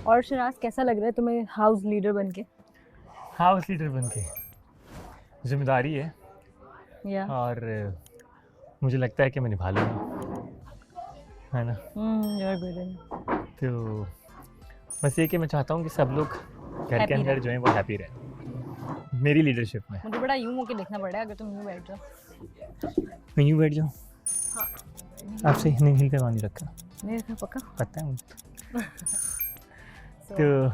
और शराज, कैसा लग रहा है तुम्हें हाउस लीडर बनके? हाउस लीडर बन के जिम्मेदारी है या और मुझे लगता है कि मैं निभा लूँगा, है ना। यार गुड। तो बस ये कि मैं चाहता हूँ कि सब लोग घर के Happy अंदर रहें। जो है वो हैप्पी रहें मेरी लीडरशिप में। मुझे बड़ा यूं होके देखना पड़ रहा है अगर तुम यूं बैठ जाओ। मैं यूँ बैठ जाऊँ? हाँ। आपसे नहीं हिलते वहाँ नहीं रखा, नहीं रखा पक्का? पता है मुझे। So, तो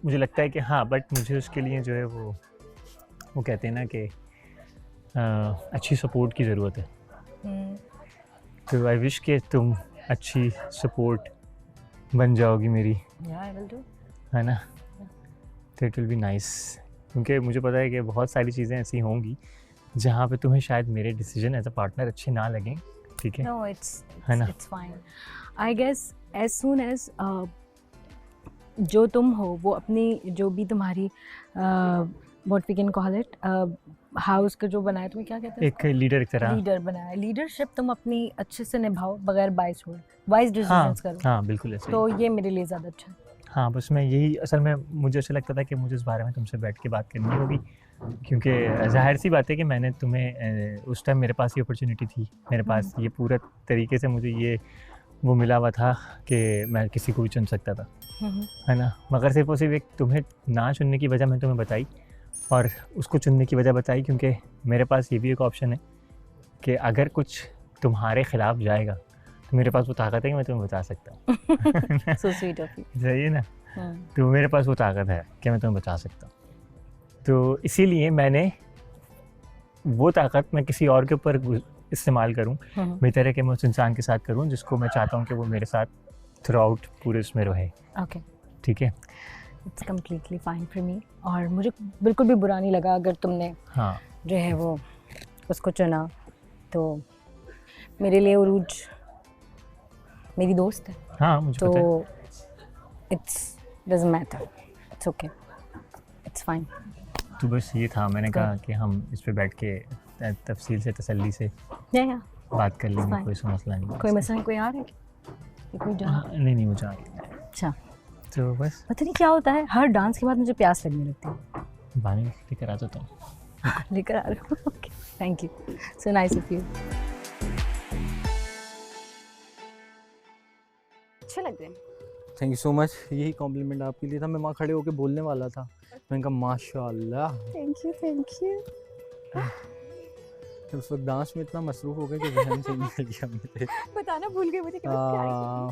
मुझे लगता है कि हाँ, बट मुझे उसके लिए जो है वो कहते हैं ना कि अच्छी सपोर्ट की ज़रूरत है। तो आई विश कि तुम अच्छी सपोर्ट बन जाओगी मेरी, yeah, I will do. है ना। तो इट विल बी नाइस, क्योंकि मुझे पता है कि बहुत सारी चीज़ें ऐसी होंगी जहाँ पे तुम्हें शायद मेरे डिसीजन एज अ पार्टनर अच्छे ना लगें, ठीक है। No, it's है ना? it's fine. I guess as soon as जो तुम हो वो अपनी जो भी तुम्हारी what we can call it house का जो बनाया, तुम्हें क्या कहते हैं? एक लीडर की तरह। लीडर बनाया, लीडरशिप तुम अपनी अच्छे से निभाओ बगैर बाइस हुए, वाइज हाँ डिसीजंस करो। हाँ, बिल्कुल ऐसे ही। तो ये मेरे लिए ज़्यादा अच्छा है। हाँ, बस मैं यही असल में मुझे ऐसा लगता था कि मुझे इस बारे में तुमसे बैठ के बात करनी होगी, क्योंकि ज़ाहिर सी बात है कि मैंने तुम्हें उस टाइम मेरे पास ये अपॉर्चुनिटी थी, मेरे पास ये पूरा तरीके से मुझे ये वो मिला हुआ था कि मैं किसी को भी चुन सकता था, है ना। मगर सिर्फ और सिर्फ एक तुम्हें ना चुनने की वजह मैंने तुम्हें बताई और उसको चुनने की वजह बताई, क्योंकि मेरे पास ये भी एक ऑप्शन है कि अगर कुछ तुम्हारे ख़िलाफ़ जाएगा तो मेरे पास वो ताकत है कि मैं तुम्हें बचा सकता हूँ। So sweet of you. सही है ना। तो मेरे पास वो ताकत है कि मैं तुम्हें बचा सकता हूँ। तो इसीलिए मैंने वो ताकत मैं किसी और के ऊपर इस्तेमाल करूँ, बेहतर है कि मैं उस इंसान के साथ करूँ जिसको मैं चाहता हूँ कि वो मेरे साथ थ्रू आउट पूरे उसमें रहे। Okay. ठीक है। It's completely fine for me. और मुझे बिल्कुल भी बुरा नहीं लगा अगर तुमने हाँ जो है वो उसको चुना। तो मेरे लिए उरूज मेरी दोस्त है, हाँ, मुझे पता है। तो it's doesn't matter, it's okay, it's fine. तो बस ये था, मैंने कहा कि हम इस पे बैठ के तफसील से तसल्ली से या बात कर लेंगे, fine. कोई सा मसला नहीं। कोई मसला, कोई आ रहा है क्या? कोई डांस? हाँ, नहीं मुझे आ गया। अच्छा, तो बस पता नहीं क्या होता है, हर डांस के बाद मुझे प्यास लगने लगती है। पानी लेकर आ जाता हूँ। लेकर आ रहे हो? Okay, thank you, so nice of you. अच्छे लग रहे हैं। थैंक यू सो मच, यही कॉम्प्लीमेंट आपके लिए था। मैं वहाँ खड़े होके बोलने वाला था, मैंने कहा माशाल्लाह। Thank you, thank you. उस वक्त डांस में इतना मसरूफ हो गया कि जहन से निकल गया मेरे। बताना भूल गई मुझे कि मैं क्या आ,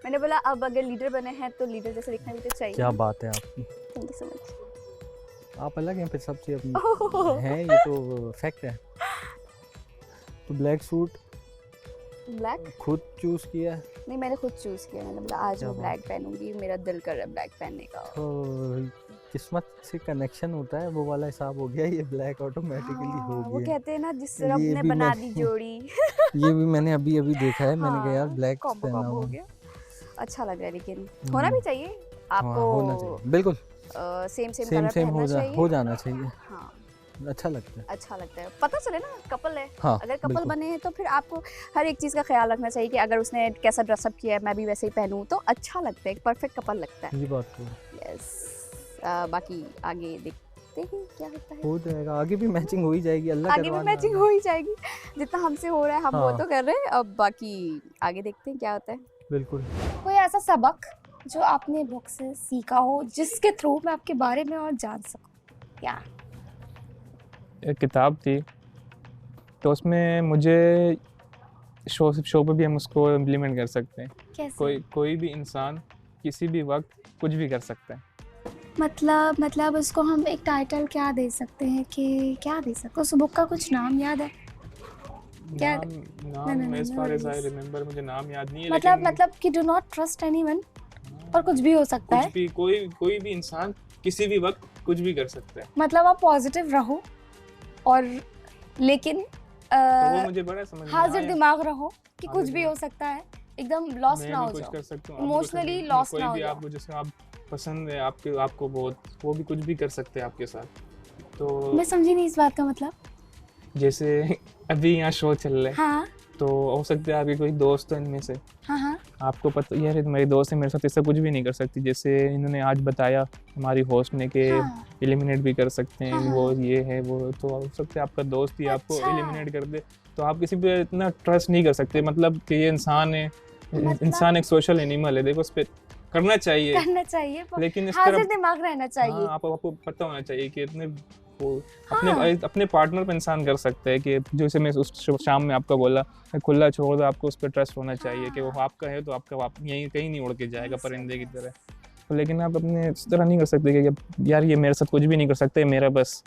मैंने बोला अब अगर लीडर बने हैं तो लीडर जैसे दिखना भी तो चाहिए। क्या बात है आपकी, थैंक यू सो मच। आप अलग हैं फिर सबसे अपनी हैं, ये तो फैक्ट है। तो ब्लैक सूट ब्लैक खुद चूज किया है? नहीं, मैंने खुद चूज किया। मैंने बोला आज क्या मैं बात ब्लैक पहनूंगी, मेरा दिल कर रहा है ब्लैक पहनने का। तो किस्मत से कनेक्शन होता है, वो वाला हिसाब हो गया, ये ब्लैक ऑटोमेटिकली हो वो गया। कहते हैं ना जिस ये रब ने भी बना मैं- दी जोड़ी। ये भी मैंने अभी अभी देखा है, मैंने कहा यार ब्लैक कॉम्बो पहना कॉम्बो हो हुआ। गया, अच्छा लग रहा है। लेकिन होना भी चाहिए हाँ, होना आपको, चाहिए बिल्कुल, सेम सेम कलर सेम पहनना चाहिए। हो जाना चाहिए, हाँ, अच्छा लगता है। अच्छा लगता है, पता चले ना कपल है। हाँ, अगर कपल बिल्कुल। बने हैं तो फिर आपको हर एक चीज़ का ख्याल रखना चाहिए कि अगर उसने कैसा ड्रेसअप किया है मैं भी वैसे ही पहनूं तो अच्छा लगता है, एक परफेक्ट कपल लगता है। ये बात तो यस, बाकी आगे देखते हैं क्या होता है। हो जाएगा, आगे भी मैचिंग हो ही जाएगी, अल्लाह आगे भी करवाना। मैचिंग हो ही जाएगी, जितना हमसे हो रहा है हम वो हाँ। तो कर रहे हैं, अब बाकी आगे देखते हैं क्या होता है। बिल्कुल। कोई ऐसा सबक जो आपने बुक से सीखा हो जिसके थ्रू मैं आपके बारे में और जान सकूं? क्या एक किताब थी, तो उसमें मुझे शो पे भी हम उसको इम्प्लीमेंट कर सकते हैं। कैसे? कोई भी इंसान किसी भी वक्त कुछ भी कर सकता है। मतलब उसको हम एक टाइटल क्या दे सकते हैं कि क्या दे सकते हैं? उस बुक का कुछ नाम याद है? क्या? नाम as far as I remember मुझे नाम याद नहीं है, मतलब कि डू नॉट ट्रस्ट एनीवन, और कुछ भी हो सकता है। कुछ भी कोई भी इंसान किसी भी वक्त कुछ भी कर सकता है। मतलब आप पॉजिटिव रहो और लेकिन तो वो मुझे बड़ा समझ में हाजिर आया। दिमाग रहो कि हाजिर कुछ भी दिमाग। हो सकता है, एकदम लॉस्ट मैं ना भी हो कुछ जाओ, कर सकता हूँ, इमोशनली लॉस्ट ना हो कोई भी जाओ। आपको जैसे आप पसंद है आपको बहुत, वो भी कुछ भी कर सकते हैं आपके साथ। तो मैं समझी नहीं इस बात का मतलब। जैसे अभी यहाँ शो चल रहे हैं, हाँ तो हो सकता है आपके कोई दोस्त हो इनमें से, हाँ हाँ आपको पता यार ये तो मेरी दोस्त है, मेरे साथ ऐसा कुछ भी नहीं कर सकती। जैसे इन्होंने आज बताया हमारी होस्ट ने कि हाँ, एलिमिनेट भी कर सकते हैं, हाँ, वो ये है वो, तो हो सकता है आपका दोस्त ही आपको अच्छा। एलिमिनेट कर दे। तो आप किसी पे इतना ट्रस्ट नहीं कर सकते, मतलब कि ये इंसान है, मतलब- इंसान एक सोशल एनिमल है, देखो उस पर करना चाहिए, करना चाहिए पर लेकिन इस हाजिर तरह दिमाग रहना चाहिए। हाँ, आपको पता होना चाहिए कि इतने वो हाँ। अपने पार्टनर पे इंसान कर सकता है कि जैसे मैं उस शाम में आपका बोला खुला छोड़ दो, आपको उस पर ट्रस्ट होना चाहिए कि वो आपका है तो आपका यहीं कहीं नहीं उड़ के जाएगा परिंदे की तरह। तो लेकिन आप अपने इस तरह नहीं कर सकते कि यार ये मेरे साथ कुछ भी नहीं कर सकते, मेरा बस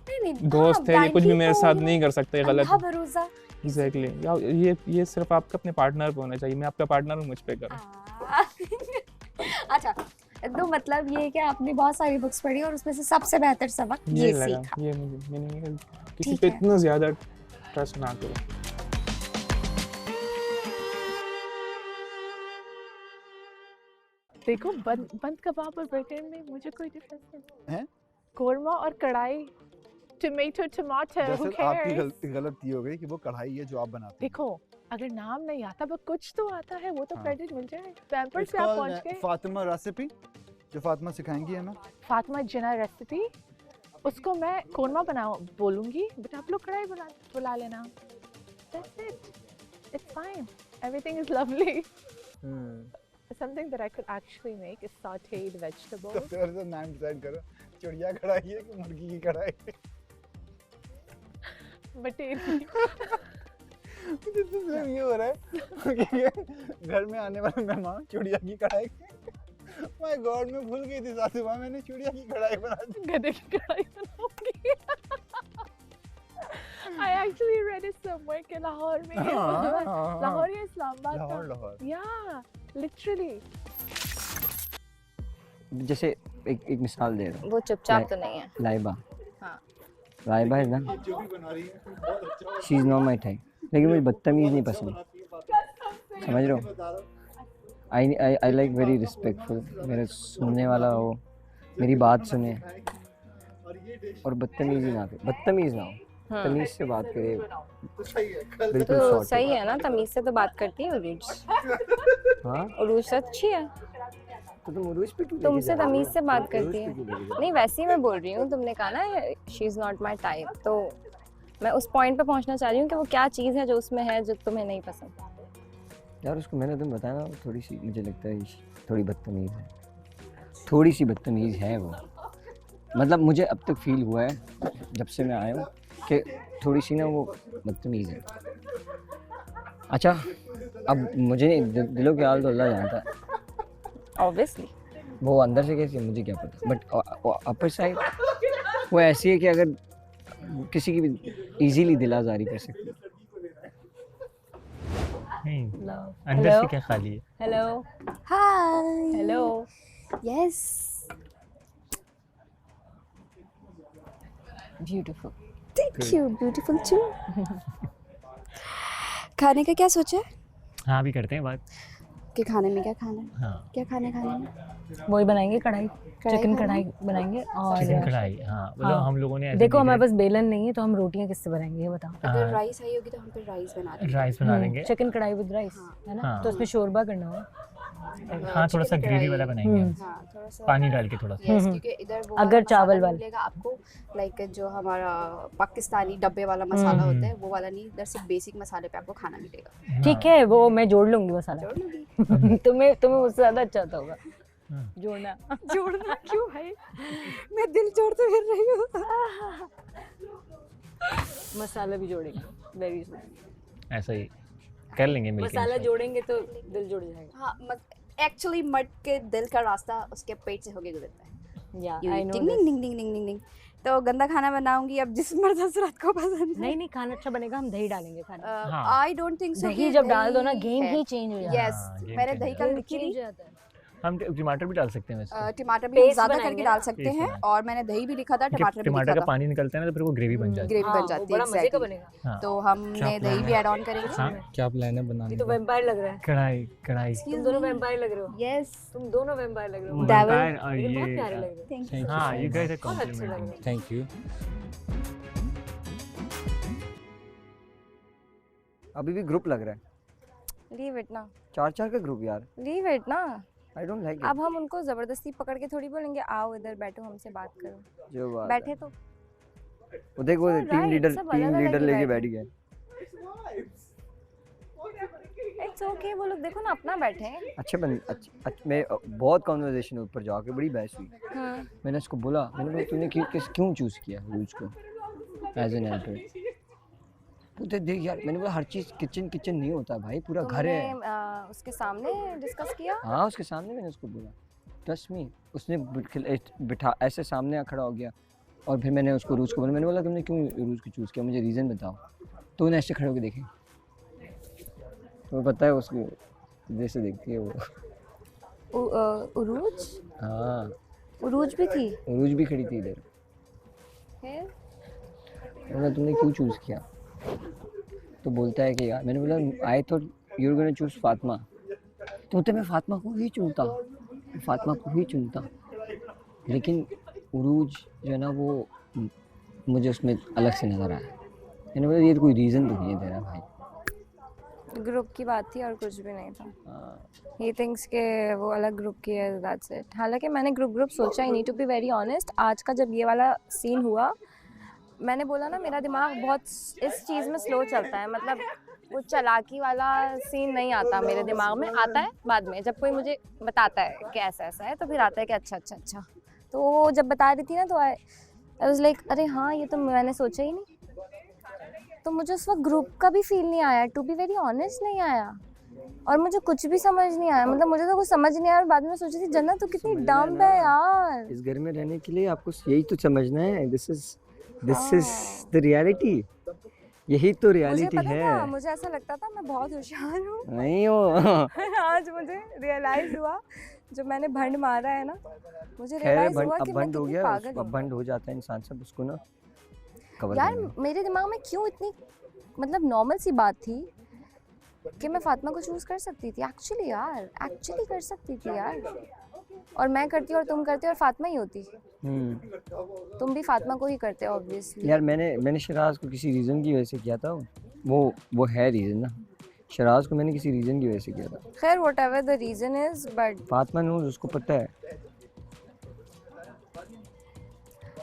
नहीं नहीं दोस्त है, ये कुछ भी blindly मेरे तो, साथ you know, नहीं कर सकते, ये गलत अंधा है। भरोसा। एग्जैक्टली ये सिर्फ आपका अपने पार्टनर पे होना चाहिए। मैं आपका पार्टनर हूँ, मुझ पे करो। अच्छा, तो मतलब ये है कि आपने बहुत सारी बुक्स पढ़ी और उसमें से सबसे बेहतर सबक ये लगा सीखा। ये मैंने किसी ठीक पे है। इतना ज्यादा ट्रस्ट ना करो। देखो बंद कबाब और बर्गर में मुझे कोई डिफरेंस नहीं हैं? कोरमा और कढ़ाई, टमाटो टमाटो, हु दरअसल आपकी केयर्स। गलती हो गई कि वो कढ़ाई है जो आप बनाते हैं। देखो अगर नाम नहीं आता पर कुछ तो आता है, वो तो हाँ। क्रेडिट मिल जाए। पैम्पर्स It's पे आप called, पहुंच गए। फातिमा रेसिपी जो फातिमा सिखाएंगी हमें। फातिमा जिना रेसिपी, उसको मैं कोरमा बनाओ बोलूंगी, बट आप लोग कढ़ाई बुला लेना। That's it. It's fine. Everything is lovely. Something that I could actually make is sautéed तो vegetables. फिर से नाम डिसाइड करो, चिड़िया कढ़ाई है कि मुर्गी की कढ़ाई है। Buttery. जिससे ये हो रहा है कि घर में आने वाले मेहमान चिड़िया की कढ़ाई। माय गॉड, मैं भूल गई थी सासू माँ, मैंने चिड़िया की कढ़ाई बना दी। गधे की कढ़ाई बनाऊंगी। I actually read it somewhere कि लाहौर में लाहौर या इस्लामाबाद लाहौर का, लाहौर। yeah, literally. जैसे एक मिसाल दे रहा हूँ, वो चुपचाप तो नहीं है। लाइबा। हाँ। लाइबा है ना, जो भी बना रही है she is not my type, लेकिन मुझे बदतमीज़ नहीं पसंद, समझ रहे हो? आई लाइक वेरी रिस्पेक्टफुल, मेरे सुनने वाला हो, मेरी बात सुने और बदतमीज़ी ना करे, बदतमीज़ ना हो, तमीज़ से बात करे, बिल्कुल तो सॉर्ट। सही है ना, तमीज से तो बात करती है उरूज। हाँ, उरूज तो अच्छी है, तो तुम उरूज पे क्यों लेके तुमसे जा रही हो? तमीज से बात करती उरूज है। पे क्यों लेके जा रही नहीं वैसे ही मैं बोल रही हूँ, तुमने कहा ना she is not my type, तो मैं उस पॉइंट पे पहुँचना चाह रही हूँ कि वो क्या चीज़ है जो उसमें है जो तुम्हें नहीं पसंद। हो? यार उसको मैंने तुम्हें बताया ना, थोड़ी सी मुझे लगता है थोड़ी बदतमीज़ है, थोड़ी सी बदतमीज़ है वो। मतलब मुझे अब तक फील हुआ है जब से मैं आया हूँ कि थोड़ी सी ना वो बदतमीज़ है। अच्छा, अब मुझे दिलों के हाल तो अल्लाह जानता है, ऑब्वियसली वो अंदर से कैसी है मुझे क्या पता, बट अपर साइड वो ऐसी है कि अगर किसी की भी इजीली दिल आज़ारी कर सकती है। नहीं, Love. अंदर Hello? से क्या खाली है? Hello. Hi. Hello. Yes. Beautiful. Thank you, beautiful too. खाने का क्या सोचा है हाँ अभी करते हैं बात। कि खाने में क्या खाना है? हाँ क्या खाने में? वही बनाएंगे कढ़ाई, चिकन खाना? कढ़ाई बनाएंगे और चिकन कढ़ाई। हाँ मतलब हाँ। हम लोगों ने ऐसे देखो हमारे देखा पास बेलन नहीं है तो हम रोटियां किससे बनाएंगे ये बताओ। अगर हाँ। राइस आई होगी तो हम फिर राइस बना देंगे। राइस बना लेंगे। चिकन कढ़ाई विद राइस, है ना? हाँ। तो उसमें शोरबा करना होगा। हाँ थोड़ा सा ग्रेवी वाला बनाएंगे हम, हाँ, थोड़ा सा पानी डाल के थोड़ा सा। यस, क्योंकि इधर वो अगर वाला चावल मसाला वाला। नहीं मिलेगा आपको, लाइक जो हमारा पाकिस्तानी डब्बे वाला मसाला होता है वो वाला नहीं, इधर सिर्फ बेसिक मसाले पे आपको खाना मिलेगा। ठीक है, वो मैं जोड़ लूंगी मसाला। जोड़ लूंगी। तुम्हें उससे ज्यादा अच्छा आता होगा हाँ। जोड़ना। जोड़ना क्यों है? मैं दिल जोड़ते फिर रही हूँ। मसाला भी जोड़ेंगे, वेरी गुड। ऐसा ही कर लेंगे मिलके। मसाला जोड़ेंगे तो दिल जुड़ जाएगा। हाँ, एक्चुअली मर्द के दिल का रास्ता उसके पेट से होके गुजरता है। या You I eat no ding ding ding ding ding ding ding। तो गंदा खाना बनाऊंगी अब जिस मर्द हजरत को पसंद है। नहीं नहीं, खाना अच्छा बनेगा, हम दही डालेंगे खाने में। हाँ। I don't think so. दही जब डाल दो ना गेम ही चेंज हो जाता है। यस, हाँ, game मैंने change दही हो कल Game लिखी change थी। हो जाता है। हम टमाटर भी डाल सकते हैं वैसे। टमाटर भी हम Paste ज्यादा बनाएंगे करके ना? डाल सकते Paste हैं, बनाएंगे। और मैंने दही भी लिखा था, टमाटर भी टमाटर लिखा का था, पानी निकलता है ना तो फिर वो ग्रेवी बन जाती है। ग्रेवी हाँ, बन जाती वो है बड़ा मजे का exactly। बनेगा। हाँ। तो हमने दही भी ऐड ऑन करेंगे। हाँ क्या प्लान है बनाने ये तो वैम्पायर लग रहा है। कढ़ाई कढ़ाई तुम दोनों वैम्पायर लग रहे हो। यस, तुम दोनों वैम्पायर लग रहे हो। Devil। Vampire और लेकिन बहुत ये प्यारे लग रहे हो। Thank you. हाँ यू गाइस आर बहुत अच्छे लग रहे कॉम्प्लीमेंटिंग। हो। Thank you. अभी भी ग्रुप लग रहा है। लीव इट ना, 4-4 का ग्रुप यार, लीव इट ना। आई डोंट लाइक अब हम उनको जबरदस्ती पकड़ के थोड़ी बोलेंगे आओ इधर बैठो हमसे बात करो, इट। जो बात बैठे है। तो वो देखो So टीम right, लीडर सब अलग-अलग ही लेके बैठे। बैठ गया। इट्स ओके, वो लोग देखो ना अपना बैठे हैं। मैं बहुत कॉन्वर्सेशन ऊपर जाके बड़ी बहस हुई। मैंने उसको बोला, मैंने बोला तूने क्यों चूज किया रूज को एज एन हेल्पर? तो देख यार, मैंने बोला हर चीज किचन नहीं होता भाई, पूरा घर है। तुमने उसके सामने डिस्कस किया? हाँ उसके सामने मैंने उसको बोला, ट्रस्ट मी। उसने बिठा ऐसे सामने खड़ा हो गया और फिर मैंने उसको रूज को बोला, मैंने बोला तुमने क्यों रूज को चूज़ किया, मुझे रीज़न बताओ। तो उन्हें ऐसे खड़े होकर देखे, तो पता है उसको जैसे देखती है वो। उरूज? हाँ उरूज भी थी? उरूज भी खड़ी थी इधर। फिर बोला तुमने क्यों चूज़ किया? तो बोलता है कि यार, मैंने बोला I thought you are gonna choose Fatima. तो बोलते मैं फातिमा को ही चुनता, लेकिन उरूज जो है ना वो मुझे उसमें अलग से नज़र आया। मैंने बोला ये तो कोई रीज़न तो नहीं है तेरा भाई। ग्रुप की बात थी और कुछ भी नहीं था। हाँ। ही थिंक्स के वो अलग ग्रुप की है, दैट्स इट। हालांकि मैंने ग्रुप सोचा ही नहीं, टू बी वेरी ऑनेस्ट। आज का जब ये वाला सीन हुआ, मैंने बोला ना मेरा दिमाग बहुत इस चीज़ में स्लो चलता है, मतलब वो चालाकी वाला सीन नहीं आता मेरे दिमाग में, आता है बाद में जब कोई मुझे बताता है कि ऐसा ऐसा है, तो फिर आता है कि अच्छा। तो वो जब बता रही थी ना तो आई वाज लाइक अरे हाँ ये तो मैंने सोचा ही नहीं। तो मुझे उस वक्त ग्रुप का भी फील नहीं आया, टू बी वेरी ऑनेस्ट नहीं आया, और मुझे कुछ भी समझ नहीं आया, मतलब मुझे तो कुछ समझ नहीं आया। और बाद में सोची थी जन्नत तू कितनी डम है यार, इस घर में रहने के लिए आपको यही तो समझना है। दिस इज द रियलिटी, यही तो मुझे रियलिटी पता है। था, मुझे ऐसा लगता था मैं बहुत होशियार हूँ। नहीं हो। आज मुझे रियलाइज हुआ जब मैंने भंड मारा है ना, मुझे खैर रियलाइज हुआ अब कि मैं बंद हो कितनी गया, पागल अब हूँ। बंद हो जाता है इंसान, सब उसको ना कवर यार करना। मेरे दिमाग में क्यों इतनी मतलब नॉर्मल सी बात थी कि मैं फातिमा को चूज कर सकती थी। एक्चुअली कर सकती थी यार, और मैं करती और तुम करते और फातिमा ही होती। तुम भी फातिमा को ही करते ऑब्वियसली। यार मैंने शराज को किसी रीज़न की वजह से किया था, वो है रीज़न ना। शराज को मैंने किसी रीज़न की वजह से किया था। खैर whatever the reason is, but Fatima Noor उसको पता है।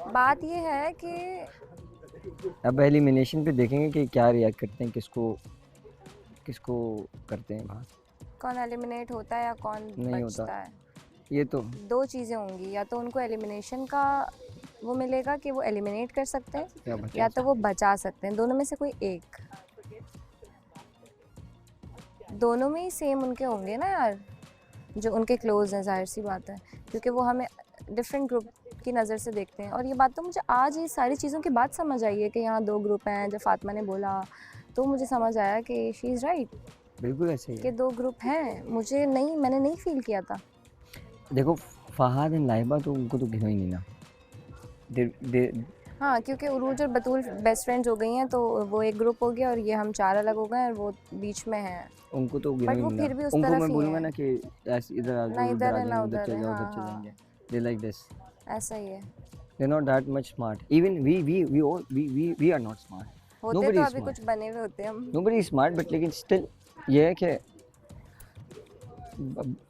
बात ये है कि अब एलिमिनेशन पे देखेंगे कि क्या रिएक्ट करते हैं, किसको करते हैं बाहर। कौन एलिमिनेट होता है या कौन नहीं बचता होता। है। ये तो दो चीज़ें होंगी, या तो उनको एलिमिनेशन का वो मिलेगा कि वो एलिमिनेट कर सकते हैं, क्या बचा या तो वो बचा सकते हैं। दोनों में से कोई एक, दोनों में ही सेम उनके होंगे ना यार, जो उनके क्लोज हैं, जाहिर सी बात है, क्योंकि वो हमें डिफरेंट ग्रुप की नज़र से देखते हैं। और ये बात तो मुझे आज ये सारी चीज़ों के बाद समझ आई है कि यहाँ दो ग्रुप हैं। जब फातिमा ने बोला तो मुझे समझ आया कि शी इज़ राइट, बिल्कुल ऐसे ही कि है। दो ग्रुप हैं। मैंने नहीं फील किया था। देखो फहाद एंड लाइबा तो उनको तो गिनो ही नहीं ना। हाँ, क्योंकि उरूज और बतूल बेस्ट फ्रेंड्स हो गई हैं, तो वो एक ग्रुप हो गया और ये हम चार अलग हो गए और वो बीच में हैं। उनको तो गिनो But ही वो नहीं फिर ना। भी उस उनको तरफ मैं ही बोलूँगा हैं। ना कि ऐसे इधर आ ना जाओ, इधर है, आ ना जाओ, उधर उधर चले है, जाओ, हाँ, उधर चले हाँ। जाएंगे। They like this. ऐसा ही है। They're not that much smart. Even we are not smart. होते Nobody तो is अभी smart. कुछ बने हुए होते हम। Nobody is smart, but लेकिन still ये है कि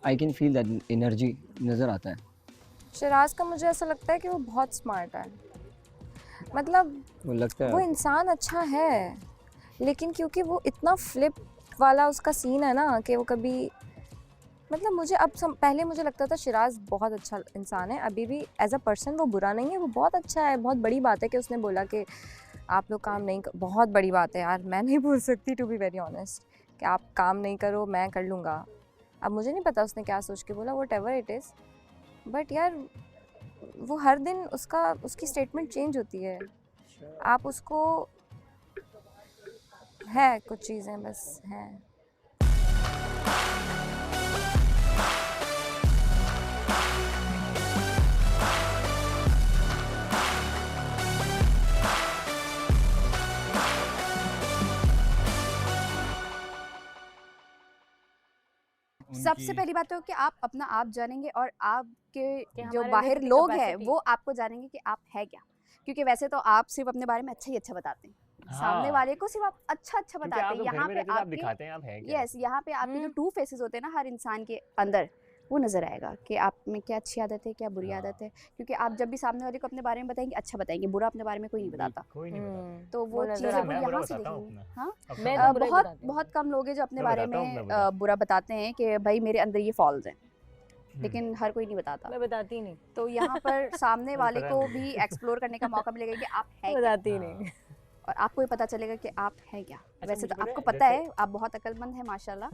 I can feel that energy नज़र आता है। शिराज का मुझे ऐसा लगता है कि वो बहुत स्मार्ट है, मतलब वो लगता वो है इंसान अच्छा है, लेकिन क्योंकि वो इतना फ्लिप वाला उसका सीन है ना कि वो कभी मतलब मुझे पहले मुझे लगता था शिराज बहुत अच्छा इंसान है, अभी भी एज अ पर्सन वो बुरा नहीं है, वो बहुत अच्छा है। बहुत बड़ी बात है कि उसने बोला कि आप लोग काम नहीं बहुत बड़ी बात है यार, मैं नहीं बोल सकती टू बी वेरी ऑनेस्ट कि आप काम नहीं करो मैं कर लूँगा। अब मुझे नहीं पता उसने क्या सोच के बोला, what ever it is, but यार वो हर दिन उसकी स्टेटमेंट चेंज होती है। आप उसको है कुछ चीज़ें बस हैं। सबसे पहली बात तो कि आप अपना आप जानेंगे और आपके कि जो हमारे बाहर अंदर कितनी लोग हैं capacity वो आपको जानेंगे कि आप है क्या, क्योंकि वैसे तो आप सिर्फ अपने बारे में अच्छा ही अच्छा बताते हैं, सामने हाँ। वाले को सिर्फ आप अच्छा क्योंकि बताते आप हैं, घर यहाँ में पे रहते हो तो आप आपके दिखाते हैं आप हैं क्या। यस यहाँ पे आपके जो 2 फेसेस होते हैं ना हर इंसान के अंदर, वो नज़र आएगा कि आप में क्या अच्छी आदत है, क्या बुरी हाँ। आदत है। क्योंकि आप जब भी सामने वाले को अपने बारे में बताएंगे, अच्छा बताएंगे, बुरा अपने बारे में कोई नहीं बताता। कोई नहीं बताता। तो वो वो नज़र चीज़ें आता वो मैं बुरा यहाँ से बताता हूँ देखेंगे। अपना। हाँ अपना मैं बुरा तो बुरा ही बहुत बताती हूँ। बहुत कम लोग हैं जो अपने मैं बारे बताता हूँ, में मैं बुरा। बुरा बताते हैं कि भाई मेरे अंदर ये फॉल्स हैं, लेकिन हर कोई नहीं बताता। मैं बताती ही नहीं, तो यहाँ पर सामने वाले पता को नहीं। भी एक्सप्लोर करने का मौका मिलेगा कि आप हैं क्या, बताती ही नहीं। और आपको भी पता चलेगा कि आप हैं क्या। वैसे मुझे तो आपको पता पता है, है आप बहुत अक्लमंद हैं माशाल्लाह,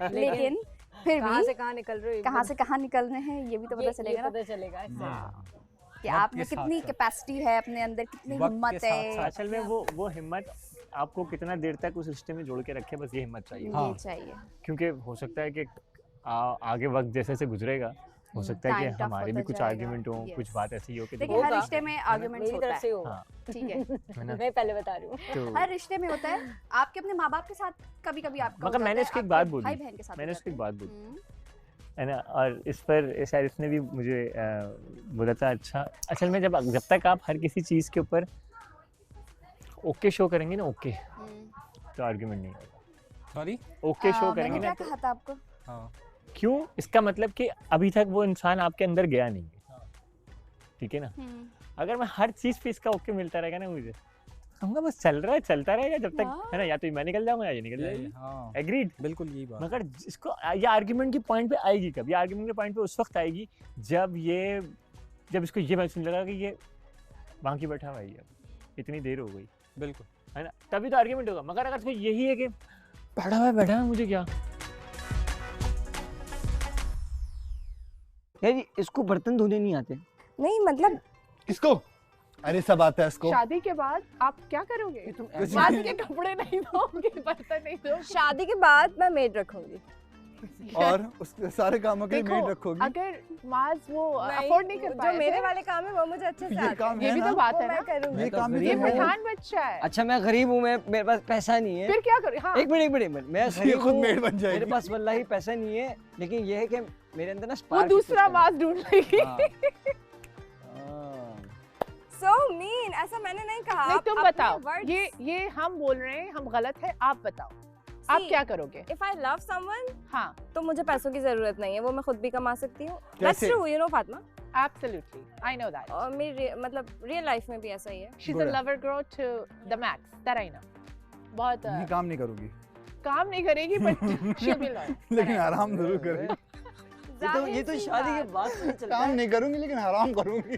लेकिन लेकिन फिर कहाँ भी से कहाँ निकल रहे हो, कहाँ से कहाँ निकल रहे हैं ये भी तो पता ये चलेगा ना, पता चलेगा इससे। हाँ, कि वक्त आप के में साथ कितनी साथ। कैपेसिटी है, अपने अंदर कितनी वक्त के हिम्मत साथ है। साथ। असल में वो हिम्मत आपको कितना देर तक उस रिश्ते में जोड़ के रखे, बस ये हिम्मत चाहिए। हाँ। ये चाहिए। क्योंकि हो सकता है कि आगे वक्त जैसे जैसे गुजरेगा हो सकता है Time कि tough हमारे भी होता कुछ जाएगा, आर्ग्यूमेंट हो, कुछ yes। बात ऐसी हो कि देखिए हर होगा। रिश्ते में आर्गुमेंट्स मेरी होता तरफ से है, होगा, हाँ, ठीक है। है ना? मैं पहले बता रही हूँ। तो हर रिश्ते में होता है। आपके अपने माँ बाप के साथ कभी कभी आपका मगर हो मैंने जाता उसकी है, एक बात आपके बोली, भाई बहन के साथ मैंने हो उसकी एक जाता बात है। बोली है ना, और इस पर शायद इसने भी मुझे बोला था। अच्छा, असल में जब तक आप हर किसी चीज़ के ऊपर ओके शो करेंगे ना, ओके, तो आर्ग्यूमेंट नहीं होगा। सॉरी। ओके शो मैंने करेंगे क्या ना तो कहा था आपको? हाँ। क्यों, इसका मतलब कि अभी तक वो इंसान आपके अंदर गया नहीं है, ठीक है ना। अगर मैं हर चीज़ पे इसका ओके मिलता रहेगा ना मुझे, कहूँगा बस चल रहा है, चलता रहेगा जब तक, है ना, या तो मैं निकल जाऊंगा या ये निकल जाएगी। हाँ एग्रीड। बिल्कुल यही बात। मगर इसको ये आर्ग्यूमेंट की पॉइंट पे आएगी कब, ये आर्ग्यूमेंट के पॉइंट पे उस वक्त आएगी जब इसको ये महसूस लगा कि ये बाकी बैठा हुआ है, अब इतनी देर हो गई, बिल्कुल है ना, तभी तो आर्ग्यूमेंट होगा। मगर अगर इसको यही है कि बैठा है मुझे क्या, यार इसको बर्तन धोने नहीं आते। नहीं मतलब किसको? अरे सब आता है इसको। शादी के बाद आप क्या करोगे? कुछ माज नहीं। के कपड़े नहीं धोगे, बर्तन नहीं धोगे। शादी के बाद मैं मेड रखूंगी। और उसके सारे कामों के लिए देखो, मेड रखोगी। अगर माज वो अफोर्ड नहीं कर पाए जो मेरे थे, वाले काम है वो मुझे अच्छे से ये आते काम ये है भी ना? तो बात वो है मैं ना। करूंगी। ये काम भी ये तो है। पठान बच्चा है, अच्छा मैं गरीब हूँ, मैं मेरे पास पैसा नहीं है। फिर क्या करो? हाँ, एक मिनट मैं ये गरीब खुद हूँ, मेड बन मेरे जाएगी। पास वल्लाही पैसा नहीं है, लेकिन ये है कि मेरे अंदर ना वो spark दूसरा है। माज ढूंढ लेगी। हाँ। हाँ। So mean, ऐसा मैंने नहीं कहा। नहीं, आप तुम अपने बताओ, words- ये हम बोल रहे हैं, हम गलत है, आप बताओ, आप See, क्या करोगे? If I love someone, हाँ, तो मुझे पैसों की जरूरत नहीं है, वो मैं खुद भी कमा सकती हूँ। That's कैसे? true, you know Fatima. absolutely, I know that. और मेरी मतलब रियल लाइफ में भी ऐसा ही है। She's Good a है। lover girl to the max, that I know. बहुत ये काम नहीं करूंगी, काम नहीं करेगी, but she'll be loyal. लेकिन आराम जरूर करेगी। ये तो शादी के बाद पता चलता काम है। नहीं करूंगी लेकिन आराम करूंगी।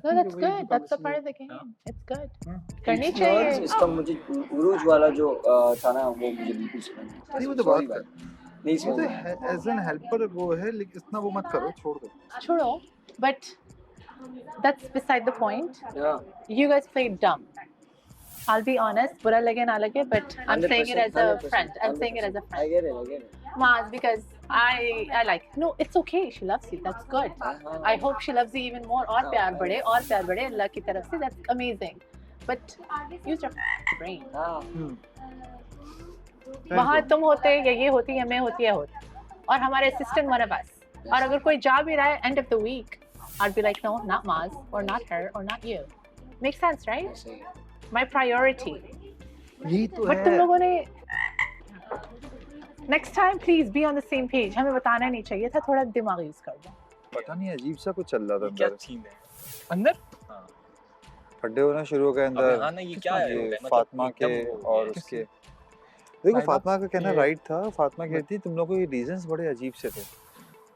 No, that's good. That's the part of the game. It's good. करनी चाहिए. इसका मुझे उरूज वाला जो था ना, वो मुझे बिल्कुल समझ नहीं। नहीं वो तो बात Sorry कर। नहीं वो तो समझ। एज एन हेल्पर वो है, लेकिन इतना वो मत करो, छोड़ दो। छोड़ो, but that's beside the point. Yeah. You guys played dumb. I'll be honest, बुरा लगे ना लगे, but I'm saying it as a 100%, friend. I'm saying it as a I friend. get it. Maz, because I like. No, it's okay. She loves you. That's good. I hope she loves you even more. और प्यार बढ़े, अल्लाह की तरफ से. That's amazing. But use your brain. हाँ। वहाँ तुम होते या ये होती या मैं होती या होती, और हमारे assistant one of us. और अगर कोई जा भी रहा है end of the week, I'd be like, no, not Maz, or not her, or not you. Makes sense, right? सही है। My priority. यही तो But तुम लोगों ने next time please be on the same page. हमें बताना नहीं चाहिए था, थोड़ा दिमाग यूज कर दो. पता नहीं अजीब सा कुछ चल रहा था क्या अंदर। थीम है अंदर? खड्डे होना शुरू हो गए अंदर। हाँ ना, ये क्या है? ये मतलब फातिमा के एकदम वो और है। उसके, देखो फातिमा का कहना ये- राइट था। फातिमा कहती तुम लोगों के रीजंस बड़े अजीब से थे।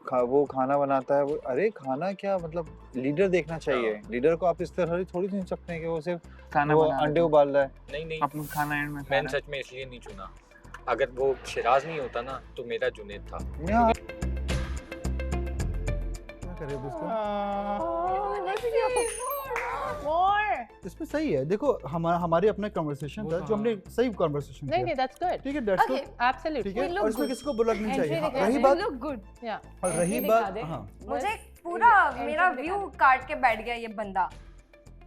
वो खाना बनाता है, वो अरे खाना क्या मतलब, लीडर देखना चाहिए। लीडर को आप इस तरह थोड़ी नहीं सकते हैं कि वो सिर्फ खाना वो बना रहा अंडे था। उबाल रहा है। नहीं नहीं, आप लोग खाना एंड में मैंने सच में इसलिए नहीं चुना। अगर वो शिराज नहीं होता ना तो मेरा जुनेद था। क्या करे अब इसको? More. इसमें सही है। देखो हमारे अपने कन्वर्सेशन था जो हमने सही कन्वर्सेशन नहीं किया। नहीं, that's good. ठीक है, दैट्स Okay. गुड। Absolutely. ठीक है, We look और इसमें good. किसी को बुरा नहीं चाहिए। हाँ, दिखा रही दे, बात, look good. Yeah. और रही entry बात, दिखा दे। हाँ मुझे पूरा मेरा व्यू काट के बैठ गया ये बंदा।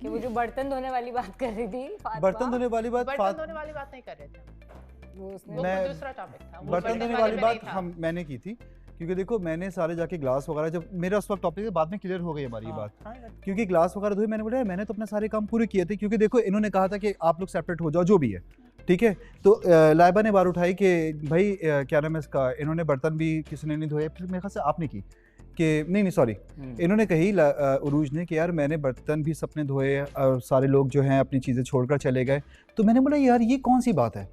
कि वो जो बर्तन धोने वाली बात कर रही थी फातिमा, बर्तन धोने वाली बात बर्तन धोने वाली बात नहीं कर रहे थे, वो उसने वो मैं- कोई दूसरा टॉपिक था, वो बर्तन धोने वाले वाली में बात नहीं था। मैंने की थी, क्योंकि देखो मैंने सारे जाके ग्लास वगैरह, जब मेरा उस वक्त टॉपिक बाद में क्लियर हो गई हमारी ये बात, क्योंकि ग्लास वगैरह धोए, मैंने बोला यार मैंने तो अपने सारे काम पूरे किए थे, क्योंकि देखो इन्होंने कहा था कि आप लोग सेपरेट हो जाओ जो भी है, ठीक है। तो लाइबा ने बात उठाई कि भाई क्या नाम है इसका, इन्होंने बर्तन भी किसी ने नहीं धोए, फिर मेरे ख्याल से आपने की कि नहीं सॉरी, इन्होंने कही उरूज ने कि यार मैंने बर्तन भी सबने धोए और सारे लोग जो हैं अपनी चीज़ें छोड़कर चले गए। तो मैंने बोला यार ये कौन सी बात है,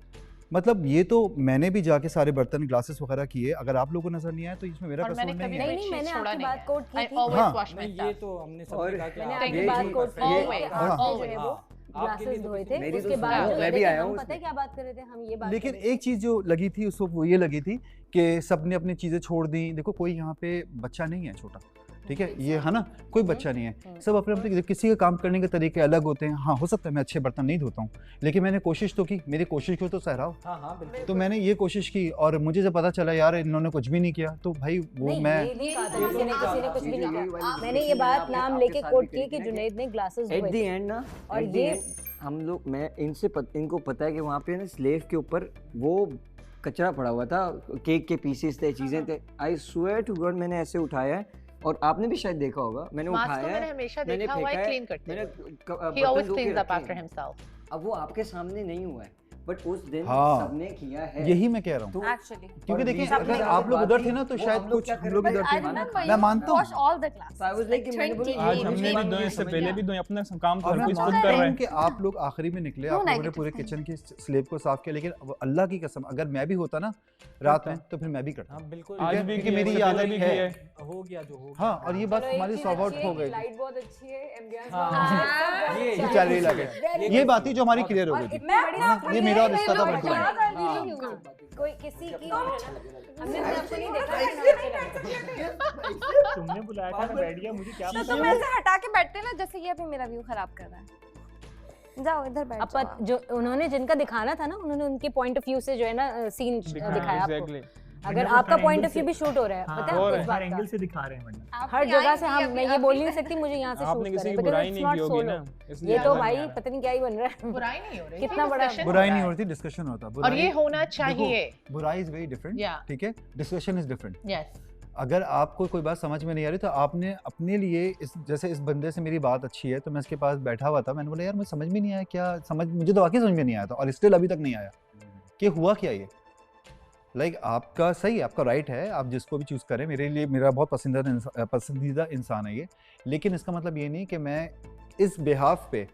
मतलब ये तो मैंने भी जाके सारे बर्तन ग्लासेस वगैरह किए, अगर आप लोगों को नजर नहीं आया तो इसमें मेरा और कसूर मैंने नहीं कभी है। नहीं, मैंने छोड़ा आपकी नहीं बात है। कोट की I थी। always हाँ। wash my नहीं, ये stuff. तो हमने और- सबने कहा कि मैंने आप आपकी ये बात चीज़- कोट की ये- थी कि हाँ। आपने जो है वो आपके ग्लासेस लिए तो धोए कुछ थे, मेरी तो उसके बाद सुनो, जो मैं भी लेकिन आया हम हूँ पता है उसमें। क्या बात कर रहे थे, हम ये बात लेकिन कर रहे थे। एक चीज़ जो लगी थी उस वक्त वो ये लगी थी कि सबने अपनी चीज़ें छोड़ दी। देखो कोई यहाँ पे बच्चा नहीं है छोटा, ठीक है, ये है ना, कोई बच्चा नहीं है, सब अपने अपने किसी का काम करने के तरीके अलग होते हैं। हाँ हो सकता है मैं अच्छे बर्तन नहीं धोता हूँ, लेकिन मैंने कोशिश तो की, मेरी कोशिश को तो सहराओ। हाँ हाँ बिल्कुल। तो मैंने ये कोशिश की और मुझे जब पता चला यार इन्होंने कुछ भी नहीं किया, तो भाई वो नहीं, मैं ये नहीं कहा था किसी ने कुछ भी नहीं कहा। ये मैंने ये बात नाम लेके कोट की कि जुनैद ने ग्लासेस एट धोए दी थे। एंड ना, और at the ये- end, हम लोग मैं इनको पता है कि वहाँ पे ना स्लेव के ऊपर वो कचरा पड़ा हुआ था, केक के पीसेस थे, चीज़ें थे। आई स्वेयर टू गॉड मैंने ऐसे उठाया है, और आपने भी शायद देखा होगा, मैंने मास्क उठाया तो मैंने है, हमेशा मैंने देखा हुआ है फेंका है, क्लीन करते मैंने हुए। बर्तन He always धो के cleans up रखे after हैं। himself. अब वो आपके सामने नहीं हुआ है, बट उस दिन हाँ, सबने किया है। यही मैं कह रहा हूँ, तो Actually. क्योंकि देखिए सबने अगर जो आप लोग बात उधर की, थे ना तो वो शायद हम लोग कुछ क्या हम लोग कर इधर रहे थे। थे। मैं मानता Wash हूँ all the classes. So I was like कि मैंने बोला, Like ये आज हमने भी मुझे- धोए, इससे पहले भी धोए, अपना काम तो और हर मैं चीज खुद मानता कर रहे हूँ हैं। कि आप लोग आखिरी में निकले, No आप लोगों ने negative पूरे thing. किचन की स्लेब को साफ किया, लेकिन अब अल्लाह की कसम अगर मैं भी होता ना रात में तो फिर मैं भी करता। हाँ बिल्कुल। आज भी क्योंकि किया, मेरी इससे ये पहले आदत भी है। किया है। हो गया जो हो गया। हाँ, और ये बात हमारी सॉर्ट आउट हो गई। लाइट बहुत अच्छी है, एम्बियंस हाँ, ये चल रही लगे, ये बात ही जो हमारी क्लियर हो गई थी। ये मेरा और रिश्ता था बिल्कुल। कोई किसी की हमने आपको नहीं देखा। तुमने बुलाया था, मैं बैठ गया, मुझे क्या तो पता। तुम ऐसे हटा के बैठते ना, जैसे ये अभी मेरा व्यू खराब कर रहा है। जाओ इधर बैठ जाओ। अब जो उन्होंने जिनका दिखाना था ना, उन्होंने उनके पॉइंट ऑफ व्यू से जो है ना सीन दिखाया आपको। Exactly. अगर आपका पॉइंट ऑफ व्यू भी शूट हो रहा है, हाँ, पता है और आपको इस हर बात एंगल का? से दिखा रहे हैं वरना। हर जगह से हम, मैं ये बोल नहीं सकती मुझे यहाँ से आपने शूट किसी करें, की because बुराई it's नहीं not की होगी solo. ना, इसलिए ये तो ऐसा भाई बना है। पता नहीं क्या ही बन रहा है। बुराई नहीं हो रही, कितना बड़ा discussion बुराई हो नहीं रहा हो रही थी, डिस्कशन होता। है। और ये होना देखो, चाहिए। बुराई इज वेरी डिफरेंट, Yeah. ठीक है, डिस्कशन इज डिफरेंट। Yes. अगर आपको कोई बात समझ में नहीं आ रही तो आपने अपने लिए जैसे इस बंदे से मेरी बात अच्छी है तो मैं इसके पास बैठा हुआ था, मैंने बोला यार मुझे समझ में नहीं आया क्या, मुझे तो वाकई समझ में नहीं आया था और स्टिल अभी तक नहीं आया कि हुआ क्या ये। लाइक आपका सही, आपका राइट है, आप जिसको भी चूज़ करें, मेरे लिए मेरा बहुत पसंदीदा इंसान है ये, लेकिन इसका मतलब ये नहीं कि मैं इस बिहाफ पे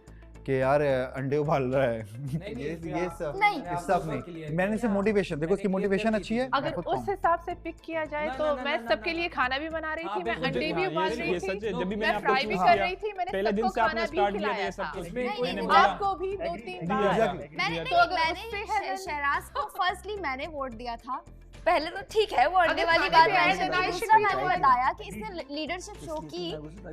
कि यार अंडे उबाल रहा है ये सब नहीं। इस सब नहीं, मैंने सिर्फ मोटिवेशन, देखो इसकी मोटिवेशन अच्छी है, मैं अगर खुद उस खाऊं। हिसाब से पिक किया जाए तो मैं सबके लिए खाना भी बना रही हाँ, थी, मैं बिल्कुल, अंडे भी बिल्कुल, उबाल ये रही सच है, थी, जब भी मैंने मैं आपको फ्राई भी चूज़ कर किया, रही थी, मैंने पहले दिन सबको से आपने खाना भी स्टार्ट किया था खिलाया ये सब था। कुछ। नहीं, मैंने नहीं, बोला आपको भी 2-3 बार। Exactly. मैंने तो अगर मैंने उससे है शहराज को फर्स्टली मैंने वोट दिया था। पहले तो ठीक है वो अंडे अगर वाली खाने बात पे मैंने ऐसे करी, नहीं दूसरा शिकवी मैंने तो बताया कि इसने लीडरशिप शो की।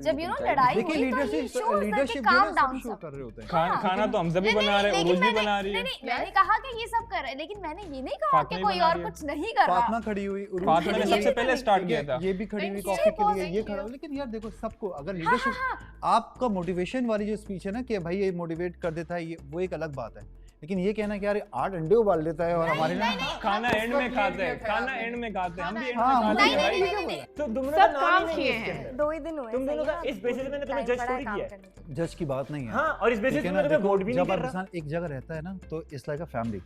जब यू नो लड़ाई देखिए हुई तो ये leadership shows that leadership calm जो down है सब शो सब। कर रहे होते हैं। खाना तो हमसे भी बना रहे हैं, उरूज भी बना रही है। नहीं मैंने कहा कि ये सब कर रहे हैं, लेकिन मैंने ये नहीं कहा फातिमा कि ही कोई बना और रही है। कुछ नहीं कर रहा। फातिमा खड़ी हुई, उरूज फातिमा ने खड़ी सबसे हुई, पहले स्टार्ट किया था। ये भी खड़ी हुई Thank you, कॉफी के लिए, thank ये you. खड़ा हुआ, लेकिन यार देखो सबको अगर लीडरशिप आपका मोटिवेशन वाली जो स्पीच है ना कि भाई ये मोटिवेट कर देता है, ये वो एक अलग बात है, लेकिन ये कहना कि यार 8 अंडे उबाल देता है और हमारे ना खाना एंड में खाते हैं, खाना एंड में खाते हैं, हम भी एंड में हाँ, खाते नहीं हैं नहीं भाई। नहीं नहीं तो तुम लोग सब काम किए हैं। 2 ही दिन हुए तुम दोनों सही का है, इस बेसिस पे मैंने तुम्हें time जज पड़ा थोड़ी काम किया है। करने के लिए। जज की बात नहीं है। हाँ, और इस बेसिस ठीक है पे ना, मैं तुम्हें देखो, वोट भी नहीं जब कर आप रहा। इंसान एक जगह रहता है ना तो इट्स लाइक अ फैमिली,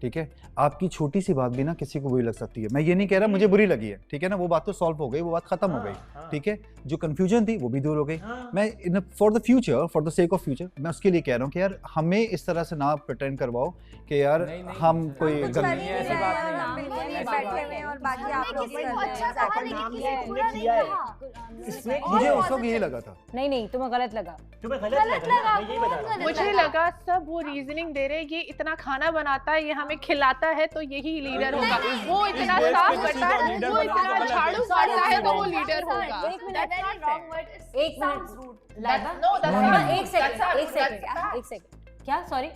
ठीक है, आपकी छोटी सी बात भी ना किसी को बुरी लग सकती है। मैं ये नहीं कह रहा मुझे बुरी लगी है, ठीक है ना, वो बात तो सॉल्व हो गई, वो बात खत्म हो गई, हाँ, ठीक है, जो कंफ्यूजन थी वो भी दूर हो गई। हाँ। मैं for the future, for the sake of future, मैं उसके लिए कह रहा हूँ कि यार हमें इस तरह से ना प्रिटेंड करवाओ कि यार नहीं, नहीं, हम कोई कुछ गलती कर ही नहीं ऐसी रहे बात हैं, नहीं है। नाम नहीं, लिए ऐसी बैठे बात हुए नहीं हैं और है। बाकी आप लोग किसी कर को रहे अच्छा हैं। कहा नाम लेकिन लिया किसी है, को बुरा तुमने नहीं किया है। कहा। इसमें मुझे और उस वक्त यही positive। लगा था। नहीं नहीं, तुम्हें गलत लगा। तुम्हें गलत गलत लगा, मैं यही बता रहा हूँ। गलत मुझे लगा सब वो रीजनिंग दे रहे, ये इतना खाना बनाता है, ये हमें खिलाता है तो यही लीडर होगा। वो इतना बेस पे साफ किसी करता को है, leader वो बनाना इतना गलत है। झाड़ू मारता है तो वो लीडर होगा। एक मिनट, That's not fair. एक minute Laiba, No, that's No, no, not- no. एक सेकंड, that's not- एक सेकंड, that's- एक सेकंड। क्या सॉरी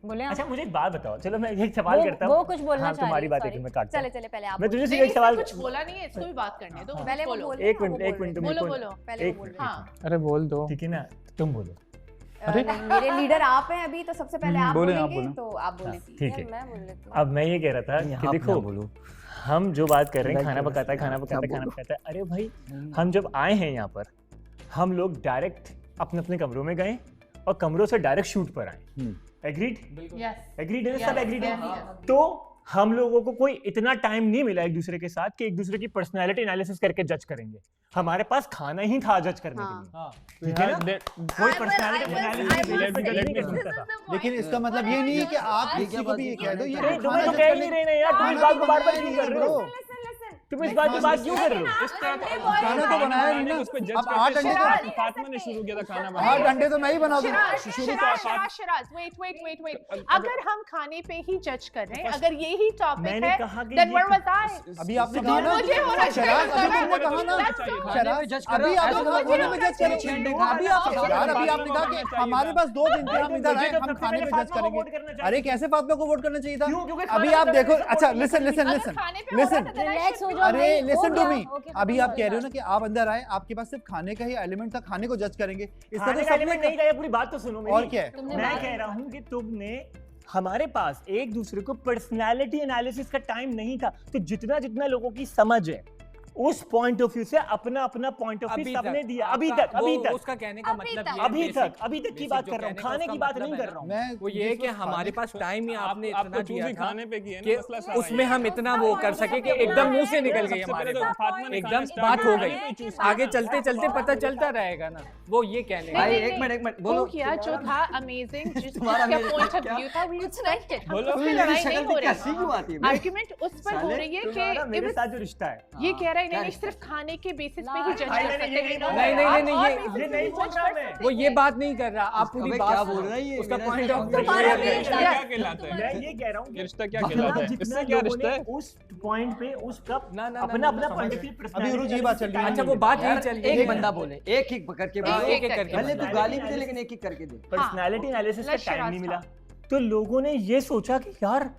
बोले आप? अच्छा मुझे एक बात बताओ, चलो मैं एक सवाल वो- करता हूँ। वो कुछ बोलना हाँ, चाह तुम्हारी रही है, बात है sorry। कि मैं काटता चले हूँ। चले पहले आप मैं तुझे नहीं, सिर्फ एक इसने सवाल कुछ बोला नहीं है, इसको भी बात करने दो। पहले वो बोलो बोल एक मिनट, एक मिनट, बोलो मेरे को- बोलो पहले एक वो बोल मिनट, रहे हाँ अरे बोल दो, ठीक है ना, तुम बोलो। अरे मेरे लीडर आप हैं अभी, तो सबसे पहले आप बोलें, आप बोलेंगे, बोलें। तो आप बोलें। ठीक है। मैं बोल लेती हूँ। अब मैं ये कह रहा था कि देखो बोलो हम जो बात कर रहे हैं Like खाना this, पकाता है खाना क्या पकाता है खाना बोलूं? पकाता है, अरे भाई हम जब आए हैं यहाँ पर हम लोग डायरेक्ट अपने अपने कमरों में गए और कमरों से डायरेक्ट शूट पर आए। Agreed Yes. एग्रीड है सब एग्रीड है। yes. तो हम लोगों को कोई इतना टाइम नहीं मिला एक दूसरे के साथ कि एक दूसरे की पर्सनालिटी एनालिसिस करके जज करेंगे। हमारे पास खाना ही था जज करने के लिए, ठीक है ना? कोई पर्सनालिटी एनालिसिस लेकिन इसका मतलब ये नहीं है कि आप किसी को भी ये कह दो ये तुम्हें खाना तो जज कह ही करने- नहीं रहे ना यार, तुम इस बात को बार-बार क्यों कर रहे हो? तुम इस बात की बात क्यों कर रहे हो? खाना तो बनाया नहीं ना। उस पे जज अब 8 अंडे तो फातिमा ने शुरू किया था खाना 8 बनाना। अंडे तो मैं ही बना दूं। शिराज, wait. अगर हम खाने पे ही जज कर रहे हैं, अगर यही टॉपिक मैंने है, कहा कि then ये where was I? अभी आपने कहा ना मुझे होना शराब, चाहिए। अभी तुमने कहा ना शराब, अभी आपने कहा खाने पे जज करेंगे। अभी आप यार अभी आपने कहा कि हमारे पास 2 दिन थे, हम इधर आए, हम खाने पे जज करेंगे। अरे कैसे फातिमा को वोट करना चाहिए था? अभी आप देखो, अच्छा लिसन रिलैक्स हो जाओ अरे भाई, हो लिसन टू गया, मी। okay, अभी खत्म आप हो कह रहे हो गया। ना कि आप अंदर आए, आपके पास सिर्फ खाने का ही एलिमेंट था, खाने को जज करेंगे। इसका खाने तो का सबने एलिमेंट नहीं गया, पूरी बात तो सुनो मेरी। और क्या है? मैं कह रहा हूँ कि तुमने हमारे पास एक दूसरे को पर्सनालिटी एनालिसिस का टाइम नहीं था, तो जितना जितना लोगों की समझ है उस पॉइंट ऑफ व्यू से अपना अपना पॉइंट ऑफ व्यू सबने दिया। अभी तक उसका कहने का मतलब ये अभी तक की बात कर रहा हूँ, खाने की बात नहीं कर रहा हूँ। मैं वो ये है कि हमारे पास टाइम ही आपने आप इतना तो दिया चूजी था खाने पे की है कि ना, मसला सारा उसमें ये हम इतना वो कर सके कि एकदम मुंह से निकल गई हमारे बात, एकदम बात हो गई। आगे चलते चलते पता चलता रहेगा ना, वो ये कहने भाई नहीं, एक मिनट वो बोलो। किया जो था अमेजिंग, तुम्हारा जिसका मेरे पॉइंट साथ ऑफ क्या? व्यू था, we respected। हम बोलो। उस पे लड़ाई नहीं हो कैसी क्यों आती रही, है? आर्गुमेंट उस पर हो रही है तुम्हारा कि मेरे it was- साथ जो रिश्ता है ये कह रहा है क्या नहीं रिश्ता सिर्फ खाने के बेसिस पे ही जज नहीं, कर नहीं, सकते नहीं, हैं। नहीं, नहीं, नहीं, और ये basis नहीं पे बोल judge रहा कर मैं। सकते वो हैं। ये बात नहीं कर रहा। आप पूरी अबे बात क्या बोल रहा है ये? उसका मेरा पॉइंट ऑफ रिश्ता व्यू क्या रिश्ता क्या कहलाता है? मैं ये कह रहा हूँ ये रिश्ता क्या जितना कहलाता है? जितना इससे क्या लोगों रिश्ता ने है? उस पॉइंट पे उसका ना, ना, अपना ना, अपना ना, पॉइंट समझ ऑफ अभी उरुज ये बात चल रही है। अच्छा वो बात यही चल रही एक है। बंदा बोले, एक पकड़ के बोले। एक एक करके पहले बोले। तो गाली भी दे, लेकिन एक करके दे। पर्सनालिटी एनालिसिस का let's टाइम share नहीं our मिला, तो लोगों ने ये सोचा कि यार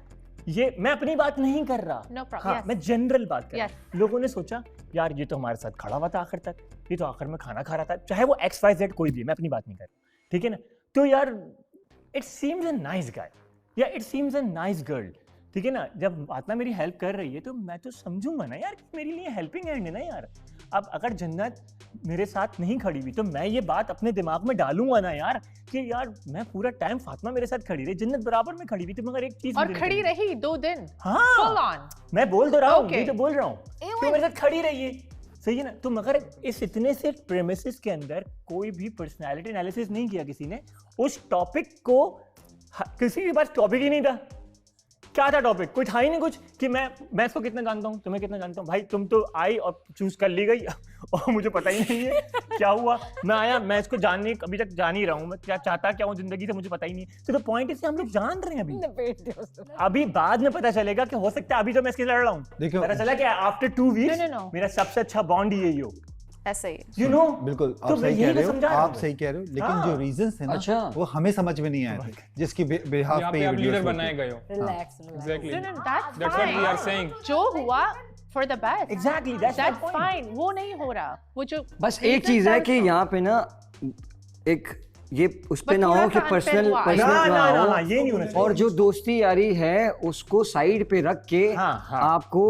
ये मैं अपनी बात नहीं कर रहा, No problem, हाँ yes. मैं जनरल बात कर रहा Yes. हूँ। लोगों ने सोचा यार ये तो हमारे साथ खड़ा हुआ था आखिर तक, ये तो आखिर में खाना खा रहा था, चाहे वो XYZ कोई भी, मैं अपनी बात नहीं कर रहा, ठीक है ना? तो यार it seems a nice guy या it seems a nice girl, ठीक है ना? जब फातिमा मेरी हेल्प कर रही है तो मैं तो समझूंगा ना यार कि मेरे लिए हेल्पिंग हैंड है ना यार। अब अगर जन्नत मेरे साथ नहीं खड़ी हुई तो मैं ये बात अपने दिमाग में डालूंगा ना यार कि यार मैं पूरा टाइम फातिमा मेरे साथ खड़ी रही, जन्नत बराबर में खड़ी हुई थी, मगर एक चीज और मुझे खड़ी नहीं रही 2 दिन हाँ full on। मैं बोल तो रहा हूँ, Okay. ये तो बोल रहा हूँ कि मेरे साथ खड़ी रही है, सही है ना? तो मगर इस इतने से प्रेमिसेस के अंदर कोई भी पर्सनालिटी एनालिसिस नहीं किया किसी ने। उस टॉपिक को किसी के पास टॉपिक ही नहीं था। क्या था टॉपिक? कोई था ही नहीं कुछ कि मैं इसको कितना जानता हूँ, तुम्हें कितना जानता हूँ। भाई तुम तो आई और चूज कर ली गई और मुझे पता ही नहीं है क्या हुआ। मैं आया, मैं इसको जानने अभी तक जान ही रहा हूँ, मैं क्या चाहता क्या हूँ जिंदगी से मुझे पता ही नहीं। तो पॉइंट इज हम लोग जान रहे हैं अभी बाद में पता चलेगा कि हो सकता है अभी तो मैं इसके लड़ रहा हूँ, देखो पता चला कि आफ्टर 2 वीक्स No. मेरा सबसे अच्छा बॉन्ड यही हो, ऐसा ही है। You know. बिल्कुल तो आप मैं सही यही कह रहे तो हो, समझा रहा आप हूँ। सही कह रहे हो, लेकिन हाँ। जो रीजंस थे ना अच्छा। वो हमें समझ में नहीं आए जिसकी बिहाफ यहाँ पे पे ये आप लीडर वीडियोस बनाए गए हो। Relax Exactly. No, that's That's what we are saying. fine। जो हुआ for the best। Exactly, that's my point. fine। वो नहीं हो रहा, वो जो बस एक चीज है कि यहाँ पे ना एक ये उस पे But ना हो थोड़ा कि सा पर्सनल unfair हुआ। पर्सनल ना ये नहीं होना हो, चाहिए। और जो दोस्ती यारी है उसको साइड पे रख के हाँ। आपको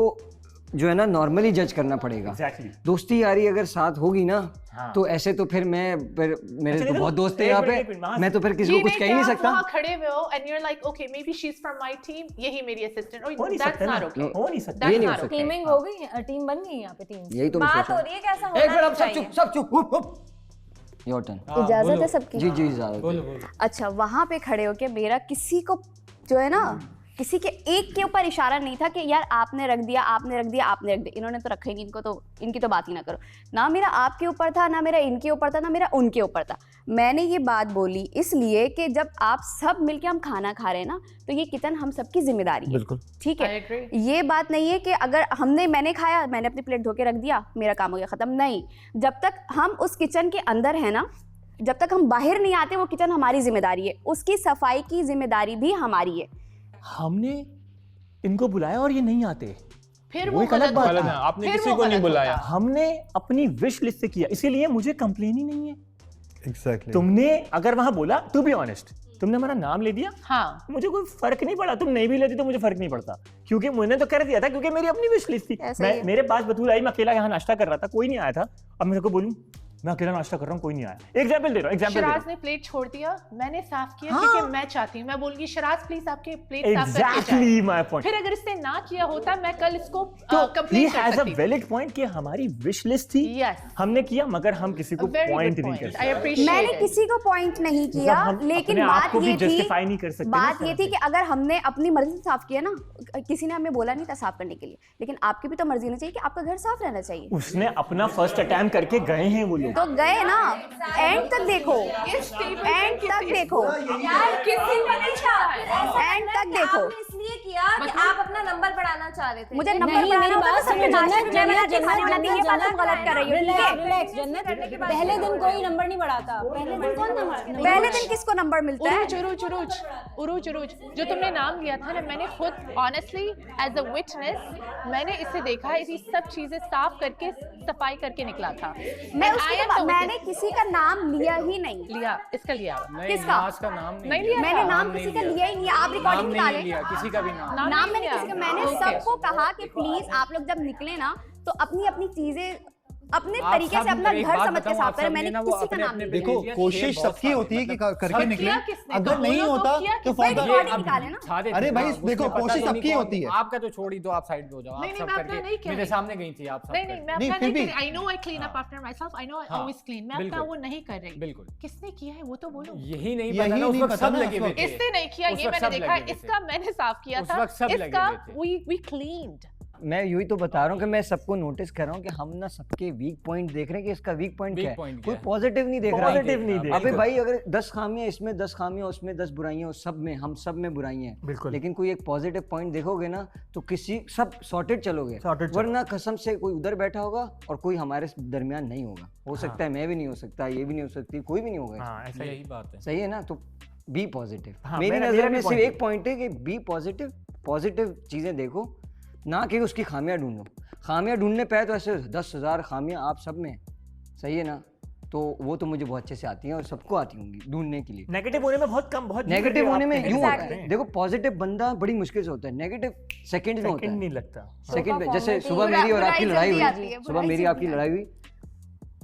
जो है ना नॉर्मली जज करना पड़ेगा। Exactly. दोस्ती यारी अगर साथ होगी ना हाँ। तो ऐसे तो फिर मेरे अच्छा, तो देखो, बहुत दोस्त है एक यहाँ मिनट, पे, मैं तो फिर किसी ये को कुछ नहीं कह कि ही नहीं आप सकता। वहाँ खड़े हुए हो and you're like okay maybe she's from my team, यही मेरी assistant, हो नहीं that's सकता ना, not okay। हो नहीं सकता। ये That's नहीं हो not सकता। okay। टीमिंग हो गई, टीम बन गई यहाँ पे टीम। यही तो मैं बात सोच हो रहा रही है कैसा हूँ। एक होना बार आप सब चाहिए। चुप, सब चुप। Your turn. इजाजत है सबकी? जी जी इजाजत। अच्छा, वहां पे खड़े होके मेरा किसी को जो है ना किसी के एक के ऊपर इशारा नहीं था कि यार आपने रख दिया, आपने रख दिया, आपने रख दिया। इन्होंने तो रखा ही नहीं, इनको तो इनकी तो बात ही ना करो। ना मेरा आपके ऊपर था, ना मेरा इनके ऊपर था, ना मेरा उनके ऊपर था। मैंने ये बात बोली इसलिए कि जब आप सब मिलके हम खाना खा रहे हैं ना तो ये किचन हम सबकी जिम्मेदारी है, बिल्कुल ठीक I है? agree। ये बात नहीं है कि अगर मैंने खाया, मैंने अपनी प्लेट धो के रख दिया, मेरा काम हो गया ख़त्म। नहीं, जब तक हम उस किचन के अंदर है ना, जब तक हम बाहर नहीं आते, वो किचन हमारी जिम्मेदारी है, उसकी सफाई की जिम्मेदारी भी हमारी है। हमने इनको बुलाया और ये नहीं आते, फिर वो वो एक अलग गलत बात होता। गलत है, आपने फिर किसी वो को नहीं गलत बुलाया। होता। हमने अपनी विश लिस्ट से किया, इसीलिए मुझे कंप्लेन ही नहीं है। एग्जैक्टली तुमने अगर वहां बोला, टू बी ऑनेस्ट, तुमने हमारा नाम ले दिया, हाँ मुझे कोई फर्क नहीं पड़ा। तुम नहीं भी लेती तो मुझे फर्क नहीं पड़ता, क्योंकि मैंने तो कर दिया था, क्योंकि मेरी अपनी विश लिस्ट थी। ऐसा ही है। मेरे पास बतूल आई, मैं अकेला यहाँ नाश्ता कर रहा था, कोई नहीं आया था। अब मेरे को बोलूं मैं अकेला नाश्ता कर रहा हूँ, कोई नहीं आया। एग्जाम्पल दे रहा हूँ, एग्जाम्पल शराज ने प्लेट छोड़ दिया, मैंने साफ किया क्योंकि मैं चाहती हूँ। मैं बोलूंगी शराज प्लीज आपके प्लेट साफ करके जाएं। Exactly my point. फिर अगर इसने ना किया होता मैं कल इसको तो ही कंप्लेंट कर हैज अ सकती थी। वैलिड पॉइंट कि हमारी विश लिस्ट थी, Yes. हमने किया, मगर हम किसी को A very पॉइंट good नहीं कर point. I सकते। appreciate मैंने it. किसी को पॉइंट नहीं किया, हम लेकिन अपने आप बात को भी ये थी, justify नहीं कर सकते ना बात इस ये तरह थी कि अगर हमने अपनी मर्जी से साफ किया ना, किसी ने हमें बोला नहीं था साफ करने के लिए, लेकिन आपकी भी तो मर्जी होनी चाहिए कि आपका घर साफ रहना चाहिए। उसने अपना फर्स्ट अटेम्प्ट करके गए हैं वो लोग। तो गए ना, एंड तक देखो, एंड तक देखो, यार किसी ने नहीं कहा, एंड तक देखो। आपने इसलिए किया कि आप अपना नंबर बढ़ाना चाह रहे थे। मुझे नंबर नहीं, बढ़ाना मेरी होता बात तो सबने सुनो, नाश्ते जन्नत, में बना के जन्नत, खाने वाला ये बात तुम गलत कर रही हो, ठीक है? रिलैक्स जन्नत, पहले दिन कोई नंबर नहीं बढ़ाता। पहले दिन कौन नंबर? पहले दिन किसको नंबर मिलता है? उरूज जो तुमने नाम लिया था ना, मैंने खुद ऑनेस्टली एज अ विटनेस मैंने इसे देखा है, इसी सब चीजें साफ करके सफाई करके निकला था। मैं मैंने किसी का नाम लिया ही नहीं। लिया, इसका लिया किसका? का नाम नहीं लिया मैंने था। नाम किसी का लिया ही नहीं है। आप रिकॉर्डिंग निकालें। किसी का भी नाम नाम मैंने लिया। किसी का, मैंने Okay. सबको कहा कि प्लीज आप लोग जब निकले ना तो अपनी अपनी चीजें अपने आप तरीके से सब अपना एक घर बात समझ के बताऊं, साफ आप करें। सबने मैंने ना वो किसी का अपने नाम नहीं अपने लिया। देखो बेरिया कोशिश बहुत सबकी सारे होती है कि मतलब करके निकले, किया किसने? अगर तो नहीं बोलो तो होता किया तो किसने? फायदा। रिकॉर्डिंग निकाले ना। अरे भाई, देखो, कोशिश सबकी होती है। आपका तो छोड़ ही दो, आप साइड पे हो जाओ। नहीं, आप नहीं, सब मैं अपना नहीं करके कह मेरे रही। सामने गई थी, आप सब नहीं, मैं नहीं, अपना फिर नहीं भी। कर रही। I know I clean up after myself. I know I हाँ, always clean. मैं अपना बिल्कुल। वो नहीं कर रही। बिल्कुल। किसने किया है वो तो बोलो। यही नहीं यही पता ना, उस नहीं वक्त पता सब ना, लगे उस हुए वक्त। थे। इसने नहीं किया, उस ये वक्त मैंने सब देखा। लगे हुए थे। इसका मैंने साफ किया उस था। वक्त सब लगे इसका हुए थे। we cleaned. मैं यही तो बता रहा हूँ कि मैं सबको नोटिस कर रहा हूँ कि हम ना सबके वीक पॉइंट देख रहे हैं कि इसका वीक पॉइंट क्या Weak point है। क्या कोई है? पॉजिटिव नहीं देख रहा है। पॉजिटिव नहीं देख अबे बिल्कुल। भाई, अगर 10 खामियां इसमें, 10 खामियां उसमें, 10 बुराइयां उस सब में, हम सब में बुराइयां हैं। बिल्कुल। लेकिन कोई एक पॉजिटिव पॉइंट देखोगे ना तो किसी सब सॉर्टेड चलोगे। Sorted चलो। वरना कसम से कोई उधर बैठा होगा और कोई हमारे दरमियान नहीं होगा। हो सकता है मैं भी नहीं हो सकता, ये भी नहीं हो सकती, कोई भी नहीं होगा। हाँ, ऐसा ही। यही बात है। सही है ना? तो बी पॉजिटिव। हाँ, मेरी मेरा नज़र भी में सिर्फ point एक पॉइंट है कि बी पॉजिटिव, पॉजिटिव चीज़ें देखो, ना कि उसकी खामियां ढूंढो। खामियां ढूंढने पे तो ऐसे 10,000 खामियां आप सब में हैं। सही है ना? तो वो तो मुझे बहुत अच्छे से आती हैं और सबको आती होंगी ढूंढने के लिए। नेगेटिव होने में बहुत कम, बहुत नेगेटिव होने में यूं होता Exactly. है, देखो पॉजिटिव बंदा बड़ी मुश्किल से होता है, नेगेटिव सेकंड में होता सेकंड है। नहीं लगता। सेकंड में, जैसे formality, सुबह मेरी और आपकी बुराई लड़ाई जल्दी आती हुई, है, सुबह बुराई मेरी जल्दी आपकी लड़ाई हुई,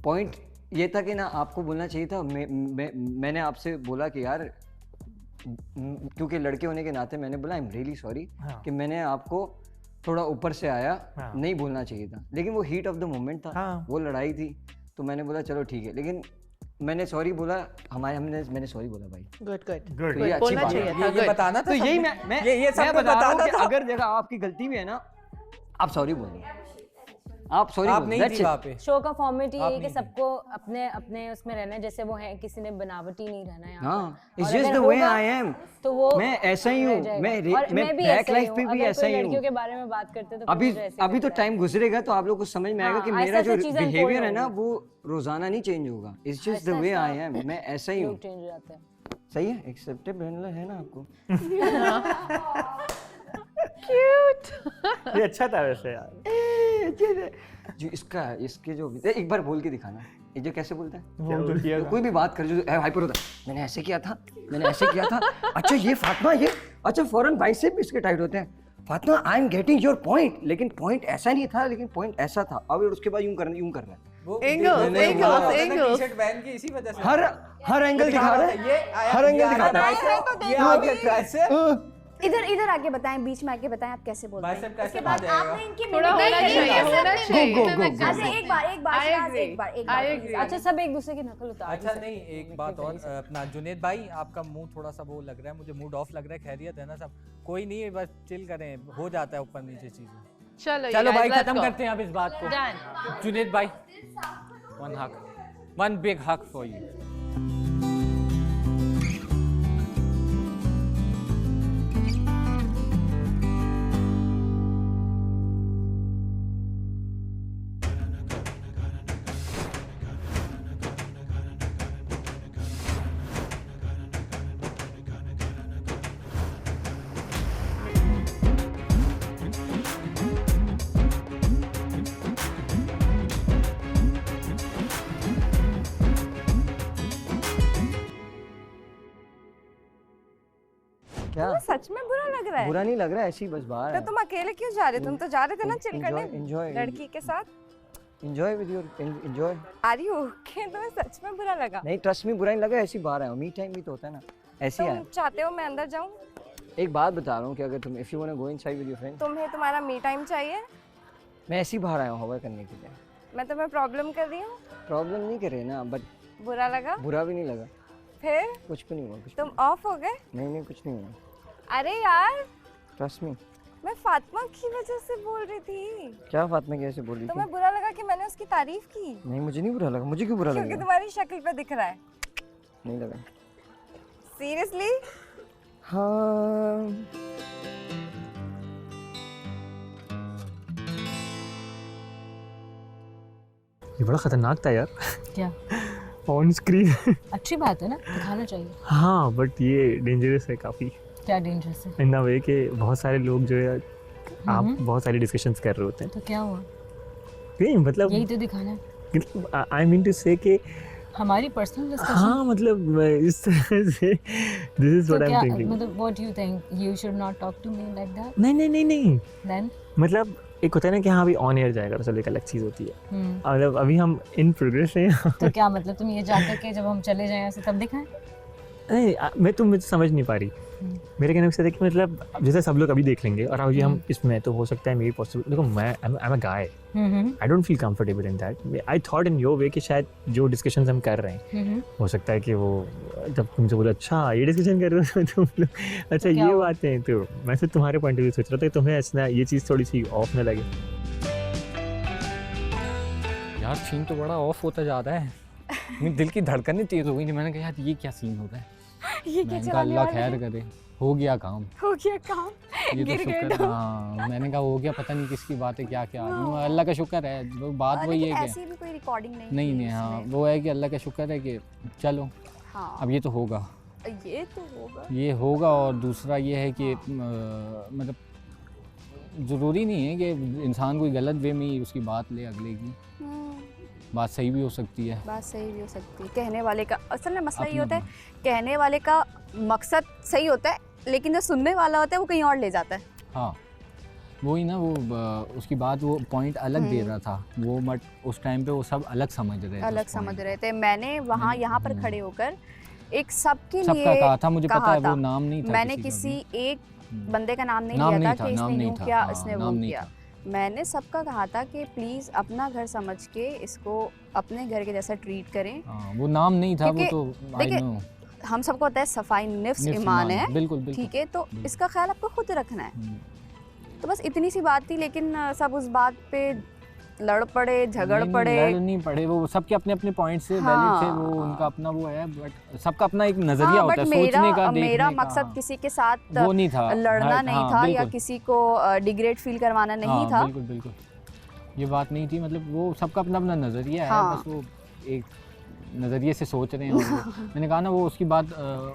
पॉइंट ये था कि ना आपको बोलना चाहिए था। मैंने आपसे बोला कि यार, क्योंकि लड़के होने के नाते मैंने बोला आई एम रियली सॉरी हाँ। कि मैंने आपको थोड़ा ऊपर से आया, हाँ। नहीं बोलना चाहिए था, लेकिन वो हीट ऑफ द मोमेंट था। हाँ। वो लड़ाई थी तो मैंने बोला चलो ठीक है, लेकिन मैंने सॉरी बोला, मैंने सॉरी बोला भाई। Good. गुड। तो ये अच्छी बोलना बात चाहिए है। था। ये good. बताना था तो यही सबको। मैं ये मैं सबको बता रहा हूँ बताना कि था। अगर जगह आपकी गलती भी है ना, आप सॉरी बोलो, आप सॉरी आप बोलो, नहीं that's थी it। वहाँ पे। शो का फॉर्मेट ये आप है कि नहीं सबको अपने अपने उसमें रहना है, जैसे वो है, किसी ने बनावटी नहीं रहना है यहाँ हाँ, पर। इट्स और जस्ट अगर द वे होगा, आई एम। तो वो मैं ऐसा ही रह हूँ। जाएगा। मैं और मैं भी बैक ऐसा ही लाइफ हूँ। पे भी अगर ऐसा कोई ही हूँ। लड़कियों के बारे में बात करते तो अभी मुझे ऐसे अभी तो लगता है। टाइम गुजरेगा तो आप लोग को समझ में आएगा हाँ, कि ऐसे मेरा जो ऐसे चीज़ें बिहेवियर unfold है ना होंगी। वो रोजाना नहीं चेंज होगा। इट्स जस्ट द ऐसा- वे ऐसा आई एम। मैं ऐसा ही हूँ। लोग चेंज हो जाते हैं। सही है, एक्सेप्टेबल है ना आपको? ये अच्छा था वैसे यार। जो इसके जो एक बार बोल के दिखाना, ये जो कैसे बोलता है, वो जो किया तो कोई भी बात कर जो हाइपर होता है, मैंने ऐसे किया था, मैंने ऐसे किया था, अच्छा ये फातिमा, ये अच्छा फौरन बाइसेप भी इसके टाइट होते हैं। Fatima I am getting your point, लेकिन पॉइंट ऐसा नहीं था, लेकिन पॉइंट ऐसा था। अब उसके बाद यूं कर रहा है, टी-शर्ट पहन के इसी वजह से हर एंगल दिखा रहा है, हर एंगल दिखाता है। ये आ गया ट्राइसेप। इधर आके बताएं, बीच में आके बताएं आप कैसे बोलते हैं। बाइसेप कैसे उसके बाद आ जाएगा? आपने इनकी थोड़ा mimic होना नहीं चाहिए, की। होना चाहिए। go, अच्छा एक बार I शिराज, agree. एक बार I please, agree. अच्छा, सब एक दूसरे की नकल उतार अच्छा नहीं, एक बात और, अपना जुनेद भाई आपका मुंह थोड़ा सा वो लग रहा है, मुझे मूड ऑफ लग रहा है। खैरियत है ना सब? कोई नहीं, बस चिल करें, हो जाता है ऊपर नीचे चीजें। चलो भाई खत्म करते हैं अब इस बात को। Done. जुनेद भाई, one big hug for you. क्या तुम्हें सच में बुरा लग रहा है? बुरा नहीं लग रहा है, ऐसी बस बाहर तो है। तुम अकेले क्यों जा रहे हो? तुम तो जा रहे थे ना चिल करने एंजॉय लड़की के साथ। Enjoy with your enjoy. Are you okay? तुम्हें सच में बुरा लगा? नहीं ट्रस्ट मी, बुरा नहीं लगा, ऐसी बाहर है, मी टाइम भी तो होता है ना, ऐसे तुम है। चाहते हो मैं अंदर जाऊं? एक बात बता रहा हूँ कि अगर तुम if you want to go inside with your friend, तुम्हें तुम्हारा मी टाइम चाहिए? मैं ऐसे ही बाहर आया हूँ हवा करने के लिए। मैं तुम्हें प्रॉब्लम कर रही हूँ? प्रॉब्लम नहीं कर रहे ना, बट बुरा लगा? बुरा भी नहीं लगा। फिर कुछ भी नहीं हुआ, कुछ तुम ऑफ हो गए? नहीं कुछ नहीं हुआ। अरे यार ट्रस्ट मी। मैं फातिमा की वजह से बोल रही थी। क्या फातिमा कैसे बोल रही थी? तुम्हें बुरा लगा कि मैंने उसकी तारीफ की? नहीं मुझे नहीं बुरा लगा, मुझे क्यों बुरा क्योंकि लगा? तुम्हारी शक्ल पे दिख रहा है। नहीं लगा। सीरियसली? हाँ ये बड़ा खतरनाक था यार। क्या? On screen. अच्छी बात है ना, दिखाना चाहिए। हाँ बट ये डेंजरस है काफ़ी। क्या डेंजरस है? इन द वे कि बहुत सारे लोग जो है आप बहुत सारी डिस्कशंस कर रहे होते हैं। तो क्या हुआ? नहीं मतलब यही तो दिखाना है। आई मीन टू से कि हमारी पर्सनल डिस्कशन। हाँ मतलब इस तरह से this is what I am thinking. मतलब what you think you should not talk to me like that? नहीं देन मतलब एक होता है ना कि हाँ अभी ऑन एयर जाएगा तो एक अलग चीज़ होती है। मतलब अभी हम इन प्रोग्रेस हैं। तो क्या मतलब तुम ये चाहते हो कि जब हम चले जाएं ऐसे तब दिखाएं? नहीं मैं तुम मुझे समझ नहीं पा रही। मेरे कहने से कि मतलब जैसे सब लोग अभी देख लेंगे और अभी हम इसमें तो हो सकता है मेरी पॉसिबल। देखो मैं I am a guy, I don't feel comfortable in that. I thought in your way कि शायद जो डिस्कशंस हम कर रहे हैं हो सकता है कि वो जब तुमसे बोला अच्छा ये डिस्कशन कर रहे हो तुम लोग, अच्छा ये बातें हैं, तो मैं सिर्फ तुम्हारे पॉइंट ऑफ व्यू सोच रहा था कि तुम्हें ऐसा ये चीज़ थोड़ी सी ऑफ न लगे। यार सीन तो बड़ा ऑफ होता जा रहा है। मेरे दिल की धड़कनें तेज हो गई थी। मैंने कहा यार ये क्या सीन हो रहा है। ये क्या चला? अल्लाह खैर करे, हो गया काम। हो गया काम? ये गिर तो गए शुक्र तो? हाँ मैंने कहा हो गया, पता नहीं किसकी बात है क्या क्या आदमी। अल्लाह का शुक्र है, वो बात वही है ऐसी भी कोई रिकॉर्डिंग नहीं नहीं हाँ वो है कि अल्लाह का शुक्र है कि चलो हाँ अब ये तो होगा, ये तो होगा, ये होगा। और दूसरा ये है कि मतलब ज़रूरी नहीं है कि इंसान कोई गलत वे में ही उसकी बात ले अगले की। बात सही भी हो सकती है, बात सही भी हो सकती है। कहने वाले का असल में मसला ये होता है, कहने वाले का मकसद सही होता है लेकिन जो सुनने वाला होता है वो कहीं और ले जाता है। हाँ वही ना, वो उसकी बात वो पॉइंट अलग दे रहा था वो, बट उस टाइम पे वो सब अलग समझ रहे थे। मैंने वहाँ यहाँ पर खड़े होकर एक सबके लिए कहा था, मुझे पता है वो नाम नहीं था, मैंने किसी एक बंदे का नाम नहीं लिया था कि इसने यूँ किया इसने वो किया। मैंने सबका कहा था कि प्लीज़ अपना घर समझ के इसको अपने घर के जैसा ट्रीट करें। वो नाम नहीं था वो तो देखिए हम सबको होता है सफाई निफ्स ईमान है, बिल्कुल ठीक है, तो इसका ख्याल आपको खुद रखना है। तो बस इतनी सी बात थी, लेकिन सब उस बात पे लड़ पड़े, झगड़ पड़े। लड़ नहीं पड़े, वो सबके अपने अपने पॉइंट से वैलिड थे, वो उनका अपना वो है, बट सबका अपना एक नजरिया होता है सोचने का, मेरा मकसद किसी के साथ वो नहीं था, लड़ना नहीं था या किसी को डिग्रेड फील करवाना नहीं था। बिल्कुल बिल्कुल ये बात नहीं थी। मतलब वो सबका अपना अपना नजरिया है, बस वो एक नज़रिए से सोच रहे हैं। मैंने कहा ना वो उसकी बात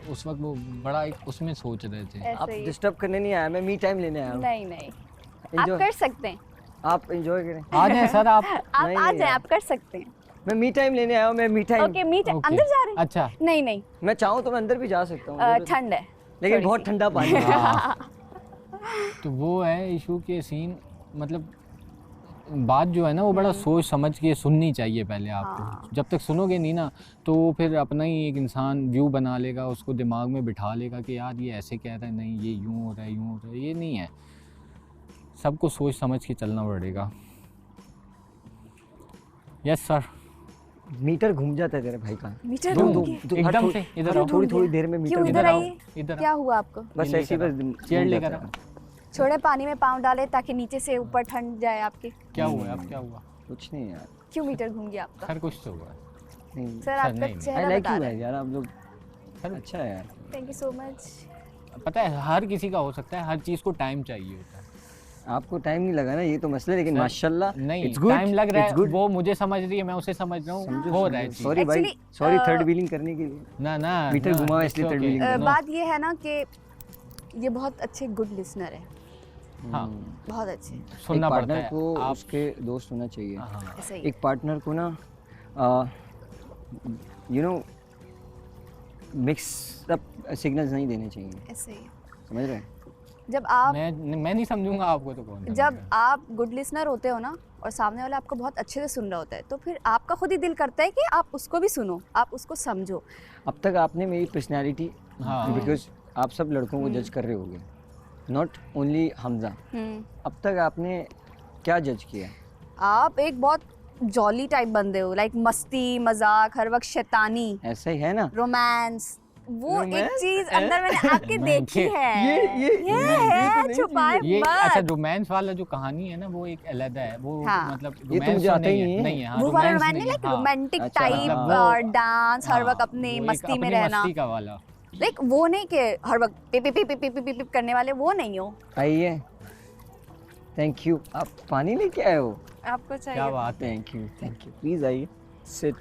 उस वक्त वो बड़ा एक उसमें सोच रहे थे। आप डिस्टर्ब करने नहीं आया, मैं मी टाइम लेने आया हूं। नहीं आप कर सकते हैं, आप एंजॉय करें। आ जाए सर आप आ जाए, आप कर सकते हैं। मैं मी टाइम लेने आया हूं, मैं me time. Okay me time अंदर जा रहे हैं? अच्छा नहीं मैं चाहूँ तो मैं अंदर भी जा सकता हूँ, ठंड है लेकिन बहुत ठंडा पानी है। तो वो है इशू के सीन। मतलब बात जो है ना वो बड़ा सोच समझ के सुननी चाहिए पहले आपको। जब तक सुनोगे नहीं ना तो फिर अपना ही एक इंसान व्यू बना लेगा, उसको दिमाग में बिठा लेगा कि यार ये ऐसे कह रहा है, नहीं ये यूँ हो रहा है, यूँ हो रहा है। ये नहीं है, सबको सोच समझ के चलना पड़ेगा। Yes sir. मीटर घूम जाता है तेरे भाई का। मीटर एकदम से इधर थोड़ी देर में मीटर। इधर आइए, क्या हुआ आपको? बस ऐसी बस चेयर लेकर आओ। छोड़े पानी में पाँव डाले ताकि नीचे से ऊपर ठंड जाए आपके। क्या हुआ अब? क्या हुआ? कुछ नहीं यार। क्यों मीटर घूम गया आपका? सर कुछ तो हुआ नहीं सर, आपका चेहरा बता रहा है यार, आप लोग अच्छा है यार। Thank you so much. पता है हर किसी का हो सकता है, हर चीज़ को टाइम चाहिए होता है। आपको टाइम नहीं लगा ना, ये तो मसला है, लेकिन माशाल्लाह नहीं टाइम लग रहा है। वो मुझे समझ रही है, मैं उसे समझ रहा हूँ, हो रहा है। सॉरी भाई, सॉरी थर्ड व्हीलिंग करने के लिए। ना मीटर घुमाओ इसलिए थर्ड व्हीलिंग। बात ये है ना कि ये बहुत अच्छे गुड लिसनर है। हाँ बहुत अच्छे। सुनना पड़ता पार्टनर है को आप उसके दोस्त होना चाहिए। ऐसे ही एक पार्टनर को ना you know mix up signals नहीं देने चाहिए, ऐसे ही। समझ रहे हैं? जब आप मैं नहीं समझूंगा आपको तो कौन जब आप गुड लिसनर होते हो ना और सामने वाला आपको बहुत अच्छे से सुन रहा होता है तो फिर आपका खुद ही दिल करता है कि आप उसको भी सुनो, आप उसको समझो। अब तक आपने मेरी पर्सनैलिटी, बिकॉज आप सब लड़कों को जज कर रहे होगे, नॉट ओनली हमजा, अब तक आपने क्या जज किया? आप एक बहुत जॉली टाइप बंदे हो, लाइक मस्ती मजाक, हर वक्त शैतानी, ऐसा ही है ना? रोमांस, वो एक रोमांस? चीज अंदर मैंने आपके देखी है। ये है, छुपाए ये अच्छा मत। रोमांस वाला जो कहानी है ना वो एक अलग है, वो हाँ। मतलब ये तो मुझे आता ही नहीं है। नहीं है, हाँ, वो वाला romance रोमांस नहीं है, लाइक हाँ। रोमांटिक अच्छा, टाइप हाँ। डांस, हर वक्त हाँ, अपने वो एक मस्ती में अपनी रहना, मस्ती का वाला। लाइक वो नहीं कि हर वक्त पिप पिप पिप पिप पिप पिप करने वाले, वो नहीं हो। आइए, थैंक यू। आप पानी लेके आए हो? आपको चाहिए? क्या बात है। Thank you, thank you. Please आइए, सिट।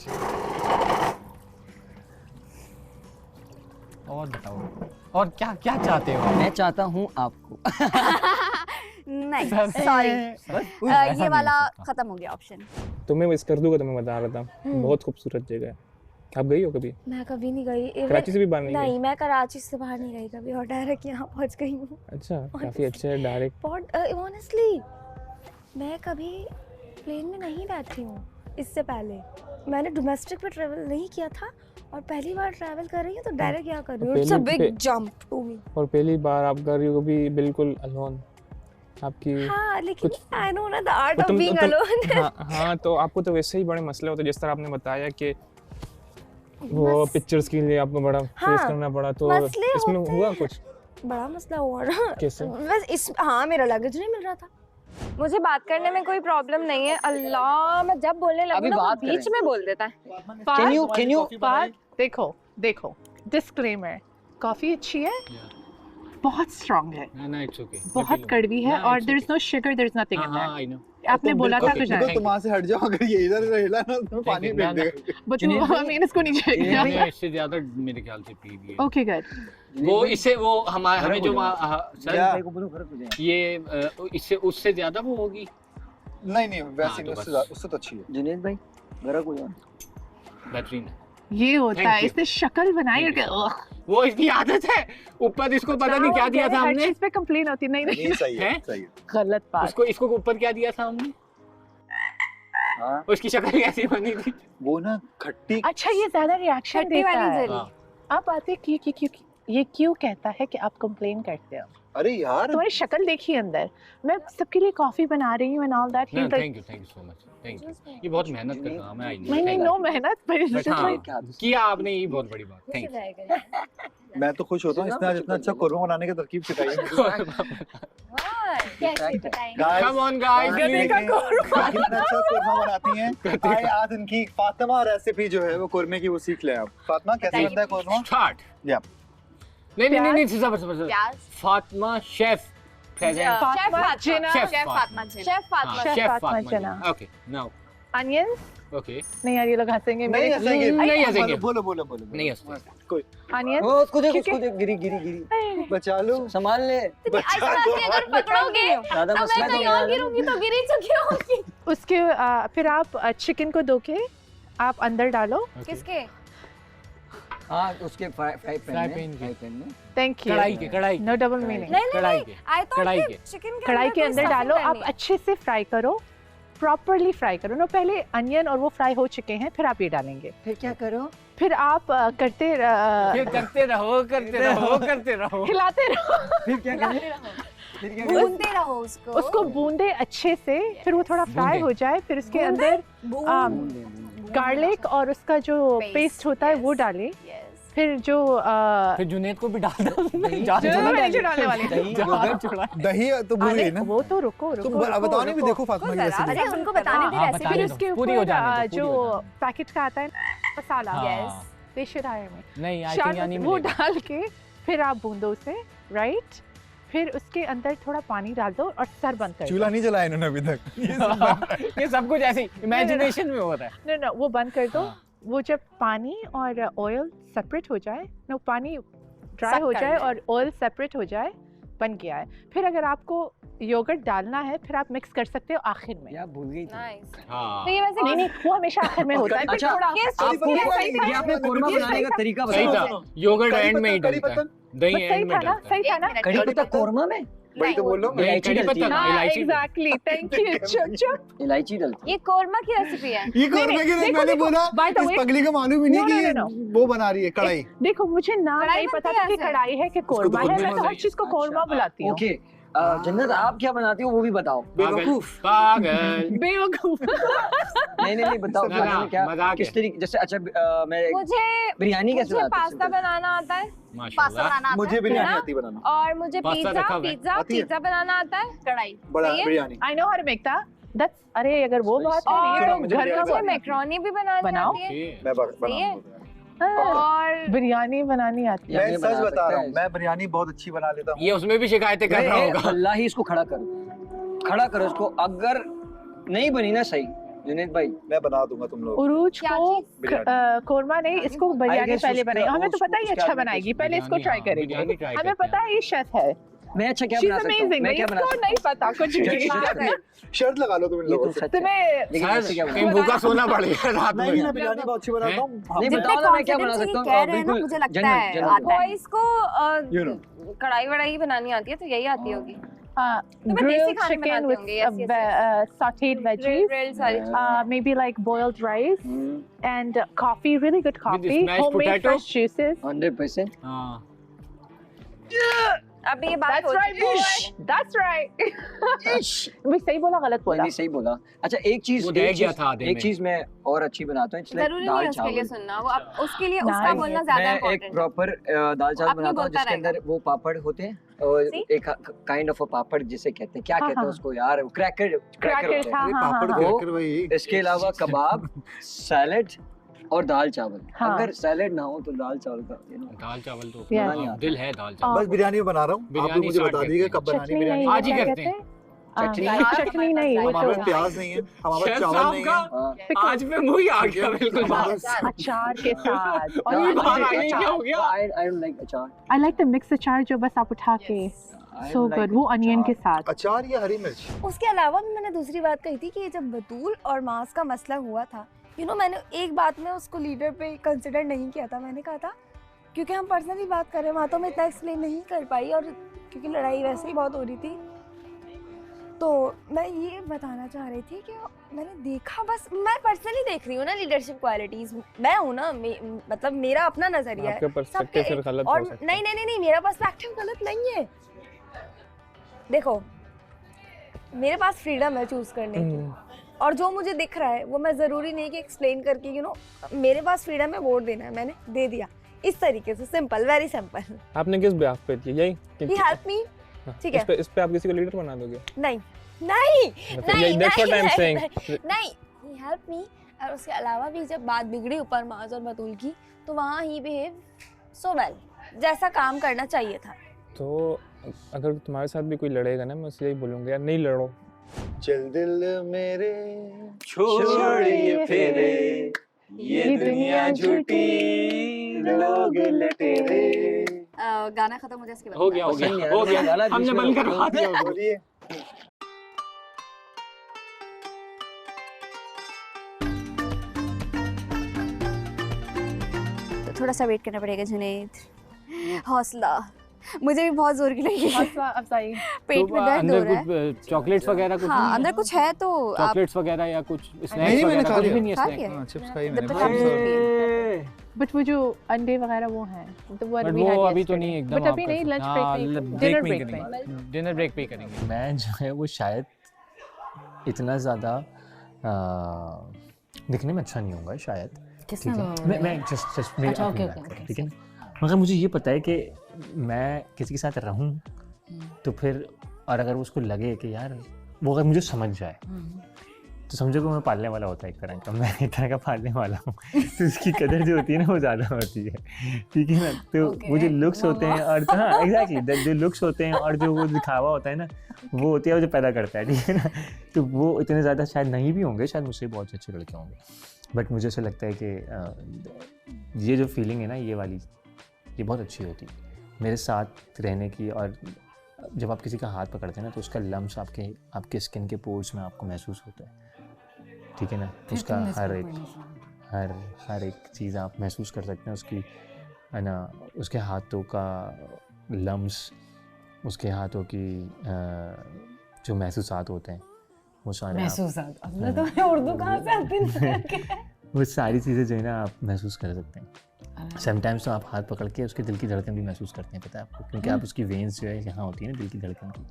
और बताओ, और क्या क्या चाहते हो? मैं चाहता हूँ आपको नहीं सॉरी, ये वाला खत्म हो गया ऑप्शन। तो मैं स्कर्दू का तुम्हें बता रहा था, बहुत खूबसूरत जगह है। आप गई हो कभी? मैं कभी नहीं गई। कराची से भी बाहर नहीं गई? नहीं, मैं कराची से बाहर नहीं गई कभी और डायरेक्ट यहाँ पहुँच गई हूँ। अच्छा, काफी अच्छा है डायरेक्ट। ऑनेस्टली मैं कभी प्लेन में नहीं बैठी हूँ इससे पहले। मैंने डोमेस्टिक पे ट्रैवल नहीं किया था और पहली बार ट्रैवल कर रही हूँ तो डायरेक्ट यहाँ कर रही हूँ। It's a big jump to me. और पहली बार आप कर रही हो कभी बिल्कुल अलोन आपकी? हाँ, लेकिन आई नो ना द आर्ट तो ऑफ बीइंग अलोन। हाँ, तो आपको तो वैसे ही बड़े मसले होते, जिस तरह आपने बताया कि वो पिक्चर्स के लिए आपको बड़ा फेस करना पड़ा, तो इसमें हुआ कुछ बड़ा मसला हुआ ना। कैसे? बस इस हाँ, मेरा लगेज नहीं मिल रहा था। मुझे बात करने में कोई प्रॉब्लम नहीं है। अल्लाह, मैं जब बोलने लगूँ ना वो बीच में बोल देता है। कैन यू देखो डिस्क्लेमर, कॉफी अच्छी है, बहुत स्ट्रांग है, ना इट्स ओके, बहुत कड़वी है और there is no sugar, there is nothing in हाँ आई नो। देयर। आपने बोला था तो जाने। तुम वहां से हट जाओ, अगर ये इधर हिला ना तो पानी फेंक देगा। बट आई मीन इसको नहीं चाहिए। मैंने इससे ज्यादा मेरे ख्याल से पी लिया। Okay good. वो इससे वो हमें जो भाई को बोलो फर्क हो जाएगा। ये इससे उससे ज्यादा वो होगी। नहीं वैसे तो उससे तो अच्छी है। जुनेद भाई गरक हो जाओ। बेहतरीन है। ये होता Thank है, you. इसने शक्ल बनाई और वो इसकी आदत है, ऊपर इसको पता नहीं क्या दिया था हर हमने। चीज पे कंप्लेन होती नहीं नहीं सही है, हैं? सही है। गलत बात। इसको ऊपर क्या दिया था हमने? हाँ, उसकी शक्ल कैसी बनी थी? वो ना खट्टी। अच्छा, ये ज्यादा रिएक्शन खट्टी देता वाली है। जली। आप आते क्यों ये क्यों कहता है कि आप कंप्लेन करते हो? अरे यार तुम्हारी शक्ल देखी अंदर, मैं सबके लिए कॉफी बना रही हूँ एंड ऑल दैट। ना thank you so much, thank you. ये बहुत मेहनत का काम है, आई नहीं नो मेहनत पर बट हाँ, किया आपने, ये बहुत बड़ी बात। Thank you. मैं तो खुश होता हूँ, इतना अच्छा कोरमा बनाने की तरकीब सिखाई है कम ऑन गाइस, कितना अच्छा कोरमा बनाती हैं। आए आज इनकी फातिमा रेसिपी जो है वो कोरमे की वो सीख ले आप। फातिमा कैसे बनता है कोरमा? स्टार्ट। या नहीं सबर Fatima chef present. Chef Fatima जना। Okay now onions. ओके नहीं यार, ये लोग हंसेंगे नहीं मेरे। हंसेंगे, नहीं हंसेंगे। बोलो नहीं हंसते। कोई अनियंस उसको देख, गिरी बचा लो, संभाल ले। अगर पकड़ोगे ज्यादा तो मसला मैं कहीं और गिरूंगी तो गिरी चुकी होंगी। उसके फिर आप चिकन को धो के आप अंदर डालो। किसके? हाँ, उसके फ्राई Fry पैन में थैंक यू। कढ़ाई नो डबल मीनिंग। कढ़ाई के आई कढ़ाई थॉट के। चिकन कढ़ाई के अंदर डालो, आप अच्छे से फ्राई करो, प्रॉपरली फ्राई करो ना। पहले अनियन और वो फ्राई हो चुके हैं, फिर आप ये डालेंगे। फिर क्या करो? फिर आप करते रहो हिलाते रहो, फिर क्या करें? भूनते रहो उसको बूंदे अच्छे से। फिर वो थोड़ा फ्राई हो जाए, फिर उसके अंदर गार्लिक और उसका जो पेस्ट होता है वो डालें। फिर जो फिर जुनेद को भी डाल दो। डालने वाली दही तो भूल गई ना। वो तो रुको तुम बताने भी देखो फातिमा की रेसिपी। अरे उनको बताने दे रेसिपी। फिर उसके पूरी हो ऊपर जाने दो, जो पूरी हो जाने पैकेट का आता है मसाला, हाँ। दे शुड हायर मी, नहीं आई थिंक यानी वो डाल के फिर आप बूंदो उसे, राइट। फिर उसके अंदर थोड़ा पानी डाल दो और सर बंद कर दो। चूल्हा नहीं जलाया इन्होंने अभी तक। ये सब कुछ ऐसे इमेजिनेशन में हो रहा है। No, वो बंद कर दो। वो जब पानी और ऑयल सेपरेट हो जाए ना, पानी ड्राई हो जाए और ऑयल सेपरेट हो जाए, बन गया है। फिर अगर आपको योगर्ट डालना है फिर आप मिक्स कर सकते हो आखिर में। या भूल गई थी। हाँ। तो ये वैसे नहीं वो हमेशा आखिर में होता है। फिर अच्छा, थोड़ा आपको ये आपने कोरमा बनाने का तरीका सही बताया था, योगर्ट एंड में ही डलता है। दही बस सही एंड में था ना, डलता है। सही था ना? कड़ी पत्ता कोरमा में वही तो बोल रहा हूँ मैं। इलायची डलती है। हाँ, इलायची एग्जैक्टली, थैंक यू। चुप चुप। इलायची डलती ये कोरमा की रेसिपी है। ये कोरमा की देखो, मैंने देखो, बोला by the इस way- पगली को मालूम ही नहीं No, कि no, ये no, no. वो बना रही है कढ़ाई। देखो मुझे नाम कढ़ाई नहीं पता बनती था है कि ऐसे। कढ़ाई है कि उसको तो कोरमा खुद है, नहीं मैं तो पता। हर चीज को कोरमा बुलाती हूँ। ओके जन्नत आप क्या बनाती हो वो भी बताओ। बेवकूफ। पागल। बेवकूफ। नहीं बताओ ना, खाने में क्या मजाक किस है। तरीके जैसे अच्छा मैं मुझे बिरयानी कैसे मुझे बनाते हो? पास्ता बनाना आता है पास्ता माशाल्लाह। बनाना आता मुझे है, बिरयानी ना? आती है बनाना। और मुझे पास्ता पिज्जा रखा हुआ है। पिज्जा आती है? पिज्जा बनाना आता है। कढ़ाई। बड़ा सही है? Biryani. I know how to make that. That's अरे अगर वो बात है और ये तो मुझे घर बिरयानी का मुझे बनानी मैक्रोनी भी बनानी बनाओ। आती है। ओके। मैं सही है? बनाऊंगा। और बिरयानी बनानी आती है। मैं ये सच बना बता सकता रहा है हूँ मैं बिरयानी बहुत अच्छी बना लेता हूँ। ये उसमें भी शिकायतें कर रहा होगा। अल्लाह ही इसको खड़ा करो इसको। अगर नहीं बनी ना सही जुनैद भाई मैं बना दूंगा तुम लोग। उरूज क्या को बिरयानी। कोरमा नहीं, इसको बिरयानी guess पहले उसका- बनाएगी। हमें तो उसको- पता है ये उसके अच्छा आगे बनाएगी, पहले इसको बिरयानी, ट्राई हाँ, करेंगे। बिरयानी try हमें करते पता है ये शेफ है। मैं अच्छा क्या She's बना सकता हूँ? amazing, मैं क्या बना इसको सकता नहीं पता कुछ भी। शर्त लगा लो तुम इन हूँ? ये लोगों तो से। सच है। तुम्हें लेकिन सर, ऐसे क्या बना कहीं भूखा सोना पड़ेगा रात नहीं मैं में। बिरयानी बहुत अच्छी बनाता हूँ। नहीं जितने बताओ ना मैं क्या बना confidence से सकता हूँ। ये कह रहे हैं ना, बिल्कुल मुझे लगता जन्नत, है जन्नत। आता है। बॉयज को You know. कढ़ाई वढ़ाई बनानी आती है तो यही आती होगी। grilled देसी खाने chicken बनाते with होंगे, yes, yes, sauteed grill veggies, grill सारी चीजें। maybe like boiled rice hmm, and coffee, really good coffee, smashed homemade potato? fresh juices. 100%। हाँ। अब ये बात That's हो right, चुकी है। boy. That's right. मैं सही बोला गलत बोला? नहीं सही बोला। अच्छा एक चीज वो रह गया था आधे एक में। चीज मैं और अच्छी बनाता हूँ। जरूरी नहीं है उसके लिए सुनना, वो उसके लिए उसका Nice. बोलना ज्यादा मैं एक इम्पोर्टेंट है। प्रॉपर दाल चावल अपनी बनाता हूँ बोलता जिसके रहेगा। अंदर वो पापड़ होते हैं और See? एक काइंड ऑफ अ पापड़ जिसे कहते हैं क्या हाँ, कहते हैं हाँ। उसको यार क्रैकर Crackers, होते हैं। हाँ, अरे हाँ, पापड़ हाँ, वो- क्रैकर भाई। इसके अलावा कबाब सैलेड और दाल चावल। हाँ। अगर सैलेड ना हो तो दाल चावल का दाल चावल तो Yes. हाँ, दिल है दाल चावल। बस बिरयानी बना रहा हूँ। आप बिरयानी लोग मुझे start बता करते दीजिए हैं। कब बनानी चटनी बिरयानी। नहीं, आज ही क्या करते कहते हैं? चटनी? चटनी नहीं, वो हमारे तो पास प्याज नहीं है हमारे पास शेफ चावल साहब नहीं का है। हाँ। आज में मुंह ही आ गया बिल्कुल। हमारे पास- अचार के साथ। और ये ये बाहर आ गई, क्या हो गया? I don't like अचार। I like the mixed अचार जो बस आप उठा के I so don't like good, वो अनियन के अचार। साथ। अचार या हरी मिर्च। उसके अलावा भी मैंने दूसरी बात कही थी कि जब बतूल और मास का मसला हुआ था, मैंने एक बात में उसको लीडर पे कंसिडर नहीं किया था। मैंने कहा था क्योंकि हम पर्सनली बात कर रहे हैं, वहाँ तो मैं इतना एक्सप्लेन नहीं कर पाई और क्योंकि लड़ाई वैसे ही बहुत हो रही थी। तो मैं ये बताना चाह रही थी कि मैंने देखा, बस मैं पर्सनली देख रही हूँ ना लीडरशिप क्वालिटीज। मैं हूँ ना, मतलब मेरा अपना नजरिया है। आपका पर्सपेक्टिव फिर गलत और हो सकता है। नहीं, मेरा पर्सपेक्टिव गलत नहीं है। देखो मेरे पास फ्रीडम है चूज करने की, और जो मुझे दिख रहा है वो मैं ज़रूरी नहीं कि एक्सप्लेन करके मेरे पास फ्रीडम है वोट देना है, मैंने दे दिया इस तरीके से, सिंपल, वेरी सिंपल। आपने किस बिहाफ पे किया? यही ही हेल्प मी, ठीक है। इस पे आप किसी को लीडर बना दोगे? नहीं नहीं यही that's what I'm saying. नहीं, ही हेल्प मी। और उसके अलावा भी जब बात बिगड़ी ऊपर माज और बतूल की, तो वहाँ ही बिहेव सो वेल, जैसा काम करना चाहिए था। तो अगर तुम्हारे साथ भी कोई लड़ेगा ना, मैं उससे यही बोलूँगा यार नहीं लड़ो। चल दिल मेरे छोड़िए फेरे, ये दुनिया झूठी, लोग लुटेरे। गाना खत्म हो जाए इसके बाद हो गया पसंद नहीं आया, हो तो गाना गया, बीच हमने में बंद रोक करवा दिया। बोलिए। तो थोड़ा सा वेट करना पड़ेगा जुनैद। हौसला, मुझे भी बहुत जोर की लगी है, हौसला अफजाई। पेट में दर्द हो रहा है। कुछ चॉकलेट्स वगैरह कुछ हाँ, अंदर कुछ है तो आप चॉकलेट्स वगैरह या कुछ स्नैक्स नहीं, मैंने वगैरह खा कुछ लिया। भी नहीं है खा स्नैक्स। लिया? हाँ चिप्स खाई जब मैंने। तक आप नहीं बट वो जो अंडे वगैरह वो हैं, तो वो बट we वो had अभी तो yesterday. नहीं एकदम बट अभी आप नहीं, कर लंच सकते। हाँ, ब्रेक में, break डिनर में ही ब्रेक में। करेंगे। डिनर ब्रेक पे ही करेंगे। मैं जो है वो शायद इतना ज़्यादा दिखने में अच्छा नहीं होगा शायद, किसने ठीक बोला? है। मैं जस्ट मेरी अच्छा, अपनी okay, बात okay, कर, okay, ठीक है ना। मगर मुझे ये पता है कि मैं किसी के साथ रहूं तो फिर, और अगर उसको लगे कि यार वो अगर मुझे समझ जाए तो समझो कि मैं पालने वाला होता है एक तरह का, मैं एक तरह का पालने वाला हूँ तो उसकी कदर जो होती है ना वो ज़्यादा होती है, ठीक है ना। तो वो जो लुक्स होते हैं और हाँ एग्जैक्टली जो लुक्स होते हैं और जो वो दिखावा होता है ना, वो होती है वो जो पैदा करता है, ठीक है ना। तो वो इतने ज़्यादा शायद नहीं भी होंगे, शायद मुझसे बहुत अच्छे लड़के होंगे, बट मुझे ऐसा लगता है कि ये जो फीलिंग है ना ये वाली, ये बहुत अच्छी होती है मेरे साथ रहने की। और जब आप किसी का हाथ पकड़ते हैं ना तो उसका लम्स आपके स्किन के पोर्स में आपको महसूस होता है, ठीक है ना। उसका हर एक चीज़ आप महसूस कर सकते हैं, उसकी है ना, उसके हाथों का लम्स, उसके हाथों की जो महसूसात होते हैं वो सारे महसूसात, अब ना तो मैं उर्दू कहाँ से आती है वो सारी चीज़ें जो है ना आप महसूस कर सकते हैं। समटाइम्स तो आप हाथ पकड़ के उसके दिल की धड़कन भी महसूस करते हैं, पता है आपको, क्योंकि आप उसकी वेन्स जो है यहाँ होती है ना दिल की धड़कन की,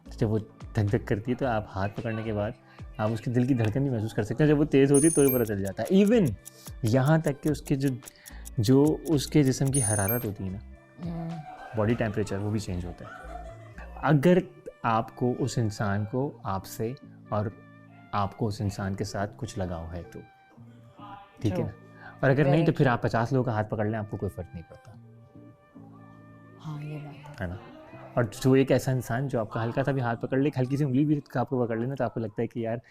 तो जब वो धक धक करती है तो आप हाथ पकड़ने के बाद आप उसके दिल की धड़कन भी महसूस कर सकते हैं। जब वो तेज़ होती है तो ही पता चल जाता है। इवन यहाँ तक कि उसके जो उसके जिस्म की हरारत होती है ना, बॉडी टेम्परेचर, वो भी चेंज होता है। अगर आपको उस इंसान को आपसे और आपको उस इंसान के साथ कुछ लगाव है तो ठीक है ना, और अगर नहीं तो फिर आप 50 लोगों का हाथ पकड़ लें, आपको कोई फ़र्क नहीं पड़ता। हाँ ये बात है ना। और जो एक ऐसा इंसान जो आपका हल्का सा भी हाथ पकड़ ले, हल्की सी उंगली भी आपको पकड़ लेना, तो आपको लगता है कि यार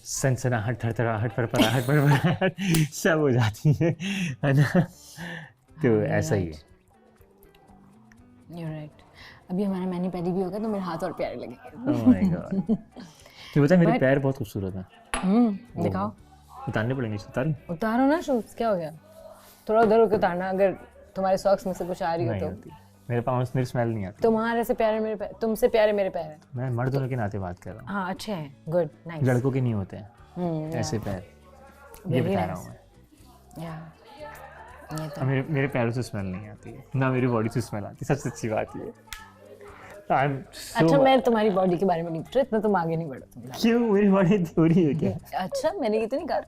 सनसनाहट, थरथराहट, फरफराहट सब हो जाती है ना। तो ऐसा ही है। You're right. अभी हमारा मैनी पैडी भी होगा तो मेरे हाथ और प्यारे लगेंगे। Oh my God. तो पता है मेरे पैर बहुत खूबसूरत हैं। दिखाओ। उतारने पड़ेंगे, उतारूं? उतारो ना शूज, क्या हो गया? थोड़ा उधर होकर उतारना, अगर तुम्हारे सॉक्स में से कुछ आ रही हो तो। मेरे पाँव से मेरी स्मेल नहीं आती। तुम्हारे से प्यारे मेरे पैर, तुमसे प्यारे मेरे पैर हैं। मैं मर्द होने के नाते बात कर रहा हूँ। हाँ अच्छे हैं, गुड, नाइस। लड़कों के नहीं होते हैं ऐसे पैर, ये बता रहा हूँ मैं। ये तो मेरे पैरों से स्मेल नहीं आती है, ना मेरी बॉडी से स्मेल आती है, सबसे अच्छी बात ये। अच्छा मैं तुम्हारी बॉडी के बारे में नहीं पूछ रहा, इतना तुम आगे नहीं बढ़ो तुम। क्यों, मेरी बॉडी थोड़ी है क्या? अच्छा मैंने ये तो नहीं कहा।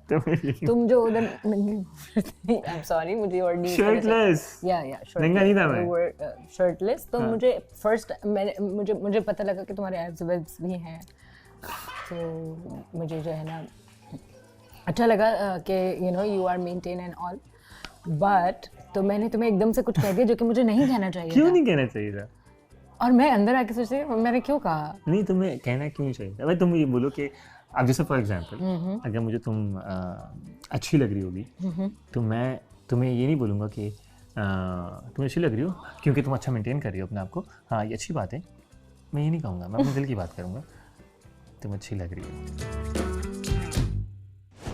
तुम जो उधर आई एम सॉरी, मुझे वर्ड नहीं, शर्टलेस, या नंगा नहीं था मैं, शर्टलेस। तो मुझे फर्स्ट मुझे पता लगा कि तुम्हारे एब्स वेब्स भी हैं, तो मुझे जो है ना अच्छा लगा कि you know you are maintain and all, but तो मैंने तुम्हें एकदम से कुछ कह दिया जो कि मुझे नहीं कहना चाहिए। क्यों नहीं कहना चाहिए था? और मैं अंदर आके सोचती मैंने क्यों कहा? नहीं, तुम्हें कहना क्यों चाहिए? भाई तुम ये बोलो कि अब जैसे फॉर एग्जांपल अगर मुझे तुम अच्छी लग रही होगी तो मैं तुम्हें ये नहीं बोलूँगा कि तुम अच्छी लग रही हो क्योंकि तुम अच्छा मेंटेन कर रही हो अपने आप को, हाँ ये अच्छी बात है, मैं ये नहीं कहूँगा, मैं अपने दिल की बात करूँगा, तुम अच्छी लग रही हो।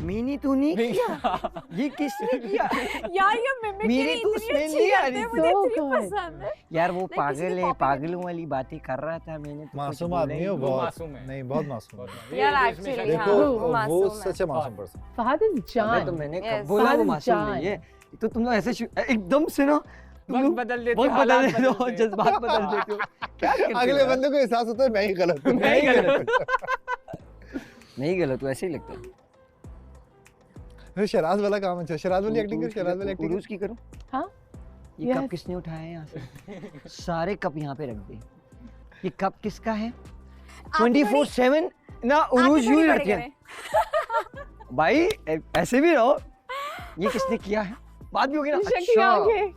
मीनी तूने किया, ये किसने किया? यार ये मिमिक्री मेरे को इतनी स्मेल अच्छी नहीं आ करते रही हैं, थी। मुझे So इतनी good. पसंद है। यार वो नहीं, पागल किसी है, ने पागलों वाली बातें कर रहा था, मैंने तो मासूम आदमी है वो, मासूम है। नहीं बहुत मासूम है। यार एक्चुअली देखो वो वो मासूम है। सच है, मासूम पर्सन। फहद इज जान। तो मैंने Yes. कब बोला वो फहद मासूम जान। नहीं है? तो तुम लोग ऐसे एकदम से ना वक्त बदल देते हो, वक्त बदल हालात देते हो, बदलते हैं। जज्बात बदल देते हो। क्या करते हो अगले यार? बंदे को एहसास होता है मैं ही गलत हूँ। नहीं गलत, नहीं गलत, ऐसे ही लगता है। शराज वाला काम अच्छा, शराज वाली एक्टिंग कर, शराज वाली एक्टिंग उरूज की करूं? हाँ? ये कप Yes. किसने उठाया है यहाँ से? सारे कप यहाँ पे रख दे। ये कप किसका है? 24/7 ना उरूज यूं ही रहते हैं। भाई ऐसे भी रहो। ये किसने किया है? बात भी होगी ना। अच्छा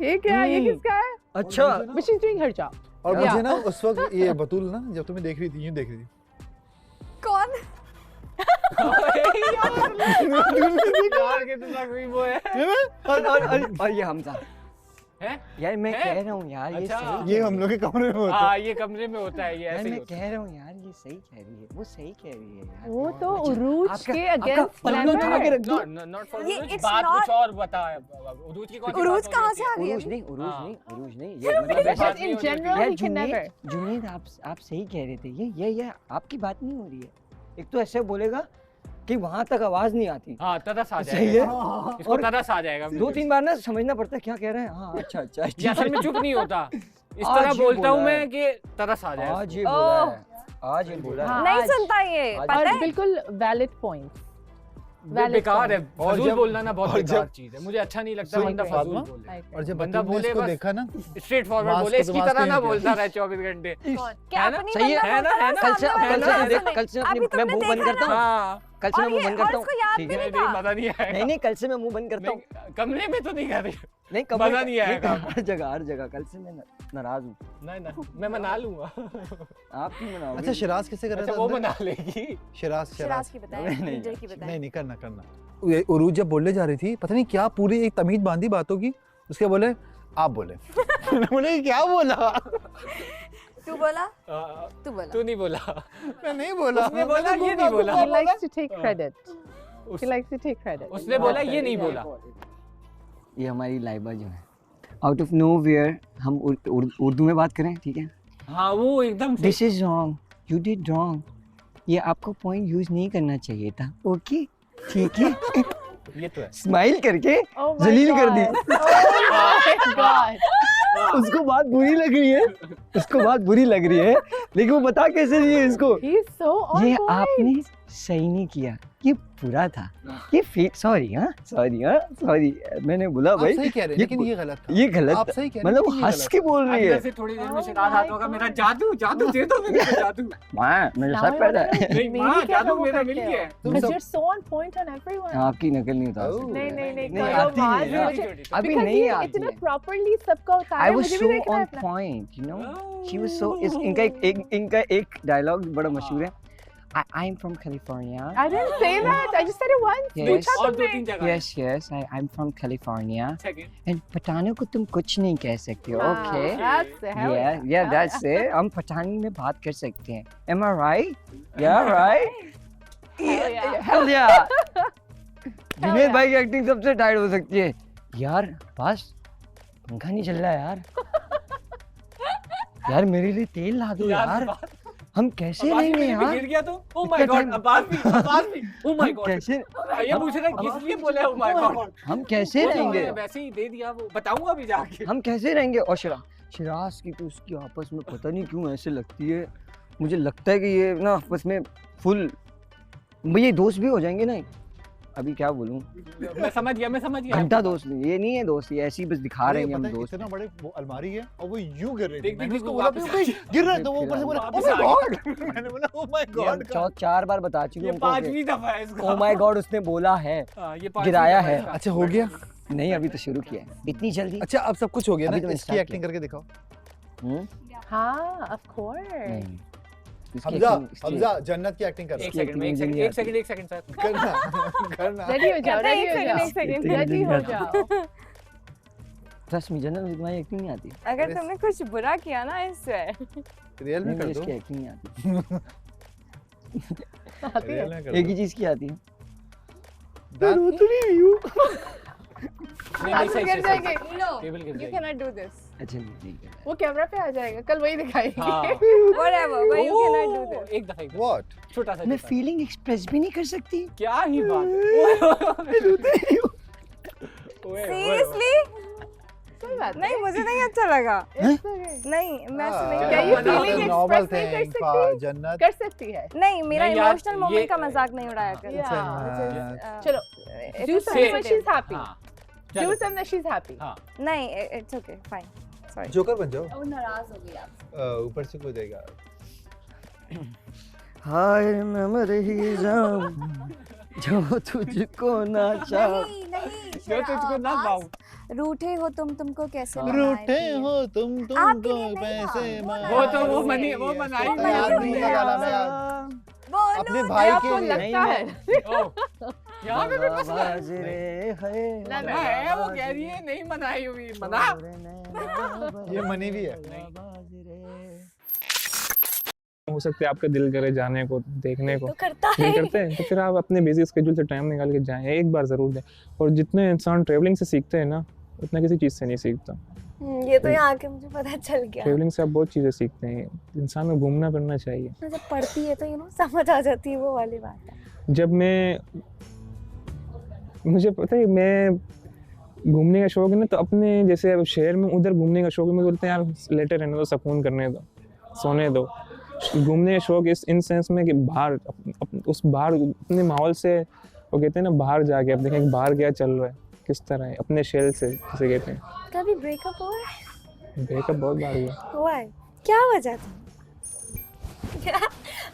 ये क्या है? ये किसका है? अच्छा But she's doing her job. और Yeah. मुझे ना उस वक्त ये बतूल ना जब तुम्हें देख रही थी, यूं देख रही थी। कौन? यार कितना कोई वो है। और ये हमजा हैं? यार मैं है? कह रहा हूँ यार, ये अच्छा। सही ये हम लोग के कमरे में होता है। हाँ ये कमरे में होता है, ये यार ऐसे ही मैं होता कह रहा हूँ यार, ये सही कह रही है, वो सही कह रही है यार। वो तो उरूज के अगेंस्ट पल्लू उठा के है। रख दो। Not for ये उरूज, it's बात not- कुछ और बता है। उरूज की कौन सी उरूज बात कहाँ होती से आ गई? उरूज नहीं, उरूज हाँ। नहीं, उरूज नहीं, ये मतलब बात Just नहीं in होती होती। general, यार he can never. जुनैद आप सही कह रहे थे, ये आपकी बात नहीं हो रही है। एक तो ऐसे बोलेगा कि वहां तक आवाज नहीं आती, हाँ तरस आ सही जाएगा, है। इसको और तरस आ जाएगा। 2-3 बार ना समझना पड़ता है क्या कह रहे हैं। हाँ अच्छा अच्छा ये असल में चुप नहीं होता, इस आज तरह ये बोलता हूँ बोला है। मैं कि तरस आ जाए। आज ये बोला है, आज ये बोला है। हाँ, नहीं आज। सुनता ये, और पता है? बिल्कुल वैलिड पॉइंट। valid बेकार है, point. और फजूल जब- बोलना ना बहुत और बेकार जब- चीज है, मुझे अच्छा नहीं लगता सुन, बंदा फातिमा, फजूल बोले। और जब बंदा बंदा बोले इसको बस देखा ना, स्ट्रेट फॉरवर्ड मास्क बोले, को इसकी तो मास्क तरह ना नहीं बोलता रहे 24 घंटे। क्या है ना? अपनी सही है, बंदा है ना, बोलता है ना? कल से सामने कल वाला से ऐसा नहीं। कल से अभी मैं तुमने मुंह बंद देखा करता ना? हूँ, हाँ कल से मैं और मुंह ये बंद और करता हूँ। इसको याद ठीक भी है, नहीं नहीं था। मजा नहीं आएगा। नहीं कल से मैं मुंह बंद करता हूँ। कमरे में तो नहीं कर रही। नहीं मजा नहीं आएगा। हर जगह कल से मैं नाराज हूँ। नहीं ना, मैं मना लूंगा। आप क्यों मनाओगे? अच्छा शराज किससे कर अच्छा रहा था वो अंदर? मना लेगी। शराज शराज की बताएं, नहीं, नहीं, डीजे की बताएं। नहीं करना ये उरूज जब बोलने जा रही थी, पता नहीं क्या पूरी एक तमीज बांधी बातों की, उसके बोले आप बोले। बोले क्या बोला? तू बोला? तू बोला? तू नहीं बोला, मैं नहीं बोला। उसने बोला ये नहीं बोला। He likes to take credit. He likes to take credit. उसने बोला ये नहीं बोला। ये हमारी लाइबा जो है, आउट ऑफ नोवेयर हम उर्दू में बात करें, ठीक है? हाँ वो एकदम this is wrong, you did wrong, ये आपको पॉइंट यूज नहीं करना चाहिए था, ओके ठीक है? ये तो है। स्माइल करके Oh my जलील कर दी। God. Oh my God. उसको बात बुरी लग रही है, उसको बात बुरी लग रही है, लेकिन वो बता कैसे रही है इसको, He's so on ये point. आपने सही नहीं किया, ये बुरा था, ये फेक, सॉरी मैंने बोला आप भाई सही कह रहे हैं, लेकिन ये गलत था। ये गलत आप था। सही कह रहे हैं, मतलब लेकिन ये हंस गलत के बोल रही है। अंदर से थोड़ी देर में शिकायत आता होगा, मेरा जादू जादू दे दो मेरे को जादू। माँ मेरे Now साथ I पैदा wanna है। know, नहीं, मेरी माँ, क्या जादू वो मेरा करते मिल हो? गया है। Because you're so on point on everyone. आपकी नकल नहीं उतार सकते। नहीं नहीं नहीं नहीं, करो आती बात नहीं है। मुझे अभी because नहीं ये आती इतना है। properly सबका उतारा I है, was मुझे so भी देखना है on अपना। point, you know. She was so इनका एक डायलॉग बड़ा मशहूर है। I'm from California. I didn't say that. I just said it once. Yes. पूछा और दो तुमने। तीन जगह Yes, I'm from California. Second And पठानों को तुम कुछ नहीं कह सकते हो, हाँ, okay? that's it. Hell Yeah, yeah. that's it. हम पठानी में बात कर सकते हैं. Am I right? Yeah, right? Hell yeah. Hell yeah. Junaid भाई की एक्टिंग सबसे टाइट हो सकती है। यार बस पंखा नहीं चल रहा यार। यार मेरे लिए तेल ला दो यार। हम कैसे रहेंगे यार? गिर गया तो ओह माय इतना गॉड, time- अब्बास भी ओह माय हम गॉड। कैसे ये पूछ रहा है किस लिए बोला ओह माय गॉड। हम कैसे रहेंगे? वैसे ही दे दिया, वो बताऊंगा अभी जाके। हम कैसे रहेंगे? और शिराज की तो उसकी आपस में पता नहीं क्यों ऐसे लगती है, मुझे लगता है कि ये ना आपस में फुल ये दोस्त भी हो जाएंगे ना। अभी क्या बोलूं, मैं समझ गया घंटा दोस्त नहीं, ये नहीं है दोस्त, ये ऐसे ही बस दिखा रहे हैं कि हम दोस्त इतना बड़े वो अलमारी है और वो यूं गिर रही थी। देख, मैंने देख, उसको वो बोला वापस भाई गिर रहा है, तो वो ऊपर से बोला वापस ओह माय आ गॉड। मैंने बोला ओह माय गॉड। 4 बार बता चुकी ये हूँ उनको पांचवी दफा है इसका। ओह माय गॉड उसने बोला है, हाँ, ये पांचवी गिराया दफा है। इसका। अच्छा हो गया। नहीं अभी तो शुरू किया है, इतनी जल्दी? अच्छा अब सब कुछ हो गया अभी ना, तो मैंने इसकी start एक्टिंग करके दिखाओ। हम्म? हाँ, of course. नहीं। इसकी हमजा acting- इसकी- हमजा जन्नत की एक्टिंग कर रहा एक सेकंड मुझे नहीं एक आती। Second sir. है। करना Ready हो जाओ, ready हो एक जाओ, सेकंड, ready हो जाओ। ट्रस्ट मी जनरल में तुम्हारी एक्टिंग नहीं आती। अगर तुमने कुछ बुरा किया ना इससे रियल में नहीं, कर मुझे दो। इसकी एक्टिंग नहीं आती। आती है। रियल में कर एक दो। ही चीज की आती है। दांत- हाथ से गिर जाएंगे। टेबल गिर You जाएगी। cannot do this. अच्छा ठीक है। वो कैमरा पे आ जाएगा, कल वही दिखाएंगे। हाँ। Whatever, but you cannot do oh, this. एक दफा What? छोटा सा मैं छोटा। फीलिंग एक्सप्रेस भी नहीं कर सकती। क्या ही बात है। Seriously? कोई बात नहीं, मुझे नहीं अच्छा लगा। It's okay. नहीं, मैं ऐसे नहीं क्या कर ये सकती। feeling नॉर्मल express नहीं कर थिंग सकती? जन्नत। कर सकती है। नहीं, मेरा नहीं यार, इमोशनल मोमेंट ये- का मजाक नहीं उड़ाया कर। Yeah. जन्नत। चलो, It do is something when sensitive. she's happy. हाँ, Do चलो। something when she's happy. हाँ। नहीं, it's okay, fine. Sorry. Joker बन जाओ। वो नाराज हो गई आपसे। ऊपर से कूदेगा। हाय मैं मर ही जाऊं जो तुझको ना चाह। नहीं नहीं जो तुझको ना शराब, पाऊं। रूठे हो तुमको कैसे हाँ। बनाए रूठे थे? हो तुम आपके तुमको लिए नहीं पैसे था, मांगे। वो तो वो मनी वो बनाई वो याद मनी नहीं है। लगाना मैं याद। बोलो अपने ना। भाई आपको के लिए। लगता है। यहाँ पे भी मसला है। ना, ना है, वो कह रही है नहीं मनाई हुई मना। ये मनी भी है। हो सकता है आपका दिल करे जाने को, देखने को, तो करता नहीं है। करते हैं तो फिर आप अपने बिजी स्केड्यूल से टाइम निकाल के जाएं, एक बार ज़रूर दें। और जितने इंसान ट्रैवलिंग से सीखते हैं ना, उतना किसी चीज़ से नहीं सीखता। ये तो यहाँ आके मुझे पता चल गया। ट्रैवलिंग से आप बहुत चीज़ें सीखते हैं। इंसान को घूमना फिरना चाहिए। जब पढ़ती है तो समझ आ जाती है, वो वाली बात है। जब मुझे पता है मैं घूमने का शौक है ना, तो अपने जैसे अब शहर में उधर घूमने का शौक है, मुझे बोलते हैं यार लेटे रहने दो, सुकून करने दो, सोने दो। घूमने का शौक इन सेंस में कि बाहर उस बाहर अपने माहौल से, वो कहते हैं ना बाहर जाके अब देखें कि बाहर क्या चल रहा है, किस तरह है, अपने शहर से जिसे कहते हैं। कभी ब्रेकअप हुआ है? ब्रेकअप बहुत बार हुआ है। क्या वजह थी?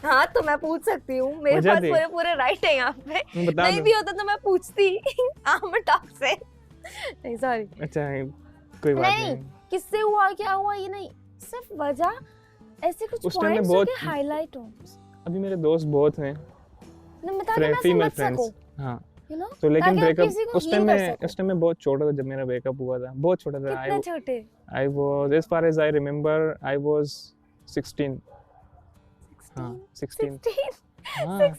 हाँ तो मैं पूछ सकती हूँ, मेरे वजह पास थी? पूरे राइट है यहाँ पे। बता नहीं दो। भी होता तो मैं पूछती। I'm a top से। नहीं सॉरी। अच्छा कोई बात नहीं, नहीं। किससे हुआ क्या हुआ ये नहीं, सिर्फ वजह ऐसे कुछ उस टाइम में पॉइंट्स जो बहुत- कि हाईलाइट हो। अभी मेरे दोस्त बहुत हैं, ना बता के मैं फीमेल समझ फ्रेंड्स। सकूँ, हाँ you know? तो लेकिन ताकि आप ब्रेकअप किसी को उस टाइम heal कर में सको। उस टाइम में बहुत छोटा था जब मेरा ब्रेकअप हुआ था, बहुत छोटा था। कितने छोटे? I was, as far as I remember, I was 16. हाँ 16. 16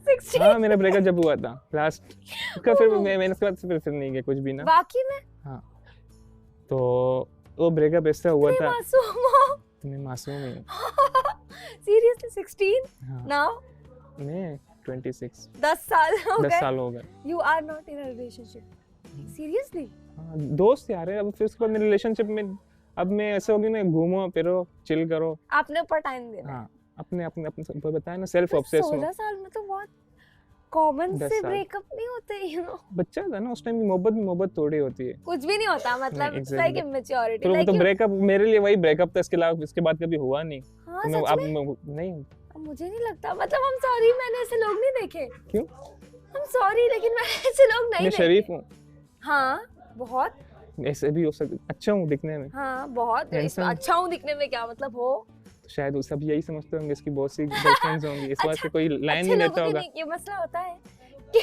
16 हाँ मेरा ब्रेकअप जब हुआ था लास्ट, उसका फिर मैंने उसके बाद फिर नहीं किया कुछ भी ना। वाकई में? हाँ तो वो ब्रेकअप ऐसा हुआ था। मासूम हो। मैं मासूम ही। सीरियसली 16 हाँ। नाउ? मैं 26। 10 साल हो 10 गए। साल हो गए। You are not in a relationship? Seriously? हाँ, दोस्त यार है। अब फिर उसके बाद मेरे रिलेशनशिप में अब मैं ऐसे हो गई ना, घूमो फिरो चिल करो। आपने ऊपर टाइम देना। हाँ, अपने अपने अपने बताया ना, सेल्फ ऑब्सेस हो। 16 साल में तो बहुत कॉमन 10 से साल। ब्रेकअप नहीं होते, यू नो। बच्चा था ना उस टाइम, मोहब्बत थोड़ी होती है। कुछ भी नहीं होता, मतलब इट्स लाइक exactly. इमेच्योरिटी, तो लाइक मतलब ब्रेकअप मेरे लिए वही ब्रेकअप था, इसके अलावा इसके बाद कभी हुआ नहीं। हाँ, तो मैं सच अब में? नहीं। अब मुझे नहीं लगता, मतलब हम सॉरी, मैंने ऐसे लोग नहीं देखे। क्यों? हम सॉरी, लेकिन मैंने ऐसे लोग नहीं मैं देखे। शरीफ हूँ। हाँ बहुत। ऐसे भी हो सकता, अच्छा हूँ दिखने में। हाँ बहुत। Handsome। अच्छा हूँ दिखने में क्या मतलब हो? तो शायद वो सब यही समझते होंगे, इसकी बहुत सी गर्लफ्रेंड्स होंगी, इस बात से कोई लाइन अच्छे नहीं लोगों लेता के होगा। नहीं, ये मसला होता है कि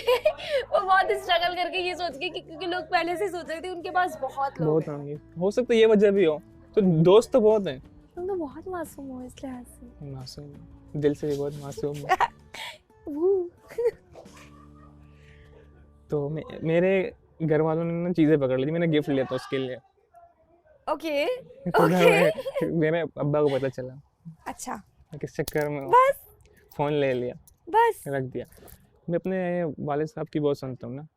वो बहुत स्ट्रगल करके ये सोच के कि क्योंकि लोग पहले से सोच रहे थे उनके पास बहुत लोग बहुत हैं। होंगे, हो सकता है ये वजह भी हो। तो दोस्त तो बहुत हैं। तुम तो बहुत मासूम हो इस लिहाज से। मासूम, दिल से भी बहुत मासूम है। तो मेरे घर वालों ने ना चीजें पकड़ ली थी, मैंने गिफ्ट लिया था उसके लिए। ओके तो घर में मेरे अब्बा को पता चला। अच्छा। मैं किस चक्कर में हूँ। बस फोन ले लिया, बस रख दिया। मैं अपने वालिद साहब की बहुत सुनता हूँ ना।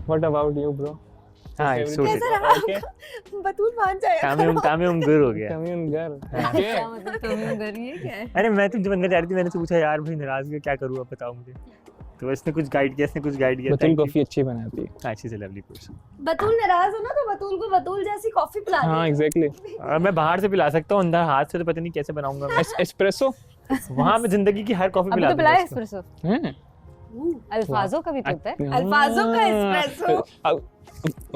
What about you, bro? हाँ, it's suited. कैसा रहा Okay. आपका? बतूल मान जाएगा। तामीम गुर हो गया। Commune girl. क्या मतलब तुम्हें डर ये क्या है? अरे मैं तो जब अंदर जा रही थी मैंने तो पूछा यार भाई नाराज है क्या करूँ, आप बताओ मुझे। तो इसने कुछ गाइड किया। बतूल कॉफी अच्छी बनाती है। हाँ, she's a lovely person. बतूल नाराज हो ना तो बतूल को बतूल जैसी कॉफी पिला दो। हाँ एग्जैक्टली। और मैं बाहर से पिला सकता हूँ, अंदर हाथ से तो पता नहीं कैसे बनाऊंगा मैं। एस्प्रेसो। वहाँ मैं जिंदगी की हर कॉफी अभी पिला तो पिलाया दूंगा उसको। एस्प्रेसो। अल्फाजो का भी तो होता है। अल्फाजो का एस्प्रेसो।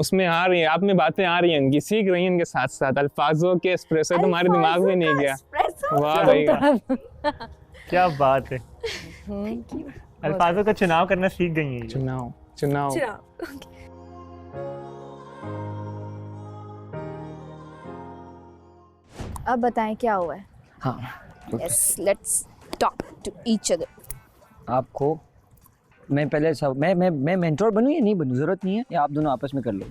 उसमें आ रही है, आप में बातें आ रही हैं इनकी, सीख रही हैं इनके साथ साथ। अल्फाजो के एस्प्रेसो तुम्हारे दिमाग में नहीं गया। वाह भाई क्या बात है। अल्फाजों का चुनाव करना सीख गई हैं ये। चुनाव। अब बताएं क्या हुआ है? हाँ yes, let's talk to each other. आपको मैं पहले सब मैं मेंटोर बनूं या नहीं बनूं, ज़रूरत नहीं है, या आप दोनों आपस में कर लो।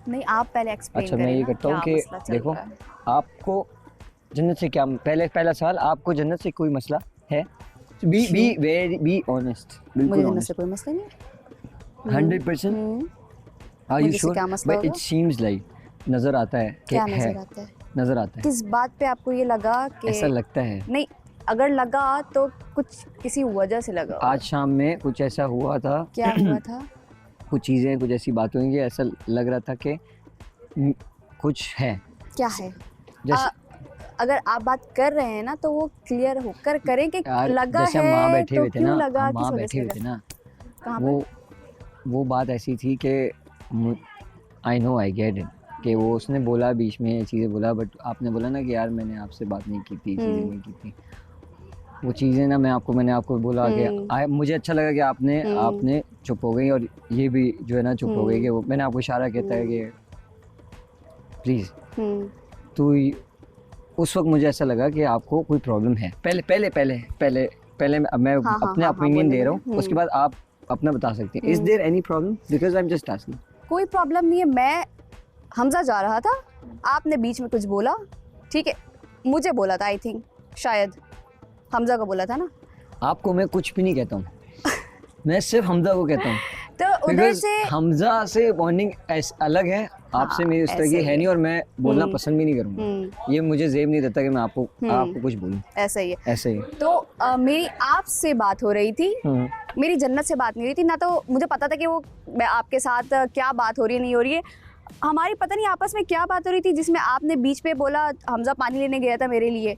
नहीं, आप पहले एक्सप्लेन अच्छा करें मैं ये ना, करता हूँ क्या कि मसला चल देखो रहा है? आपको जन्नत से क्या, पहला सवाल, आपको जन्नत से कोई मसला है? बी ऑनेस्ट, मुझे बिल्कुल जन्नत ऑनेस्ट। से कोई मसला नहीं है। 100%। आर यू मुझे से श्योर? क्या मसला बट इट होगा? सीम्स लाइक नजर आता है कि क्या है, नजर आता है? नजर आता है, किस बात पे आपको ये लगा कि ऐसा लगता है। नहीं, अगर लगा तो कुछ किसी वजह से लगा होगा। आज शाम में कुछ ऐसा हुआ था, क्या हुआ था? कुछ चीज़ें, कुछ ऐसी बातें हुई कि ऐसा लग रहा था कि कुछ है। क्या है? जैसे अगर आप बात कर रहे हैं ना तो वो क्लियर होकर करें कि यार लगा जैसे है हम वहाँ बैठे तो हुए थे क्यों ना, लगा, हम किस वहाँ वजह बैठे से हुए लगा? थे ना, कहाँ पे? वो बात ऐसी थी कि I know I get it कि वो उसने बोला बीच में चीज़ें बोला, बट आपने बोला ना कि यार मैंने आपसे बात नहीं की थी, चीज़ें नहीं की थी, वो चीज़ें ना मैंने आपको बोला कि मुझे अच्छा लगा कि आपने चुप हो गई, और ये भी जो है ना चुप हो गई कि वो मैंने आपको इशारा कहता है कि प्लीज़ तो उस वक्त मुझे ऐसा लगा कि आपको कोई प्रॉब्लम है। पहले मैं अपने ओपिनियन दे रहा हूँ, उसके बाद आप अपना बता सकते हैं। Is there any problem? Because I am just asking. कोई प्रॉब्लम नहीं है। मैं हमजा जा रहा था, आपने बीच में कुछ बोला, ठीक है, मुझे बोला था, आई थिंक शायद हमजा को बोला था ना। आपको मैं कुछ भी नहीं कहता हूँ, मैं सिर्फ हमजा को कहता हूँ। तो उधर बिकॉज से हमजा से बॉन्डिंग अलग है, आपसे मेरी उस तरह की है नहीं, और मैं बोलना पसंद भी नहीं करूँगा। ये मुझे जेब नहीं देता कि मैं आपको कुछ बोलूँ। ऐसा ही है। ऐसे ही तो मेरी आपसे बात हो रही थी, मेरी जन्नत से बात नहीं हो रही थी ना, तो मुझे पता था कि वो आपके साथ क्या बात हो रही है, नहीं हो रही है। हमारी पता नहीं आपस में क्या बात हो रही थी, जिसमें आपने बीच पे बोला हमजा पानी लेने गया था मेरे लिए,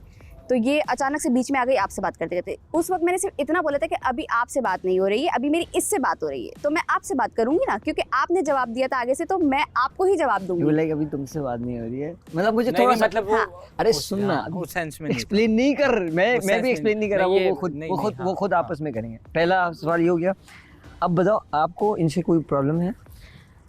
तो ये अचानक से बीच में आ गई आपसे बात करते करते। उस वक्त मैंने सिर्फ इतना बोला था कि अभी आपसे बात नहीं हो रही है, अभी मेरी इससे बात हो रही है, तो मैं आपसे बात करूंगी ना, क्योंकि आपने जवाब दिया था आगे से, तो मैं आपको ही जवाब दूंगी। यू लाइक अभी तुमसे बात नहीं हो रही है, मतलब मुझे थोड़ा सा मतलब अरे सुनना, वो सेंस में नहीं एक्सप्लेन नहीं कर, मैं भी एक्सप्लेन नहीं कर रहा, नहीं, वो खुद आपस में करेंगे। पहला सवाल ये हो गया। अब बताओ आपको इनसे कोई प्रॉब्लम है?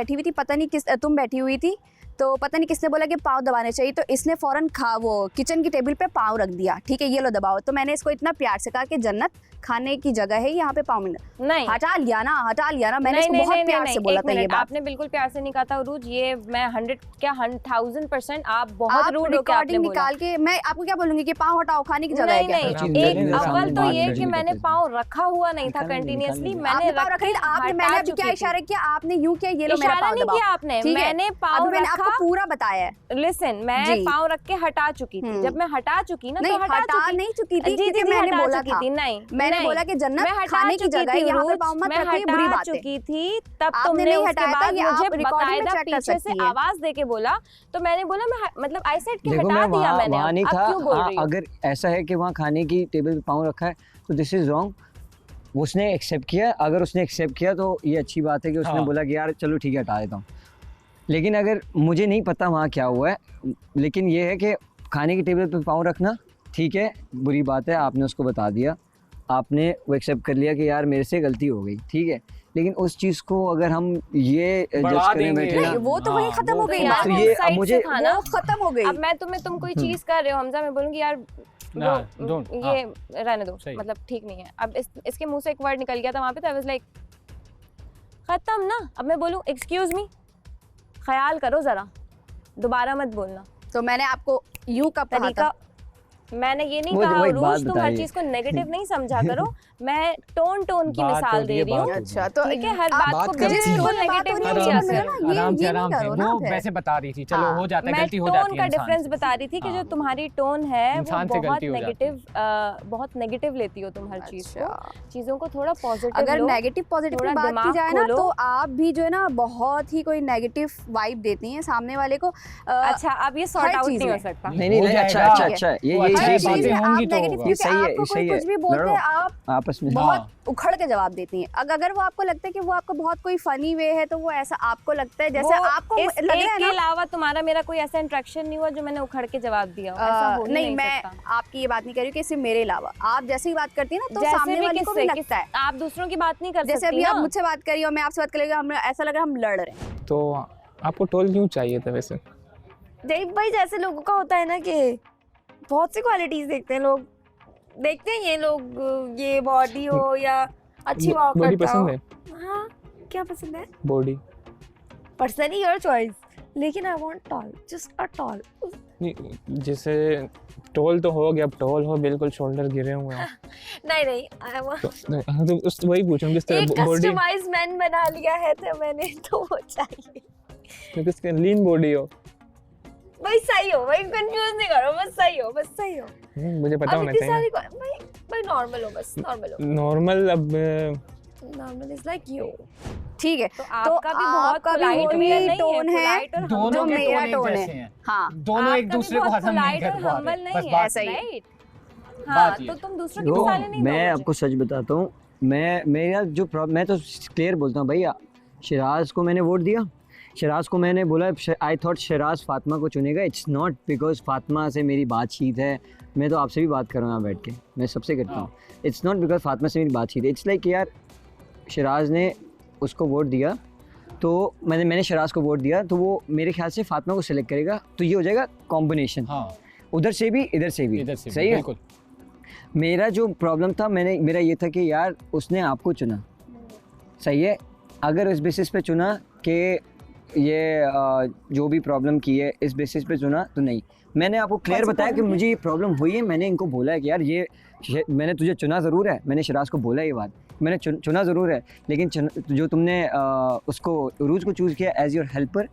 बैठी हुई थी, पता नहीं किस तुम बैठी हुई थी, तो पता नहीं किसने बोला कि पाँव दबाने चाहिए, तो इसने फ़ौरन वो किचन की टेबल पे पाँव रख दिया, ठीक है ये लो दबाओ। तो मैंने इसको इतना प्यार से कहा कि जन्नत खाने की जगह है, यहाँ पे पाँव नहीं हटा लिया ना, मैंने इसको बहुत प्यार से बोला था ये बात। आपने बिल्कुल प्यार से नहीं कहा था उरूज, ये मैं 1000% आप बहुत रूड हो के आपने बोला। निकाल के मैं आपको क्या बोलूंगी कि पाँव हटाओ, खाने की जगह है क्या? एक अव्वल तो ये कि मैंने पाँव रखा हुआ नहीं था कंटिन्यूअसली, मैंने पाँव रखा था। आपने मैंने अभी क्या इशारा किया, आपने यूं किया ये लो मेरा पाँव दबाओ। किया आपने, मैंने पाँव मैंने आपको पूरा बताया है। लिसन, मैं पाँव रख के हटा चुकी थी, जब मैं हटा चुकी ना तो हटा नहीं चुकी थी, क्योंकि मैंने बोला था, मैंने बोला कि जन्नत खाने की जगह है, यहाँ पे पाँव मत रखो, ये बुरी बात है। थी तब तुमने उसके बाद मुझे बकायदा पीछे से आवाज देके बोला, तो मैंने बोला मैं मतलब आई सेड कि हटा दिया मैंने। वहाँ नहीं अब था, क्यों बोल रही हो? अगर ऐसा है कि वहाँ खाने की टेबल पे पाँव रखा है तो दिस इज रॉन्ग। उसने एक्सेप्ट किया, अगर उसने एक्सेप्ट किया तो ये अच्छी बात है कि उसने बोला कि यार चलो ठीक है हटा देता हूँ। लेकिन अगर मुझे नहीं पता वहाँ क्या हुआ है, लेकिन ये है कि खाने की टेबल पे पाँव रखना ठीक है, बुरी बात है, आपने उसको बता दिया, आपने वो एक्सेप्ट कर लिया कि यार मेरे से गलती हो गई, ठीक है। लेकिन उस चीज़ को अगर हम ये जज करने बैठे ना, वो तो वही खत्म हो गई बात, तो ये अब मुझे वो खत्म हो गई। अब मैं तुम कोई चीज कर रहे हो हमजा, मैं बोलूंगी यार ये रहने दो, मतलब ठीक नहीं है। अब इसके मुंह से एक वर्ड निकल गया था वहाँ पे, तो आई वाज लाइक खत्म ना। अब मैं बोलूँ एक्सक्यूज मी, ख्याल करो जरा, दोबारा मत बोलना। तो मैंने आपको यूं कब कहा था? मैंने ये नहीं कहा रोज तुम हर चीज को नेगेटिव नहीं समझा करो, मैं टोन की मिसाल दे रही हूँ। अच्छा तो ठीक है, हर बात को बिल्कुल नेगेटिव नहीं लिया करो। आराम से वो वैसे बता रही थी, चलो हो जाता है, गलती हो जाती है। टोन का डिफरेंस बता रही थी कि जो तुम्हारी टोन है वो बहुत नेगेटिव लेती हो तुम हर चीज को, चीजों को थोड़ा पॉजिटिव। अगर नेगेटिव पॉजिटिव की बात की जाए ना तो आप भी जो है ना बहुत ही कोई नेगेटिव वाइब देती हैं सामने वाले को। अच्छा अब ये सॉर्ट आउट नहीं हो सकता। नहीं अच्छा ये बातें होंगी तो ये सही है, सही है। कुछ भी बोलते हैं आप आपस में बहुत उखड़ के जवाब देती हैं। अगर वो आपको लगता है कि वो आपको बहुत कोई फनी वे है तो वो ऐसा आपको लगता है जैसे आपको लग रहा है ना। के अलावा तुम्हारा मेरा कोई ऐसा इंटरेक्शन नहीं हुआ जो मैंने उखड़ के जवाब दिया हो, ऐसा हो नहीं मैं आपकी ये बात नहीं कर रही हूँ कि सिर्फ मेरे अलावा आप जैसे ही बात करती है ना तो सामने वाले को भी लगता है। आप दूसरों की बात नहीं कर सकती। जैसे अभी आप मुझसे बात करी हो, मैं आपसे बात करेंगे, हम ऐसा लग रहा है हम लड़ रहे हैं। तो आपको टोल क्यों चाहिए था वैसे? देख भाई, जैसे लोगों का होता है ना कि बहुत सी क्वालिटीज देखते हैं लोग, देखते हैं ये लोग, ये बॉडी हो या अच्छी वॉक बॉडी करता हो। पसंद है? हाँ, क्या पसंद है? बॉडी पर्सनली योर चॉइस, लेकिन I want tall, just a tall. नहीं, जैसे टॉल तो हो गया, अब टॉल हो, बिल्कुल शोल्डर गिरे हुए हैं। नहीं आई वांट तो उस वही पूछूं किस तरह बॉडी कस्टमाइज मैन बना लिया है तो मैंने, तो वो चाहिए तो किसके लीन बॉडी हो, भाई सही हो, भाई कंफ्यूज नहीं करो, बस सही हो, बस सही हो। मुझे पता होना चाहिए भाई नॉर्मल हो, बस नॉर्मल हो। नॉर्मल अब नॉर्मल इज लाइक यू, ठीक है। तो आपका भी बहुत पोलाइट वही टोन है, दोनों के मेरा टोन टोन एक है। जैसे हैं। हाँ, दोनों एक दूसरे को हजम नहीं कर पा रहे, बस बात ऐसा ही। हाँ, तो तुम दूसरों की मिसालें नहीं दो। मैं आपको सच बताता हूँ, मेरा जो मैं तो क्लियर बोलता हूँ भैया, शिराज को मैंने वोट दिया, शिराज को मैंने बोला आई थॉट शिराज फातिमा को चुनेगा। इट्स नॉट बिकॉज फातिमा से मेरी बातचीत है, मैं तो आपसे भी बात कर रहा हूँ यहाँ बैठ के, मैं सबसे करता हूँ। इट्स नॉट बिकॉज फातिमा से मेरी बातचीत है, इट्स लाइक यार शिराज ने उसको वोट दिया तो मैंने शिराज को वोट दिया तो वो मेरे ख्याल से फातिमा को सिलेक्ट करेगा, तो ये हो जाएगा कॉम्बिनेशन। उधर से भी इधर से भी सही है। मेरा जो प्रॉब्लम था मेरा ये था कि यार उसने आपको चुना, सही है, अगर इस बेसिस पे चुना कि ये जो भी प्रॉब्लम की है इस बेसिस पे चुना तो नहीं। मैंने आपको क्लियर बताया कि मुझे ये प्रॉब्लम हुई है, मैंने इनको बोला है कि यार ये मैंने तुझे चुना ज़रूर है, मैंने शिराज को बोला ये बात, मैंने चुना ज़रूर है, लेकिन जो तुमने उसको उरूज को चूज़ किया एज योर हेल्पर,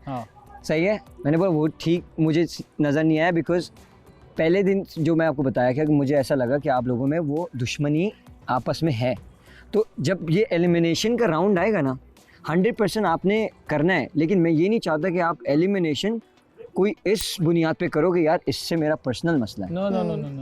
सही है। मैंने बोला वो ठीक मुझे नज़र नहीं आया, बिकॉज पहले दिन जो मैं आपको बताया कि मुझे ऐसा लगा कि आप लोगों में वो दुश्मनी आपस में है। तो जब ये एलिमिनेशन का राउंड आएगा ना 100% आपने करना है, लेकिन मैं ये नहीं चाहता कि आप एलिमिनेशन कोई इस बुनियाद पे करो कि यार इससे मेरा पर्सनल मसला है। नो,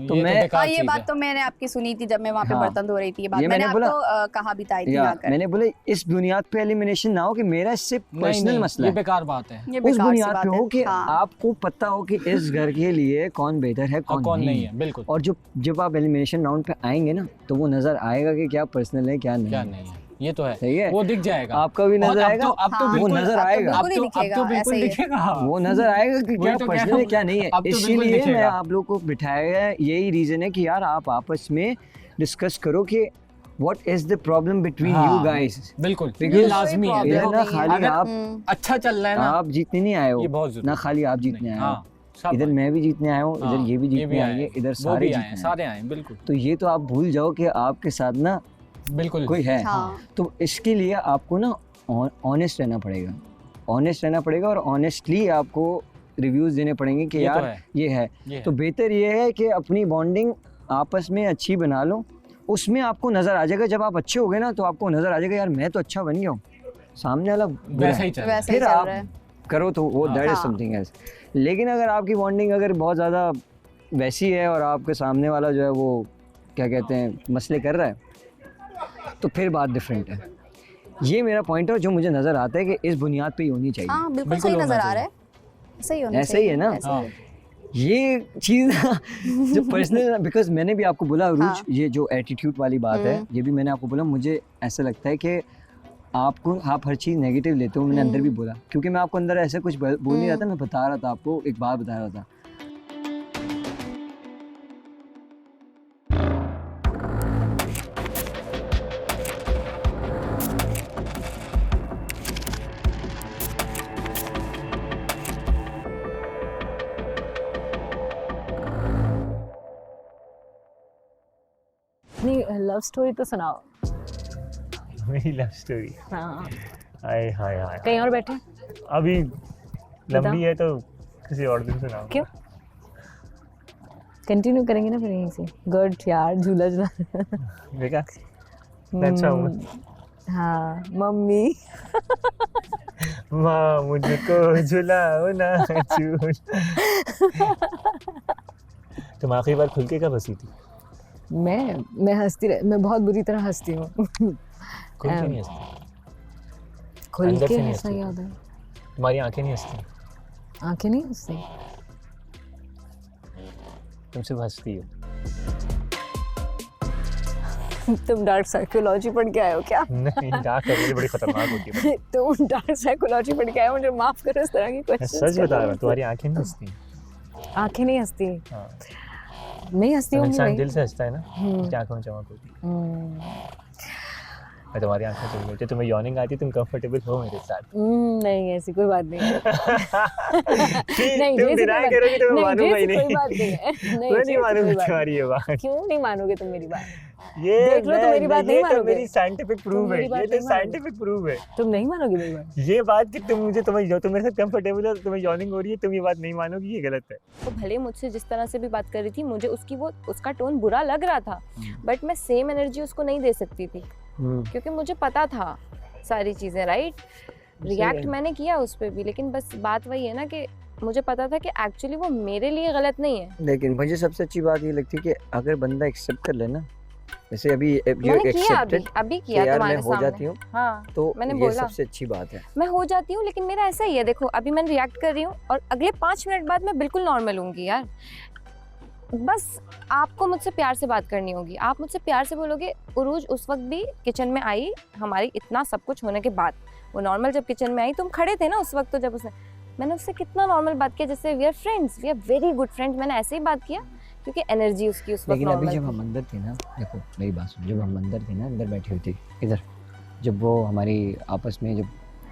तो मैं ये बात तो मैंने आपकी सुनी थी जब मैं वहाँ पे बर्तन धो रही थी, ये बात मैंने आपको कहा भी था मैंने बोला इस बुनियाद पे एलिमिनेशन ना हो कि मेरा इससे पर्सनल मसला है। ये बेकार बात है। उस बुनियाद पे हो कि आपको पता हो कि इस घर के लिए कौन बेहतर है कौन नहीं है, बिल्कुल। और जब आप एलिमिनेशन राउंड पे आएंगे ना तो वो नजर आएगा कि क्या पर्सनल है क्या नहीं है। ये तो है, सही है, वो दिख जाएगा आपका भी नजर आएगा, अब तो वो बिल्कुल नजर आएगा, अब तो बिल्कुल दिखेगा, वो नजर आएगा कि क्या तो पर्सनल है क्या नहीं है। अब तो बिल्कुल इसीलिए मैं दिखेगा। आप लोग को बिठाया है, यही रीजन है कि यार आप आपस में डिस्कस करो कि what is the problem between you guys. बिल्कुल, ये Because लाजमी है। इधर ना खाली अगर आप अच्छा चल रहा है ना, आप जीतने नहीं आए ये हो, बहुत जरूरी ना खाली आप जीतने आए हो, हाँ, सब इधर मैं भी जीतने आया हूँ, इधर हाँ, ये भी जीतने आए, आएंगे, इधर वो सारे भी आए, जीतने सारे आए, बिल्कुल तो ये तो आप भूल जाओ कि आपके साथ ना बिल्कुल कोई है। हाँ। तो इसके लिए आपको ना ऑनेस्ट रहना पड़ेगा, ऑनेस्ट रहना पड़ेगा और ऑनेस्टली आपको रिव्यूज़ देने पड़ेंगे कि ये तो यार है, ये है। ये तो बेहतर ये है कि अपनी बॉन्डिंग आपस में अच्छी बना लो, उसमें आपको नज़र आ जाएगा। जब आप अच्छे हो गए ना तो आपको नज़र आ जाएगा यार मैं तो अच्छा बन गया हूँ, सामने वाला बुरा वैसा है। ही चल रहा है। फिर आप करो तो वो दैट इज हाँ। Something else. लेकिन अगर आपकी बॉन्डिंग अगर बहुत ज़्यादा वैसी है और आपके सामने वाला जो है वो क्या कहते हैं मसले कर रहा है, तो फिर बात डिफरेंट है। ये मेरा पॉइंट है जो मुझे नज़र आता है कि इस बुनियाद पे ही होनी चाहिए। हाँ बिल्कुल बिल्कुल सही होना नजर आ चाहिए। रहा है, सही होना ऐसा ही है ना? ऐसा ही है। ये चीज़ जो पर्सनल, बिकॉज मैंने भी आपको बोला अरूज, हाँ। ये जो एटीट्यूड वाली बात है, ये भी मैंने आपको बोला, मुझे ऐसा लगता है कि आपको आप हर चीज़ नेगेटिव लेते हो। मैंने अंदर भी बोला क्योंकि मैं आपको अंदर ऐसे कुछ बोल नहीं रहा था, मैं बता रहा था आपको, एक बात बता रहा था। अपनी लव स्टोरी तो सुनाओ। मेरी लव स्टोरी, हाँ, हाय हाय हाय, कहीं और बैठे? अभी लंबी है तो किसी और दिन सुनाओ। क्यों? कंटिन्यू करेंगे ना फिर यहीं से। गुड यार, झूला झूला। देखा अच्छा हुआ। हाँ मम्मी। माँ मुझको झुलाओ ना झूल। तुम आखिरी बार खुल के कब हंसी थी? मैं हंसती मैं बहुत बुरी तरह हंसती हूँ। खुल के नहीं हंसती? खुल अंदर के से नहीं हंसना हंसती? याद है। तुम्हारी आंखें नहीं हंसती? आंखें नहीं हंसती। तुम सिर्फ हंसती हो। तुम डार्क साइकोलॉजी पढ़ के आए हो क्या? नहीं, डार्क सर्कल बड़ी खतरनाक होती है। तुम डार्क साइकोलॉजी पढ़ के आए हो, मुझे माफ करो इस तरह की मैं क्वेश्चन। सच बता रहा हूँ, तुम्हारी आंखें नहीं हंसती। आंखें नहीं हंसती। हाँ, नहीं हंसती हूँ इंसान भाई। दिल से हंसता है ना, उसकी आंखों में चमक होती है। मैं तुम्हारी आंखें चल रही, तुम्हें यॉर्निंग आती है, तुम कंफर्टेबल हो मेरे साथ? नहीं ऐसी कोई बात नहीं है। नहीं, तुम डिनाई करोगी तो मैं मानूंगा ही नहीं। कोई बात नहीं है। मैं नहीं मानूंगा तुम्हारी ये बात। क्यों नहीं मानोगे तुम मेरी बात? ये देख लो तो मेरी बात नहीं मानोगे। मेरी साइंटिफिक प्रूफ है, ये तो साइंटिफिक प्रूफ है। तुम नहीं मानोगे मेरी बात? ये बात कि तुम मेरे साथ कंफर्टेबल हो, तुम्हें यॉर्निंग हो रही है, तुम ये बात नहीं मानोगी, ये गलत है। तो भले मुझसे जिस तरह से भी बात कर रही थी, मुझे उसका टोन बुरा लग रहा था, बट मैं सेम एनर्जी उसको नहीं दे सकती थी क्योंकि मुझे पता था सारी चीज़ें, राइट? रिएक्ट मैंने किया उस पर भी, लेकिन बस बात वही है ना कि मुझे पता था कि एक्चुअली वो मेरे लिए गलत नहीं है। लेकिन मुझे सबसे अच्छी बात ये लगती है कि अगर बंदा एक्सेप्ट कर लेना, जैसे अभी मैंने किया, अभी किया यार तुम्हारे मैं हो सामने। जाती हूँ, हाँ, तो मैंने ये बोला सबसे अच्छी बात है। मैं हो जाती हूँ, लेकिन मेरा ऐसा ही है, देखो अभी मैं रिएक्ट कर रही हूँ और अगले 5 मिनट बाद मैं बिल्कुल नॉर्मल होंगी यार। बस आपको मुझसे प्यार से बात करनी होगी, आप मुझसे प्यार से बोलोगे। उरूज उस वक्त भी किचन में आई, हमारी इतना सब कुछ होने के बाद वो नॉर्मल जब किचन में आई, तुम खड़े थे ना उस वक्त, तो जब मैंने उससे कितना नॉर्मल बात किया, जैसे we are friends, we are very good friends. मैंने ऐसे ही बात किया क्योंकि एनर्जी उसकी उस वक्त लेकिन अभी नॉर्मल जब हम अंदर थे ना, देखो मेरी बात सुनो, जब हम अंदर थे ना, अंदर बैठी हुई थी इधर, जब वो हमारी आपस में जब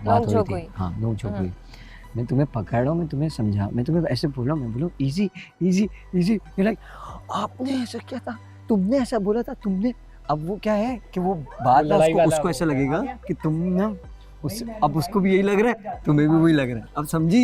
बात हो रही थी, हाँ नोक झोंक हुई, मैं तुम्हें पकड़ रहा हूँ, मैं तुम्हें समझा, मैं तुम्हें ऐसे बोला, मैं बोलूँ इजी इजी इजी, लाइक आपने ऐसा किया था, तुमने ऐसा बोला था, तुमने। अब वो क्या है कि वो बात ना उसको ऐसा लगेगा कि तुम ना अब उसको भी यही लग रहा है, तुम्हें भी वही लग रहा है। अब समझी,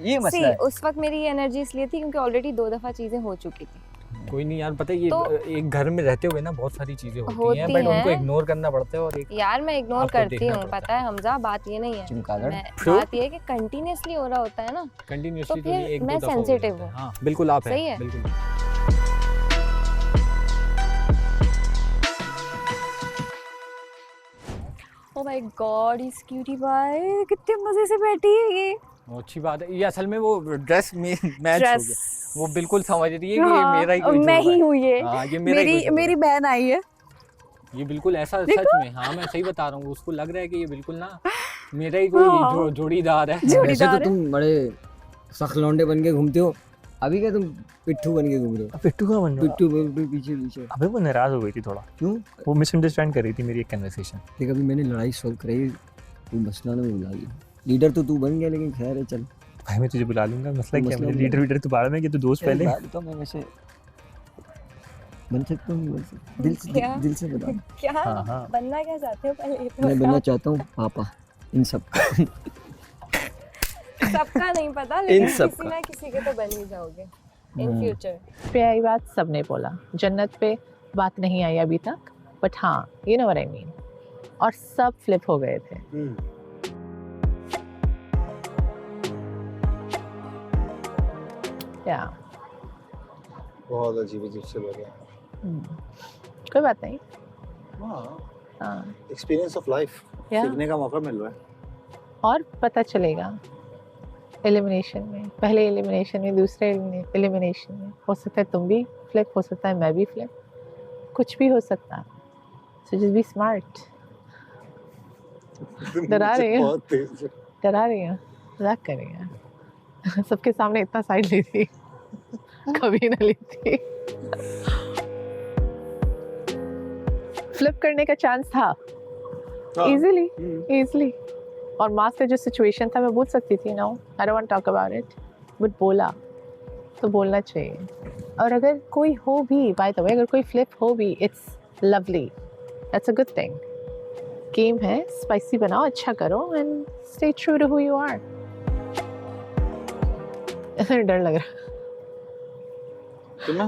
ये मसला है। उस वक्त मेरी एनर्जी इसलिए थी क्योंकि ऑलरेडी 2 दफा चीजें हो चुकी थी। कोई नहीं यार, पता है ये तो एक घर में रहते हुए ना बहुत सारी चीजें होती हैं, बट उनको इग्नोर करना पड़ता है। और एक यार मैं इग्नोर आपको करती देखना हूँ, पता है हमजा, बात ये नहीं है, बात ये है कि कंटिन्यूअसली हो रहा होता है ना, कंटिन्यूअसली तो फिर मैं सेंसिटिव हूँ। हाँ बिल्कुल, आप सही है। बिल्कुल। ओह माय गॉड, इस क्यूटी पाई कितने मजे से बैठी है ये। अच्छी बात है, ये असल में वो ड्रेस में मैच हो गया, वो बिल्कुल समझ रही है कि ये मेरा ही कोई मैं ही हूँ ये, हाँ, ये मेरी बहन आई है। ये बिल्कुल ऐसा सच में, हाँ मैं सही बता रहा हूँ, उसको लग रहा है कि ये बिल्कुल ना मेरा ही कोई जोड़ीदार है। वैसे तो तुम बड़े सख्त लौंडे बन के घूमते हो, अभी क्या तुम पिट्ठू बन के घूम रहे हो? पिट्ठू का बन रहा पिट्ठू पीछे पीछे। अबे वो नाराज हो गई थी थोड़ा, क्यों? वो मिसअंडरस्टैंड कर रही थी मेरी एक कन्वर्सेशन। देख अभी मैंने लड़ाई सॉल्व कराई, कोई मसला नहीं बुला लिया। लीडर तो तू बन गया, लेकिन खैर है, चल भाई मैं तुझे बुला लूंगा, मसला क्या मसला है? नहीं। लीडर वीडर तो बाद में, कि तू दोस्त पहले। तो मैं वैसे बन सकता हूँ, बन सकता दिल क्या? दिल से बता। क्या हाँ, हाँ। बनना क्या चाहते हो पहले ये तो मैं बनना बताओ। चाहता हूँ पापा इन सब का। सबका नहीं पता, लेकिन सब किसी का। ना किसी के तो बन ही जाओगे इन फ्यूचर। पे आई बात सबने बोला, जन्नत पे बात नहीं आई अभी तक, बट हाँ you know what I mean. और सब फ्लिप हो गए थे। या बहुत अजीब से लोग हैं। कोई बात नहीं। हाँ, हाँ एक्सपीरियंस ऑफ लाइफ, या सीखने का मौका मिल रहा है। और पता चलेगा एलिमिनेशन में, पहले एलिमिनेशन में, दूसरे एलिमिनेशन में। हो सकता है तुम भी फ्लिप, हो सकता है मैं भी फ्लिप, कुछ भी हो सकता है। So just be smart. डरा रही है, बहुत तेज है। डरा रही है, मजाक कर रही है। सबके सामने इतना साइड ली थी, कभी ना ली थी। फ्लिप करने का चांस था इजीली, इजीली। और माँ से जो सिचुएशन था मैं बोल सकती थी, no I don't want talk about it, but बोला तो बोलना चाहिए। और अगर कोई हो भी, बाय द वे, अगर कोई फ्लिप हो भी, it's lovely, that's a good thing. Game है, स्पाइसी बनाओ, अच्छा करो and stay true to who you are. डर लग रहा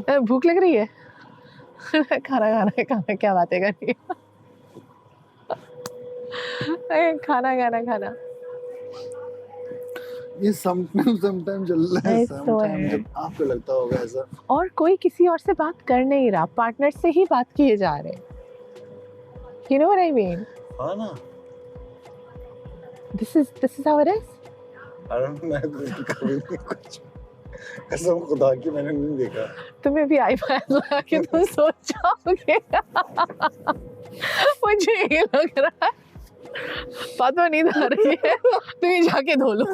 है, भूख लग रही है। खाना क्या बातें कर रही है। खाना ये समटाइम चल रहा है, समटाइम जब आपको लगता होगा ऐसा। और कोई किसी और से बात कर नहीं रहा, पार्टनर से ही बात किए जा रहे हैं। You know what I mean? हाँ ना। This is how it is. मैं कभी नहीं कुछ, कसम खुदा की मैंने नहीं देखा। तुम्हें भी आई पैड लगा के तुम सोच जाओगे। मुझे ये लग रहा है। बात में नींद आ रही है, तुम ये जाके धो लो,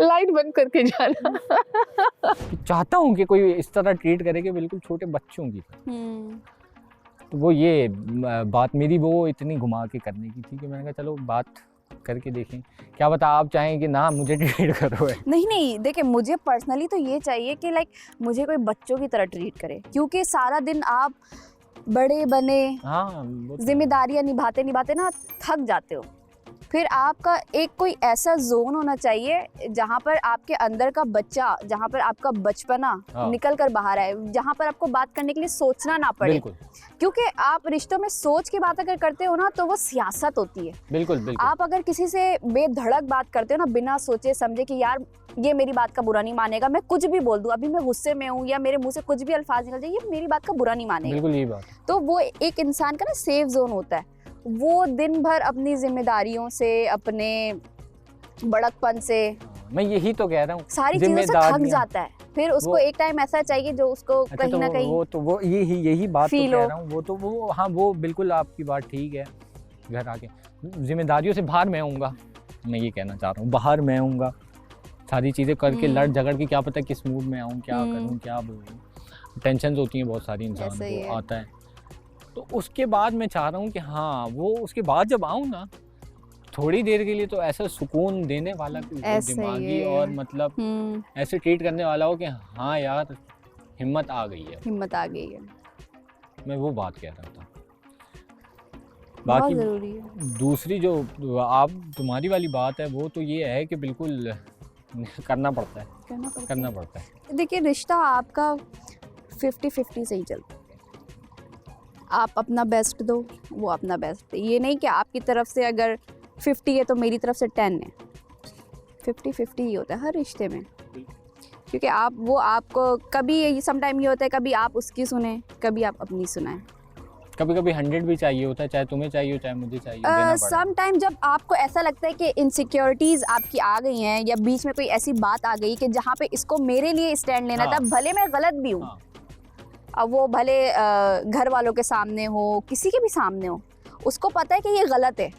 लाइट बंद करके जाना। चाहता हूँ कि कोई इस तरह ट्रीट करे कि बिल्कुल छोटे बच्चों की। तो वो ये बात मेरी वो इतनी घुमा के करने की थी कि मैंने कहा चलो बात करके देखें, क्या पता आप चाहें कि ना मुझे ट्रीट करो है। नहीं देखिए, मुझे पर्सनली तो ये चाहिए कि लाइक मुझे कोई बच्चों की तरह ट्रीट करे, क्योंकि सारा दिन आप बड़े बने, हाँ, जिम्मेदारियां निभाते निभाते ना थक जाते हो। फिर आपका एक कोई ऐसा जोन होना चाहिए जहाँ पर आपके अंदर का बच्चा, जहाँ पर आपका बचपना निकल कर बाहर आए, जहाँ पर आपको बात करने के लिए सोचना ना पड़े। क्योंकि आप रिश्तों में सोच की बात अगर करते हो ना तो वो सियासत होती है। बिल्कुल। आप अगर किसी से बेधड़क बात करते हो ना, बिना सोचे समझे कि यार ये मेरी बात का बुरा नहीं मानेगा, मैं कुछ भी बोल दूं, अभी मैं गुस्से में हूँ या मेरे मुंह से कुछ भी अल्फाज निकल जाए, ये मेरी बात का बुरा नहीं मानेगा। बिल्कुल, ये बात। तो वो एक इंसान का ना सेफ जोन होता है। वो दिन भर अपनी जिम्मेदारियों से, अपने बड़कपन से, मैं यही तो कह रहा हूँ, सारी चीजों से थक जाता है। फिर उसको एक टाइम ऐसा चाहिए जो उसको कहीं ना कहीं वो यही बात तो कह रहा हूँ। वो हाँ, वो बिल्कुल आपकी बात ठीक है। घर आके जिम्मेदारियों से बाहर मैं आऊँगा, मैं ये कहना चाह रहा हूँ, बाहर मैं आऊँगा, सारी चीज़ें करके लड़ झगड़ के क्या पता किस मूड में आऊँ, क्या करूँ, क्या बोलूँ। टेंशन होती हैं बहुत सारी, इंसान को आता है। तो उसके बाद मैं चाह रहा हूँ कि हाँ, वो उसके बाद जब आऊँ ना, थोड़ी देर के लिए तो ऐसा सुकून देने वाला दिमागी और मतलब ऐसे ट्रीट करने वाला हो कि हाँ यार हिम्मत आ गई है, हिम्मत आ गई है। मैं वो बात कह रहा था। बाकी दूसरी जो आप तुम्हारी वाली बात है वो तो ये है कि बिल्कुल करना पड़ता है। देखिए, रिश्ता आपका 50-50 से ही चलता है। आप अपना बेस्ट दो, वो अपना बेस्ट दे। ये नहीं कि आपकी तरफ से अगर 50 है तो मेरी तरफ से 10 है। 50-50 ही होता है हर रिश्ते में, क्योंकि आपको कभी समटाइम ये होता है, कभी आप उसकी सुने, कभी आप अपनी सुनाएं। कभी 100 भी चाहिए होता है, चाहे तुम्हें चाहिए हो चाहे मुझे चाहिए। सम टाइम जब आपको ऐसा लगता है कि इनसिक्योरिटीज आपकी आ गई हैं या बीच में कोई ऐसी बात आ गई कि जहाँ पे इसको मेरे लिए स्टैंड लेना था, भले मैं गलत भी हूँ। अब वो भले घर वालों के सामने हो, किसी के भी सामने हो, उसको पता है कि ये गलत है,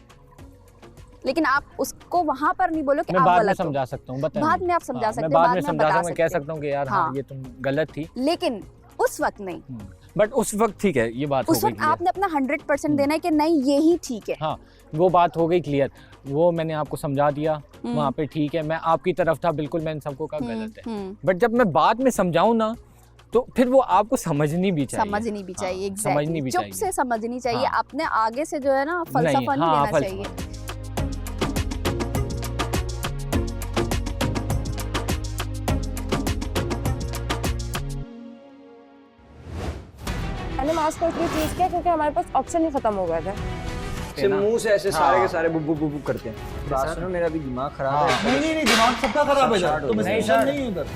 लेकिन आप उसको वहां पर नहीं बोलो कि मैं आप बाद में गलत हो। समझा सकता हूँ, बताइए। बाद में आप समझा सकते मैं हो, बाद बाद में में समझा बता सकता हूँ, मैं कह सकते सकता हूँ कि यार हाँ हाँ। ये तुम गलत थी, लेकिन उस वक्त नहीं। बट उस वक्त ठीक है, ये बात हो उस गई वक्त clear। आपने अपना 100% देना है कि नहीं यही ठीक है। हाँ वो बात हो गई क्लियर, वो मैंने आपको समझा दिया वहाँ पे, ठीक है, मैं आपकी तरफ था बिल्कुल, मैंने सबको कहा गलत है। बट जब मैं बाद में समझाऊँ ना, तो फिर वो आपको समझनी भी चाहिए, समझनी भी चाहिए, हाँ, समझनी भी चुप चाहिए, से समझनी चाहिए, हाँ। अपने आगे से जो है ना फलसफा नहीं हाँ, देना चाहिए। मैंने मास्क को इसलिए चूज किया क्योंकि हमारे पास ऑप्शन ही खत्म हो गया था। मुंह से ऐसे सारे के सारे बुब बुब बुब करते हैं। बात सुनो, मेरा भी दिमाग खराब है। नहीं दिमाग सबका खराब है इधर, तुम स्पेशल नहीं है इधर।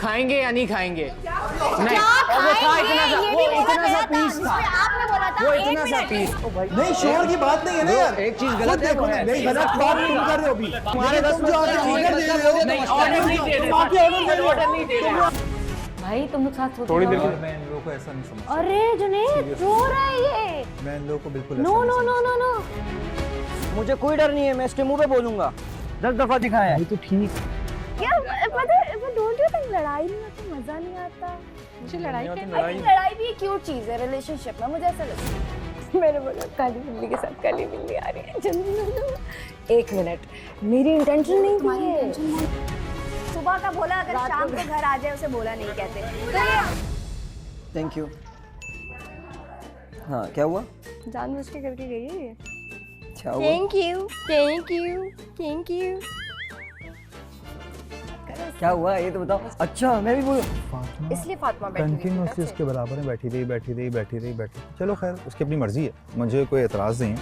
खाएंगे या नहीं खाएंगे? नहीं, वो था इतना सा, वो इतना सा पीस था, आपने बोला था वो इतना सा पीस। नहीं शोर की बात नहीं है ना यार, एक चीज गलत है, नहीं गलत बात तुम कर रहे हो अभी। तुम्हारे तुम जो आके ऑर्डर दे रहे हो, नहीं ऑर्डर नहीं दे रहे, ऑर्डर नहीं दे रहे भाई तुम लोग साथ थोड़ी देर मैं इन लोगों को ऐसा नहीं समझता। अरे जुनैद रो रहा है ये। मैं इन लोगों को बिल्कुल नो ऐसा नो नहीं नो नो नो मुझे कोई डर नहीं है, मैं इसके मुंह पे बोलूंगा 10 दफा दिखाया है। तो ठीक। यार पता है, डोंट यू थिंक लड़ाई में तो मजा नहीं आता? मुझे लड़ाई के लड़ाई भी एक क्यूट चीज है रिलेशनशिप में, मुझे ऐसा लगता है। मैंने बोला काली बिल्ली के साथ काली बिल्ली आ रही है, जल्दी जल्दी। एक मिनट, मेरी इंटेंशन नहीं तुम्हारी थी ये। intention नहीं। सुबह का बोला, अगर शाम को घर आ जाए उसे बोला नहीं कहते। तो ये थैंक यू। हाँ क्या हुआ? जानबूझ के करके गई है ये। क्या हुआ? Thank you thank you thank you. क्या हुआ ये तो बताओ। अच्छा मैं भी बोलूं? इसलिए फातिमा बैठी हुई थी कंटिन्यूअसली उसके बराबर में बैठी रही। चलो खैर उसकी अपनी मर्जी है, मुझे कोई एतराज़ नहीं है।